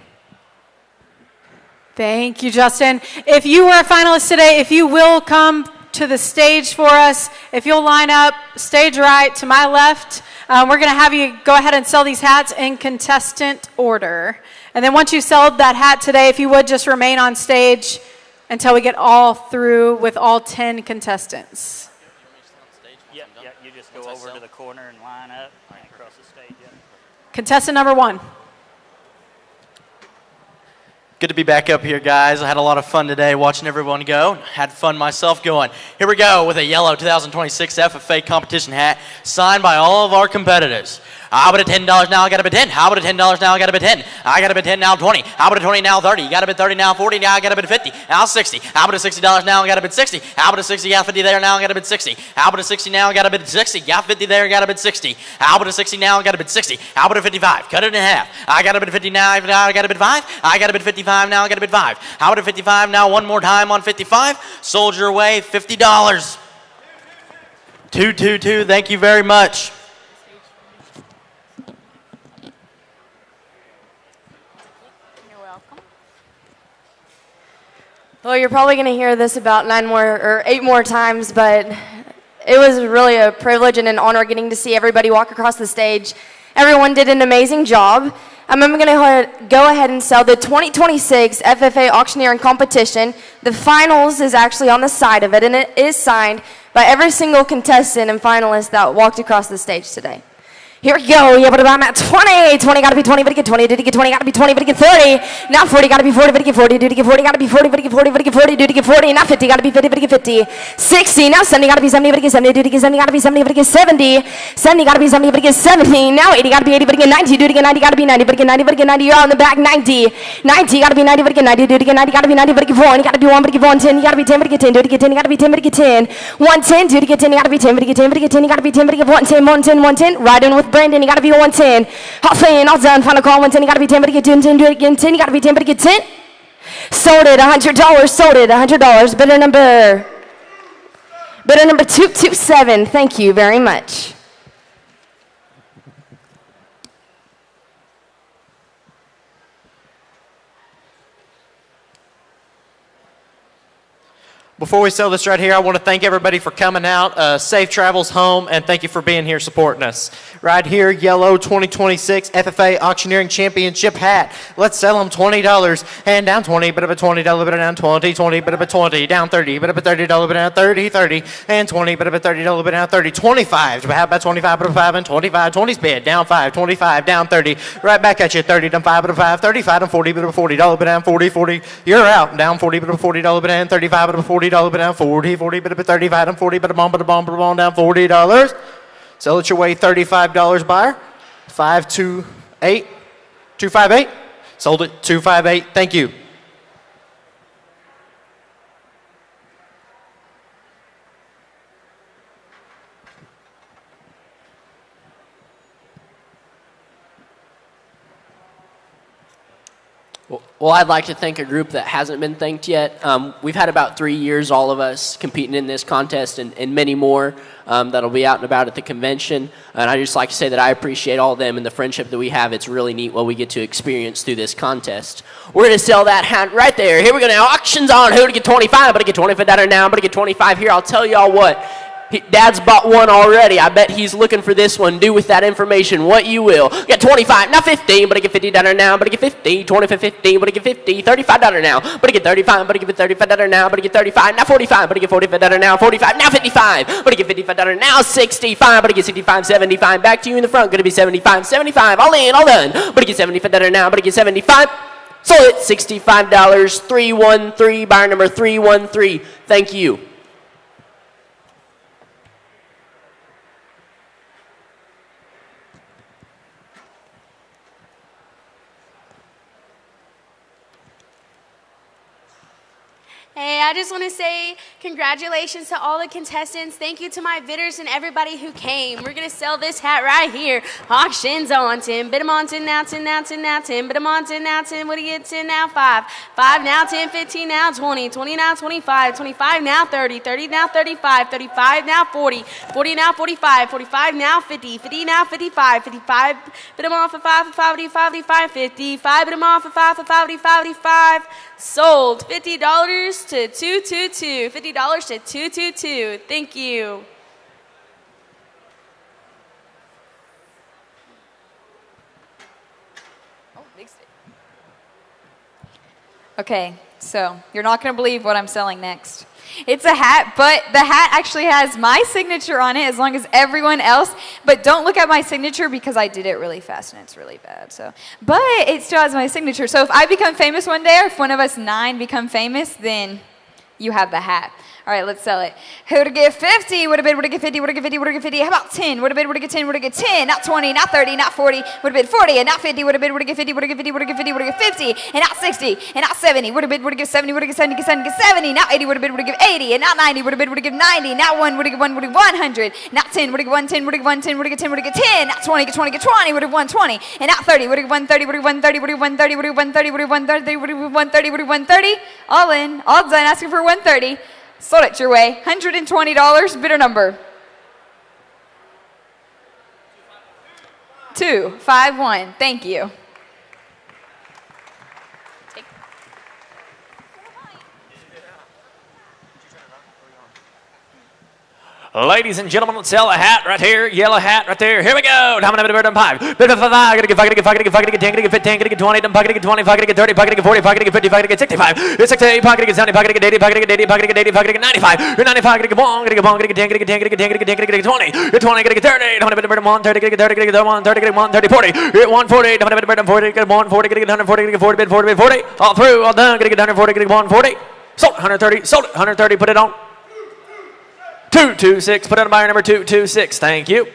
S5: Thank you, Justin. If you were a finalist today, if you will come to the stage for us, if you'll line up, stage right to my left, we're going to have you go ahead and sell these hats in contestant order. And then once you sell that hat today, if you would just remain on stage until we get all through with all 10 contestants.
S2: Yep, you just go over to the corner and line up and across the stage. Yep.
S5: Contestant number 1.
S6: Good to be back up here, guys. I had a lot of fun today watching everyone go. Had fun myself going. Here we go with a yellow 2026 FFA competition hat signed by all of our competitors. How about a $10 now? I got to bid 10. How about a $10 now? I got to bid 10. I got to bid 10 now 20. How about a 20 now 30? You got to bid 30 now 40. Now I got to bid 50. Now 60. How about a $60 now? I got to bid 60. How about a 60? Got 50 there now? I got to bid 60. How about a 60 now? I got to bid 60. Got 50 there? Got to bid 60. How about a 60 now? I got to bid 60. How about a 55? Cut it in half. I got to bid 50 now. I got to bid 5. I got to bid 55 now. I got to bid 5. How about a 55 now? One more time on 55. Sold your way $50. 222. Thank you very much.
S7: Well, you're probably going to hear this about 8 more times, but it was really a privilege and an honor getting to see everybody walk across the stage. Everyone did an amazing job. I'm going to go ahead and sell the 2026 FFA Auctioneering Competition. The finals is actually on the side of it, and it is signed by every single contestant and finalist that walked across the stage today. Here we go. Yeah, but I'm at 20. 20 gotta be 20, but get 20. Did he get 20? Gotta be 20, but get 30. Now 40 gotta be 40, but get 40. Did he get 40? Gotta be 40, but get 40, but get 40. Did he get 40? Now 50 gotta be 50, but get 50. 60. Now 70 gotta be 70, but get 70. Did he get 70? Gotta be 70, but get 70. 70 gotta be 70, but get 70. Now 80 gotta be 80, but get 90. Did he get 90? Gotta be 90, but get 90, but get 90. You're on the back. 90. 90 gotta be 90, but get 90. Did he get 90? Gotta be 90, but get 4. You gotta be 1, but get 1. 10. You gotta be 10, but get 10. Did he get 10? You gotta be 10, but get 10. 110. Did he get 10? You gotta be 10, but get 10, but get 10. You gotta be 10, but get 110. 110. 110. Right in with Brandon. You gotta be 110. Half in, all done, final call, 110, you gotta be 10, but you get 10, 10, do it again, 10, you gotta be 10, but you get 10. Sold it, $100, sold it, $100. Bidder number 227, thank you very much.
S8: Before we sell this right here, I want to thank everybody for coming out. Safe travels home, and thank you for being here supporting us. Right here, yellow 2026 FFA Auctioneering Championship hat. Let's sell them $20. And down 20, bit of a $20, bit of down 20, 20, bit of a 20, down 30, bit of a $30, bit down 30, 30, and 20, bit of a $30, bit down 30, 25. How about 25, bit of 5, and 25, 20's bid, down 5, 25, down 30, right back at you, 30, down 5, bit of 5, 35, down 40, bit of a $40, bit down 40, 40, you're out, down 40, bit of a $40, bit down 35, bit of a $40, bit down 40, 40, bit of a 35, down 40, bit of bomb, down $40. Sell it your way, $35 buyer. 528, 258. Sold it, 258. Thank you.
S9: Well, I'd like to thank a group that hasn't been thanked yet. We've had about 3 years, all of us, competing in this contest and many more that'll be out and about at the convention. And I'd just like to say that I appreciate all of them and the friendship that we have. It's really neat what we get to experience through this contest. We're going to sell that hat right there. Here we go now. Auctions on. Who to get 25? But I get 25 down now. But I get 25 here. I'll tell y'all what. Dad's bought one already. I bet he's looking for this one. Do with that information what you will. Get 25, now 15, but I get $50 now, but I get 50, 25, 50, but I get 50, $35 now, but I get 35, but I get $35 now, but I get 35, now 45, but I get $45 now, 45, now 55, but I get $55 now, 65, but I get 65, 75, back to you in the front, gonna be 75, 75, all in, all done, but I get $75 now, but I get 75, sold it, $65, 313, buyer number 313, thank you.
S10: Hey, I just want to say congratulations to all the contestants. Thank you to my bidders and everybody who came. We're going to sell this hat right here. Auctions on 10. Bid them on 10 now, 10 now, 10 now, 10. Bid them on 10 now, 10. What do you get? 10 now, 5. 5 now, 10, 15 now, 20. 20 now, 25. 25 now, 30. 30 now, 35. 35 now, 40. 40 now, 45. 45 now, 50. 50 now, 55. 55. Bid them on for 5, for 5, 55, 55. Bid them on for 5, for 5, 55. Sold $50 to 222. $50 to 222. Thank you.
S11: Okay, so you're not going to believe what I'm selling next. It's a hat, but the hat actually has my signature on it as long as everyone else. But don't look at my signature because I did it really fast and it's really bad. So, but it still has my signature. So if I become famous one day or if one of us 9 become famous, then you have the hat. All right, let's sell it. Who would have get 50? Would have bid, would have get 50, would have get 50, would have get 50. How about 10? Would have bid, would have get 10, would have get 10. Not 20, not 30, not 40. Would have bid 40, and not 50. Would have bid, would have get 50, would have get 50, would have get 50, would have get 50. And not 60, and not 70. Would have bid, would have get 70, would have get 70, get 70, get 70. Not 80, would have bid, would have get 80. And not 90, would have bid, would have get 90. Not 1, would have get 1, would have get 100. Not 10, would have get 110, would have get 110, would have get 10, would have get 10. Not 20, get 20, get 20. Would have 120. And not 30, would have get 130, would have 130, would have 130, would have 130, would have 130, would have 130, would have 130. All in, all done, asking for 130. Sold it your way. $120, bidder number 251. Thank you.
S20: Ladies and gentlemen, let's sell a hat right here, yellow hat right there. Here we go. How many bid five? Bid 5. Gonna get 5, gonna get 5, gonna get 5, gonna get 10, gonna get 15, gonna get 20, pocket to get 20, pocket to get 30, pocket to get 40, pocket to get 50, pocket to get 65. It's 68, pocket to get 70, pocket to get 80, pocket to get 80, pocket to get 80, pocket to get 95. You're 95, gonna get 1, gonna get 1, gonna get 10, gonna get 10, gonna get 10, gonna get 10, gonna get 20. You're 20, gonna get 30. How many bid 1, 30, gonna get 30, gonna get 1, 30, gonna get 1, 30, 40. You're at 140. How many bid 40, get 1, 40, gonna get 140, gonna get 40, bid 40, bid 40. All through, all done, gonna get 140, gonna get 140. Sold 130, sold it 130, put it on. 226, put on buyer number 226. Thank you.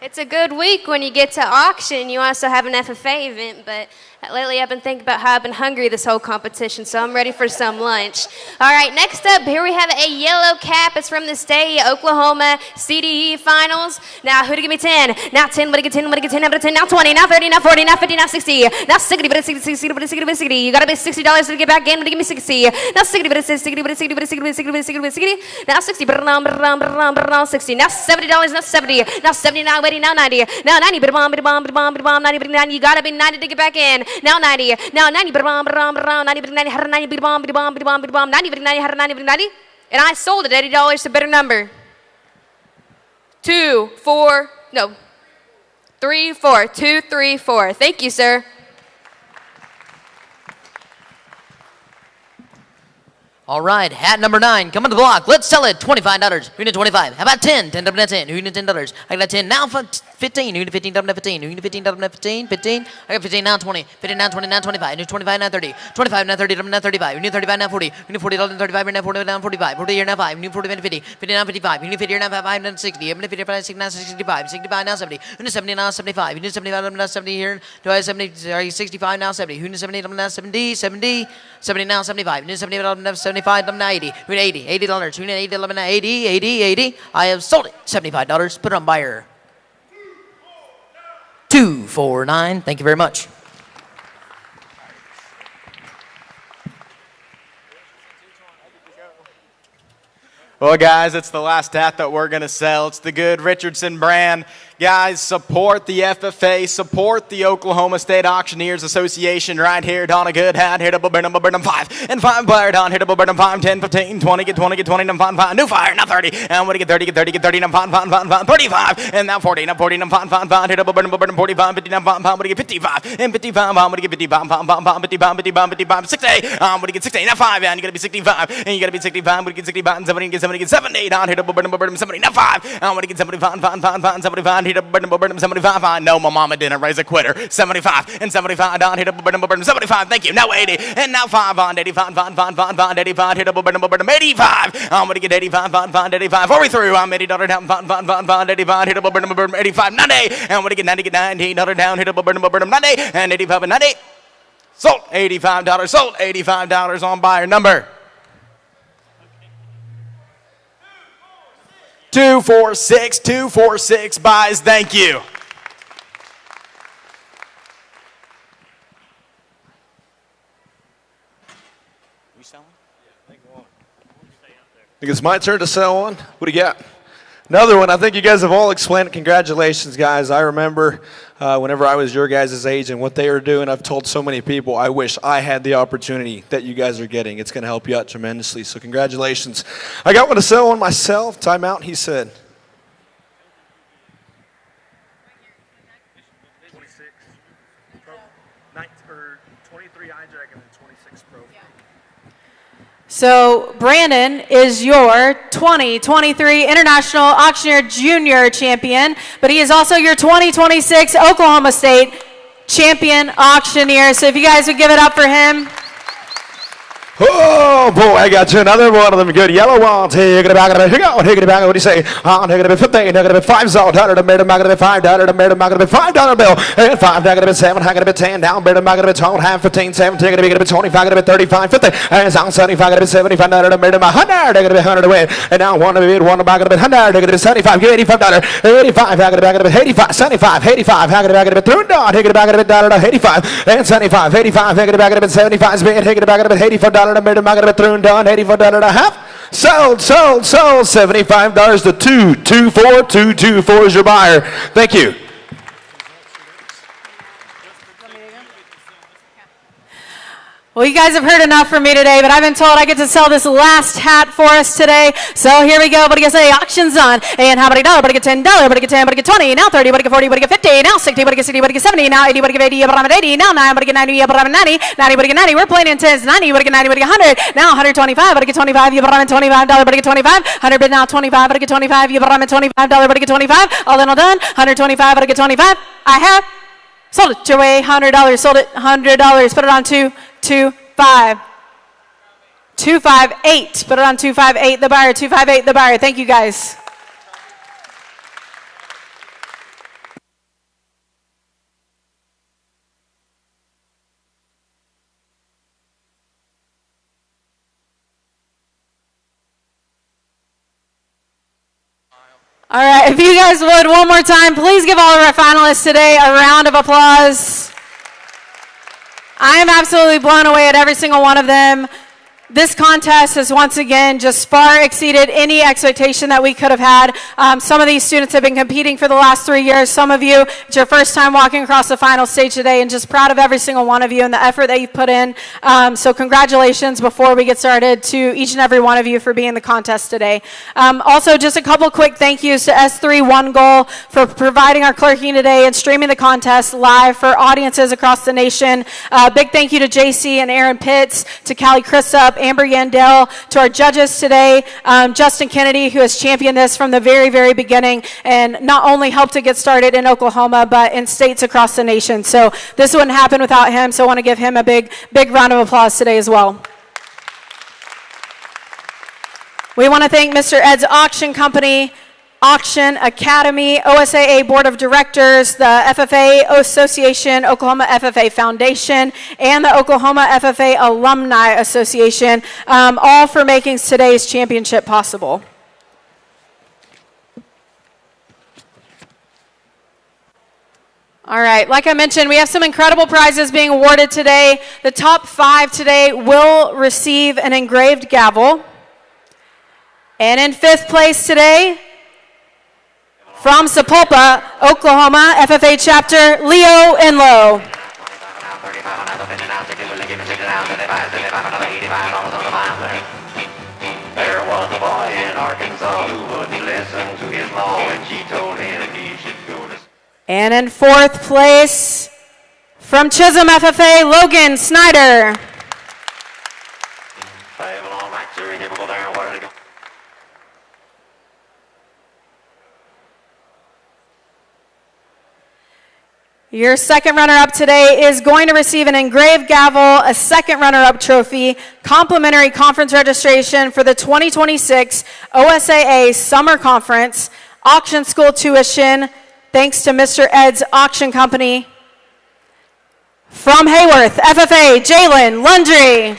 S13: It's a good week when you get to auction. You also have an FFA event, but lately I've been thinking about how I've been hungry this whole competition, so I'm ready for some lunch. All right, next up, here we have a yellow cap. It's from the state Oklahoma CDE finals. Now, who to give me 10? Now 10, what to get 10, what to get 10, now 10, now 20, now 30, now 40, now 50, now 60, now 60, but it's 60, but it's 60, but it's 60. You gotta pay $60 to get back in, but give me 60. Now 60, but it's 60, but it's 60, but it's 60, but it's 60, but it's 60, but it's 60. Now 60, but now 60. Now $70, now 70. Now 70, now 80, now 90. Now 90, but 90, but 90. You gotta be 90 to get back in. Now 90. Now 90, but 90, but 90, but 90, 90, but 90. And I sold it at $80 to better number. 2, 4, no. 3, 4. 2, 3, 4. Thank you, sir.
S14: All right, hat number 9, come on the block. Let's sell it. $25. Who need 25? How about 10? $10 now 10. Who need $10? I got 10 now. 15. Who need 15? $15. 15. Who need 15? 15. 15. I got 15 now 20. 15 now 20 now 25. I need 25 now 30. 25 now 30 now 35. Who need 35 now 40. Who need 40 now 35 now 40 now 45. 40 here now 5. Who need 40 now 50. 50 now 55. Who need 50 here now 5 now 60. Who need 55 now 65. 65 now 70. Who need 70 now 75. Who need 75 now 70 here. Do I have 70? Sorry, 65 now 70. Who need 70 now 70? 70. 70 now 75. Who need 70 now 75 now 80. Who need 80? $80. Who need 80 now 80? 80. I have sold it. $75. Put it on buyer. 249. Thank you very much.
S15: Well, guys, it's the last hat that we're going to sell. It's the good Richardson brand. Guys, support the FFA, support the Oklahoma State Auctioneers Association right here. Don a good hat, hit up a burn 5. And 5 buyer, Don, hit up a burn 5, 10, 15, 20, get 20, get 20, now 5, new fire, now 30. And when you get 30, get 30, get 30, now 5, 35. And now 40, now 40, now 5, hit up a burn 45, 50, now 5, when you get 55. And 55, when you get 55, 60. When you get 60, now 5, and you got to be 65. And you got to be 65, when you get 65, and 70, get 70, get 70. Don, hit up a burn 70, now 5. And when you get 75, 75. Hit up a burn 75. I know my mama didn't raise a quitter. 75 and 75. Don hit up a burn 75. Thank you. Now 80 and now 5 on 85. 85. Hit up a burn 85. I'm gonna get 85. 85. 43. I'm $80 down. 85. Hit up a burn 85. 90. And I'm gonna get 90. Get $90 down. Hit up a burn 90 and 85 and 90. Sold $85. Sold $85 on buyer number 246 buys. Thank you.
S21: I think it's my turn to sell one. What do you got? Another one. I think you guys have all explained it. Congratulations, guys. I remember whenever I was your guys' age and what they were doing, I've told so many people I wish I had the opportunity that you guys are getting. It's going to help you out tremendously. So congratulations. I got one to sell on myself. Time out, he said.
S5: So Brandon is your 2023 International Auctioneer Junior Champion, but he is also your 2026 Oklahoma State champion auctioneer. So if you guys would give it up for him.
S21: Oh boy, I got you another one of them good yellow ones. Take it back a bit. Take it back. What do you say? Take it a bit 15. Take it a bit $5. Made a back a bit $5. Made a back a bit $5 bill. And 5. Take it a bit 7. Take it a bit 10. Down. Made a back a bit 12. Half 15. 7. Take it a bit 25. Take it a bit 35. 50. And it's on 75. Take it a bit 75. Made a bit 100. Take it a bit 100 away. And now one back a bit 100. Take it a bit 75. Give $85. 85. Take it back a bit 85. 75. 85. Take it back a bit $3. Take it back a bit $85. And 75. 85. Take it back a bit 75. Take it back a bit $85. Made a back a bit $3. $84 and a half. Sold. $75 to 224. 224 is your buyer. Thank you.
S5: Well, you guys have heard enough from me today, but I've been told I get to sell this last hat for us today. So here we go. What do you say? Auction's on. And how about $1? But I get $10. But I get 10. But I get 20. Now 30. But I get 40. But I get 50. Now 60. But I get 60. But I get 70. Now 80. But I get 80. But I'm at 80. Now 9. But I get 90. But I'm at 90. 90. But I get 90. We're playing in 10s. 90. But I get 90. But I get 100. Now 125. But I get 25. But I'm at $25. But I get 25. 100. But now 25. But I get 25. But I'm at $25. But I get 25. All in all done. 125. But I get 25. I have sold it your way. $100. Sold it. $100. Put it on 225. 258. Put it on 258. The buyer. 258. The buyer. Thank you guys. All right, if you guys would, one more time, please give all of our finalists today a round of applause. I am absolutely blown away at every single one of them. This contest has once again just far exceeded any expectation that we could have had. Some of these students have been competing for the last 3 years. Some of you, it's your first time walking across the final stage today, and just proud of every single one of you and the effort that you've put in. So congratulations before we get started to each and every one of you for being in the contest today. Also, just a couple quick thank yous to S3 One Goal for providing our clerking today and streaming the contest live for audiences across the nation. Big thank you to JC and Aaron Pitts, to Callie Chrisup, Amber Yandell, to our judges today, Justin Kennedy, who has championed this from the very, very beginning and not only helped it get started in Oklahoma, but in states across the nation. So this wouldn't happen without him, so I want to give him a big, big round of applause today as well. We want to thank Mr. Ed's Auction Company, Auction Academy, OSAA Board of Directors, the FFA Association, Oklahoma FFA Foundation, and the Oklahoma FFA Alumni Association, all for making today's championship possible. All right, like I mentioned, we have some incredible prizes being awarded today. The top 5 today will receive an engraved gavel. And in 5th place today, from Sapulpa, Oklahoma, FFA chapter, Leo Enlow.
S4: There was a boy in Arkansas who wouldn't listen to his law, and she told him he should go to...
S5: And in 4th place, from Chisholm, FFA, Logan Snyder. Your second runner-up today is going to receive an engraved gavel, a second runner-up trophy, complimentary conference registration for the 2026 OSAA Summer Conference, auction school tuition, thanks to Mr. Ed's Auction Company. From Hayworth, FFA, Jalen Lundry.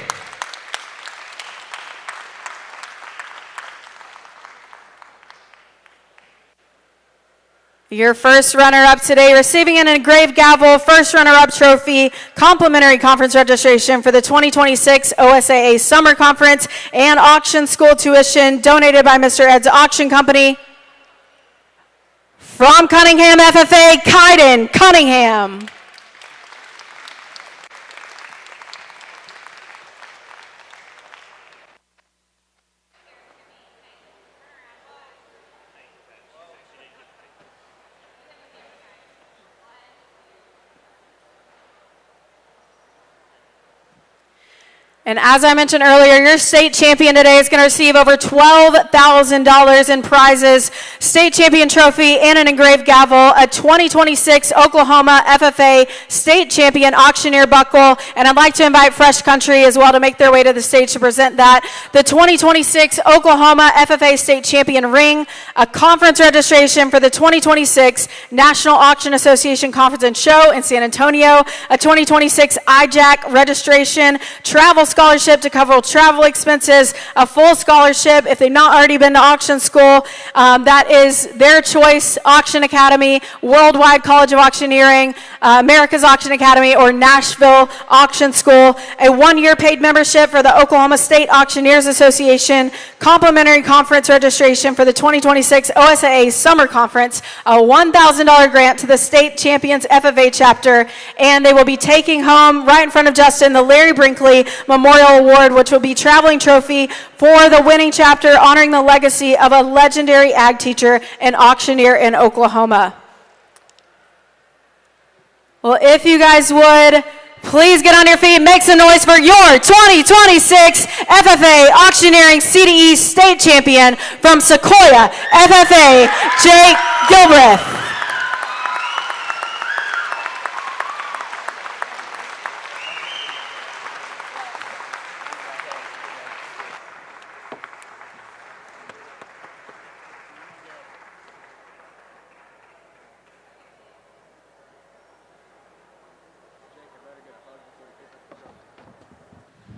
S5: Your first runner-up today, receiving an engraved gavel, first runner-up trophy, complimentary conference registration for the 2026 OSAA Summer Conference, and auction school tuition donated by Mr. Ed's Auction Company. From Cunningham, FFA, Kaiden Cunningham. And as I mentioned earlier, your state champion today is going to receive over $12,000 in prizes, state champion trophy, and an engraved gavel, a 2026 Oklahoma FFA state champion auctioneer buckle, and I'd like to invite Fresh Country as well to make their way to the stage to present that, the 2026 Oklahoma FFA state champion ring, a conference registration for the 2026 National Auction Association Conference and Show in San Antonio, a 2026 IJAC registration, travel scholarship to cover travel expenses, a full scholarship if they've not already been to auction school. That is their choice: Auction Academy, Worldwide College of Auctioneering, America's Auction Academy, or Nashville Auction School. A 1-year paid membership for the Oklahoma State Auctioneers Association, complimentary conference registration for the 2026 OSAA Summer Conference, a $1,000 grant to the State Champions FFA chapter, and they will be taking home, right in front of Justin, the Larry Brinkley Memorial Award, which will be traveling trophy for the winning chapter, honoring the legacy of a legendary ag teacher and auctioneer in Oklahoma. Well, if you guys would, please get on your feet and make some noise for your 2026 FFA Auctioneering CDE State Champion from Sequoia FFA, Jake Gilbreth.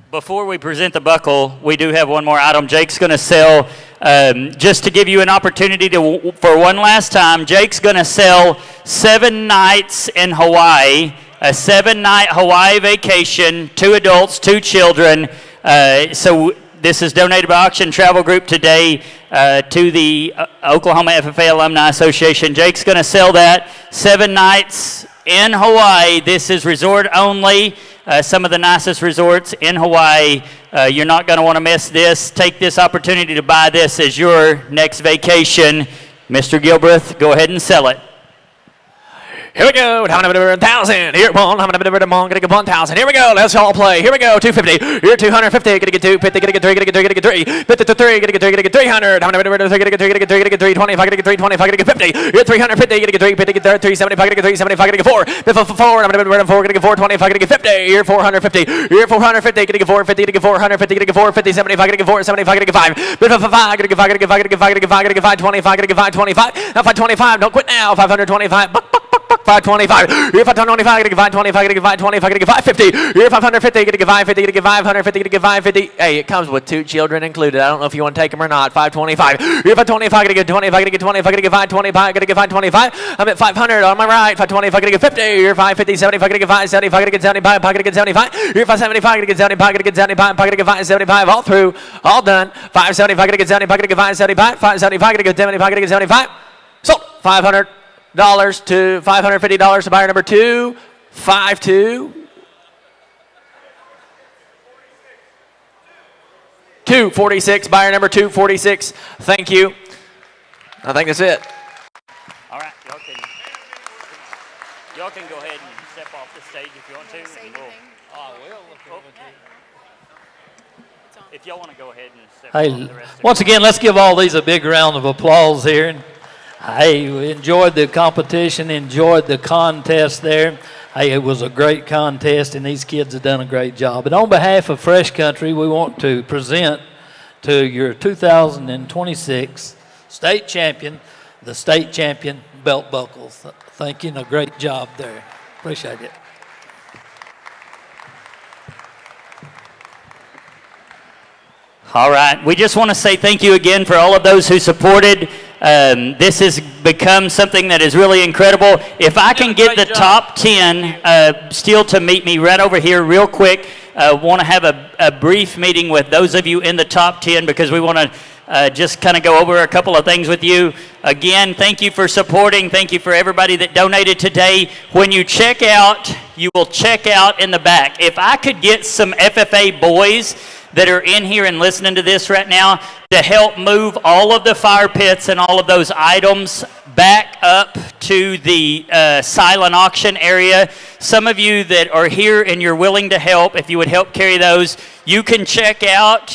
S2: Before we present the buckle, we do have one more item. Jake's going to sell, just to give you an opportunity for one last time, Jake's going to sell 7 nights in Hawaii, a 7-night Hawaii vacation, 2 adults, 2 children. So this is donated by Auction Travel Group today to the Oklahoma FFA Alumni Association. Jake's going to sell that 7 nights in Hawaii. This is resort only. Some of the nicest resorts in Hawaii. You're not going to want to miss this. Take this opportunity to buy this as your next vacation. Mr. Gilbreth, go ahead and sell it.
S20: Here we go. 1,000. Here, 1,000. Here we go. Let's all play. Here we go. 250. Here, 250. Gonna get 250. Gonna get 3. Gonna get 3. Gonna get 3. 53. Gonna get 3. Gonna get 300. Gonna get 3. Gonna get 3. Gonna get 3. Gonna get 320. Gonna get 320. Gonna get 50. Here, 350. Gonna get 3. Gonna get 370. Gonna get 375. Gonna get 4. 4. I'm gonna get 4. Gonna get 420. Gonna get 50. Here, 450. Here, 450. Gonna get 450. Gonna get 450. Gonna get 450. 75. Gonna get 475. Gonna get 5. 5. Gonna get 5. Gonna get 5. Gonna get 5. Gonna get 5. Gonna get 5. 25. Gonna get 525. Now 525. Don't quit now. 525. 525. Here 525, gonna get 525, gonna get 525, gonna get 550. Here 550, gonna get 550, gonna get 550, gonna get 550. Hey, it comes with 2 children included. I don't know if you want to take them or not. 525. Here 525, gonna get 25, gonna get 25, gonna get 525, gonna get 525. I'm at 500 on my right. 525, gonna get 50. Here 550, 75, gonna get 575, gonna get 75, gonna get 75. Here 575, gonna get 75, gonna get 75, gonna get 575. All through, all done. 575, gonna get 75, gonna get 575. 575, gonna get 75, gonna get 75. Sold. $500 to $550 to buyer number 252. 246, buyer number 246. Thank you. I think that's it.
S2: All right, y'all can go ahead and step off the stage if you want to. If y'all want to go ahead and step off the rest.
S1: Once again, let's give all these a big round of applause here. Hey, we enjoyed the competition, enjoyed the contest there. Hey, it was a great contest, and these kids have done a great job. And on behalf of Fresh Country, we want to present to your 2026 state champion, the state champion belt buckles. Thank you, and a great job there. Appreciate it.
S2: All right. We just want to say thank you again for all of those who supported. This has become something that is really incredible. If I can get the top 10 still to meet me right over here real quick, want to have a brief meeting with those of you in the top 10 because we want to just kind of go over a couple of things with you. Again, thank you for supporting. Thank you for everybody that donated today. When you check out, you will check out in the back. If I could get some FFA boys that are in here and listening to this right now to help move all of the fire pits and all of those items back up to the silent auction area. Some of you that are here and you're willing to help, if you would help carry those, you can check out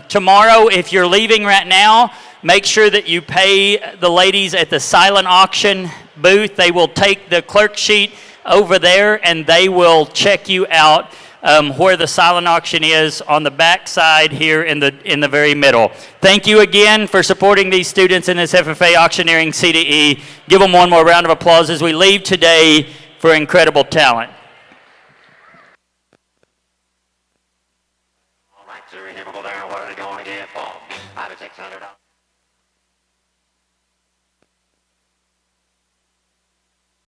S2: tomorrow. If you're leaving right now, make sure that you pay the ladies at the silent auction booth. They will take the clerk sheet over there and they will check you out where the silent auction is on the back side here in the very middle. Thank you again for supporting these students in this FFA Auctioneering CDE. Give them one more round of applause as we leave today for incredible talent.
S4: All right, sir, here we go there. What are they going to get for? $500 or $600.